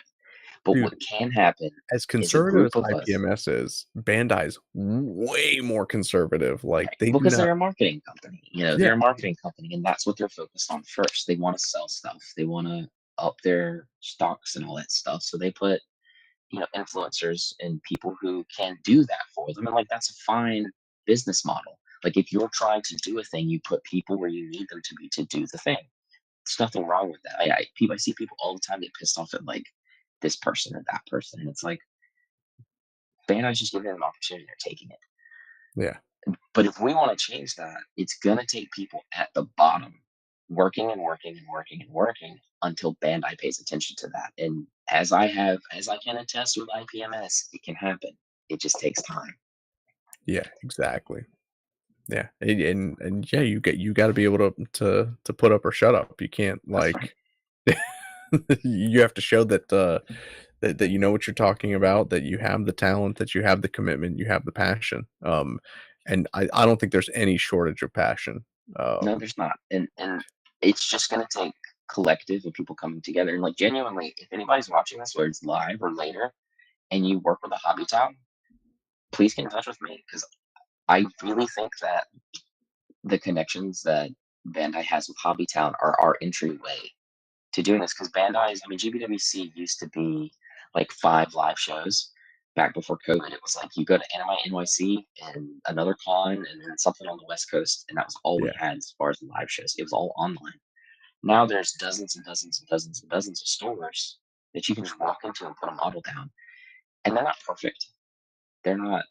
But Dude, what can happen as is a conservative group as of us, IPMS is, Bandai's way more conservative. Like, right? they do Because not. they're a marketing company. You know, Yeah, they're a marketing company, and that's what they're focused on first. They want to sell stuff. They want to up their stocks and all that stuff. So they put, you know, influencers and people who can do that for them, and like, that's a fine business model. Like, if you're trying to do a thing, you put people where you need them to be to do the thing. There's nothing wrong with that. I see people all the time get pissed off at like this person or that person, and it's like, Bandai's just giving them an opportunity, they're taking it. yeah, But if we want to change that, it's gonna take people at the bottom working and working and working and working until Bandai pays attention to that. And as I can attest with IPMS, it can happen. It just takes time. yeah, exactly. Yeah, and yeah, you gotta be able to put up or shut up. You can't, That's right. like you have to show that, that you know what you're talking about, that you have the talent, that you have the commitment, you have the passion. And I don't think there's any shortage of passion. No, there's not. And it's just gonna take collective of people coming together. And like, genuinely, if anybody's watching this, whether it's live or later, and you work with a hobby town, please get in touch with me, because I really think that the connections that Bandai has with Hobbytown are our entryway to doing this. Because Bandai's, I mean, GBWC used to be like 5 live shows back before COVID. It was like, you go to Anime NYC and another con and then something on the West Coast, and that was all we Yeah, had as far as live shows. It was all online. Now there's dozens and dozens and dozens and dozens of stores that you can just walk into and put a model down, and they're not perfect. They're not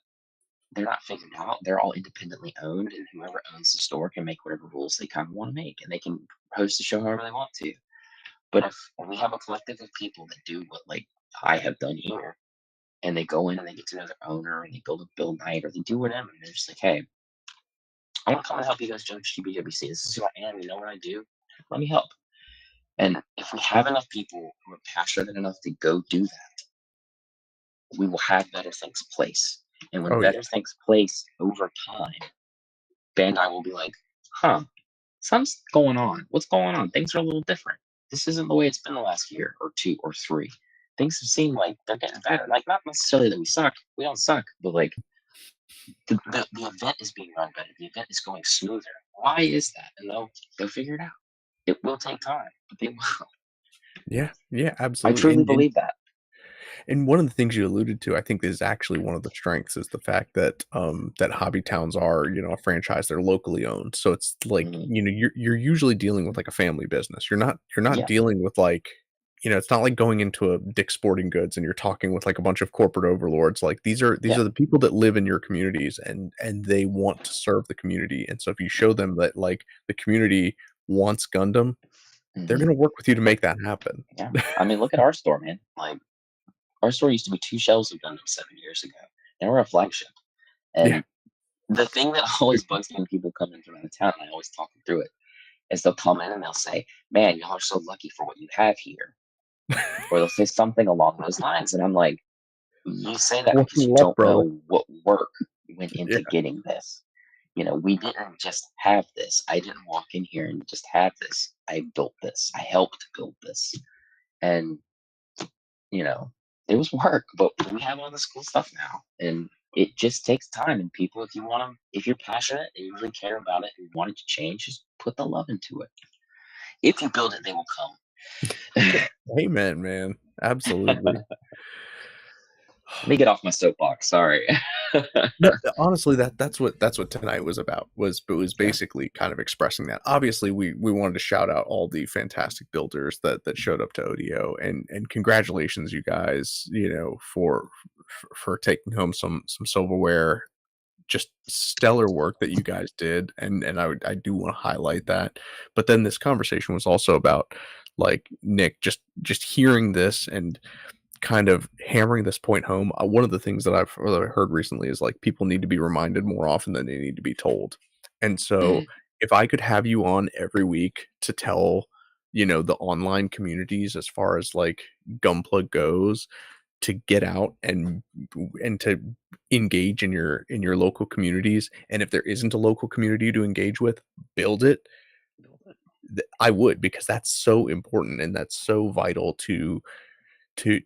they're not figured out. They're all independently owned, and whoever owns the store can make whatever rules they kind of want to make, and they can host the show however they want to. But if we have a collective of people that do what like I have done here, and they go in and they get to know their owner and they build a build night or they do whatever, and they're just like, hey, I want to come and help you guys judge GBWC. This is who I am. You know what I do. Let me help. And if we have enough people who are passionate enough to go do that, we will have better things place. And when oh better yeah, things place over time, Bandai will be like, huh, something's going on. What's going on? Things are a little different. This isn't the way it's been the last year or two or three. Things have seemed like they're getting better. Like, not necessarily that we suck. We don't suck, but like, the event is being run better. The event is going smoother. Why is that? And they'll figure it out. It will take time, but they will. yeah, yeah, I absolutely. truly And believe that. And one of the things you alluded to, I think, is actually one of the strengths is the fact that that hobby towns are, a franchise. They're locally owned, so it's like, Mhm. you're usually dealing with like a family business. You're not Yeah, dealing with like, it's not like going into a Dick's Sporting Goods and you're talking with like a bunch of corporate overlords. Like these yeah. are the people that live in your communities, and they want to serve the community. And so if you show them that like the community wants Gundam, they're Mhm. going to work with you to make that happen. Yeah. I mean, look at our store, man. Like, our store used to be 2 shelves of Gundam 7 years ago. Now we're a flagship. Yeah. And the thing that always bugs me when people come in from out of town, and I always talk them through it, is they'll come in and they'll say, "Man, y'all are so lucky for what you have here." Or they'll say something along those lines, and I'm like, "You say that Wish because me you luck, don't brother. know what work went into Yeah. getting this." We didn't just have this. I didn't walk in here and just have this. I built this. I helped build this. And, you know, it was work, but we have all this cool stuff now. And it just takes time. And people, if you want to, if you're passionate and you really care about it and want it to change, just put the love into it. If you build it, they will come. Amen, man. Absolutely. Let me get off my soapbox. Sorry. No, honestly, that's what tonight was about. Was Yeah. basically kind of expressing that. Obviously, we wanted to shout out all the fantastic builders that showed up to ODO, and congratulations, you guys. For taking home some silverware. Just stellar work that you guys did, and I do want to highlight that. But then this conversation was also about like Nick just hearing this and kind of hammering this point home. One of the things that I've heard recently is like people need to be reminded more often than they need to be told. And so Mm, if I could have you on every week to tell, the online communities as far as like Gunpla goes, to get out and to engage in your local communities. And if there isn't a local community to engage with, build it. I would, because that's so important and that's so vital to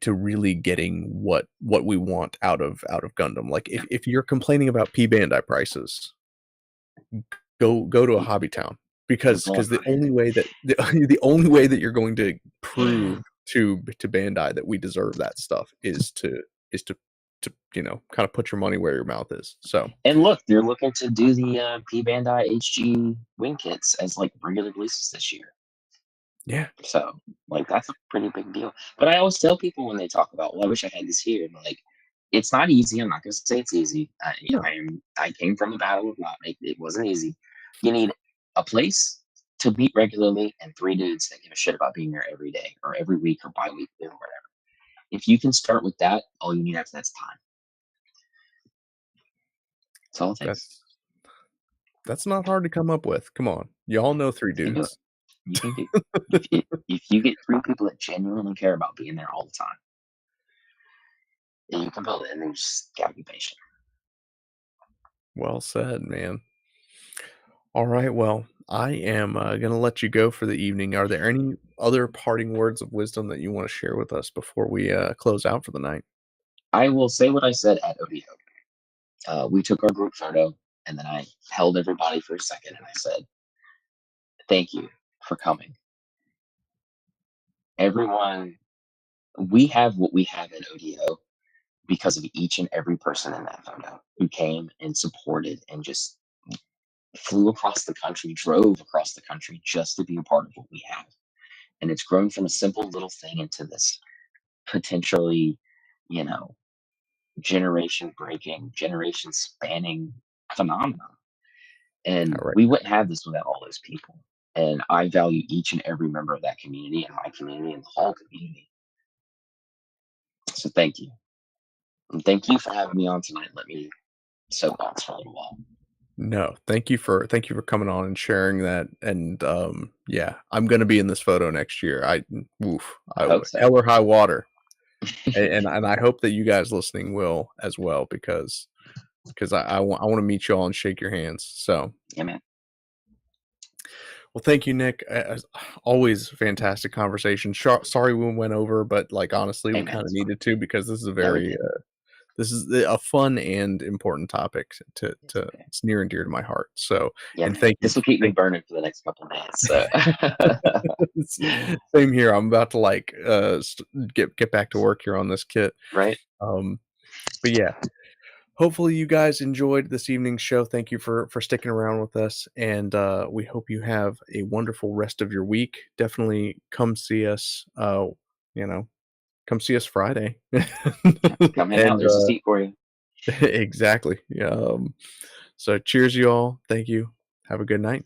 really getting what we want out of Gundam. Like yeah. if you're complaining about P Bandai prices, go to a You, hobby town, you're because going the right. only way that the only way that you're going to prove to Bandai that we deserve that stuff is to kind of put your money where your mouth is. So And look, they're looking to do the P Bandai HG wing kits as like regular releases this year. yeah, So, like, that's a pretty big deal. But I always tell people when they talk about, well, I wish I had this here. And like, it's not easy. I'm not going to say it's easy. no, I came from the battle of not making it. Wasn't easy. You need a place to meet regularly and 3 dudes that give a shit about being there every day or every week or bi-weekly or whatever. If you can start with that, all you need after that's time. That's all it takes. that's that's not hard to come up with. Come on, y'all know three You can do it. dudes. You can do. If you get 3 people that genuinely care about being there all the time, then you can build it. And then you just gotta be patient. Well said, man. All right, well, I am going to let you go for the evening. Are there any other parting words of wisdom that you want to share with us before we close out for the night? I will say what I said at ODO. We took our group photo, and then I held everybody for a second, and I said, "Thank you for coming, everyone. We have what we have at ODO because of each and every person in that photo who came and supported and just flew across the country, drove across the country just to be a part of what we have. And it's grown from a simple little thing into this potentially, you know, generation breaking, generation spanning phenomenon. And All right. we wouldn't have this without all those people. And I value each and every member of that community and my community and the whole community. So thank you. And thank you for having me on tonight. Let me soapbox for a little while. No, thank you for coming on and sharing that. And yeah, I'm going to be in this photo next year. I hope so. Hell or high water. And I hope that you guys listening will as well, because I want to meet you all and shake your hands. So, Yeah, man. well, thank you, Nick. As always, fantastic conversation. Sorry we went over, but like honestly, Hey, we man, kind of it's fine. needed to, because this is a Yeah, we very did. this is a fun and important topic It's to okay. it's near and dear to my heart. So, Yeah, and man. thank you, This will keep me thank burning for the next couple of days. So Same here. I'm about to like get back to work here on this kit. right? Um, but yeah, hopefully you guys enjoyed this evening's show. Thank you for sticking around with us, and we hope you have a wonderful rest of your week. Definitely come see us. You know, come see us Friday, Yeah, come hang out. and There's a seat for you. exactly. Yeah. So cheers, you all. Thank you. Have a good night.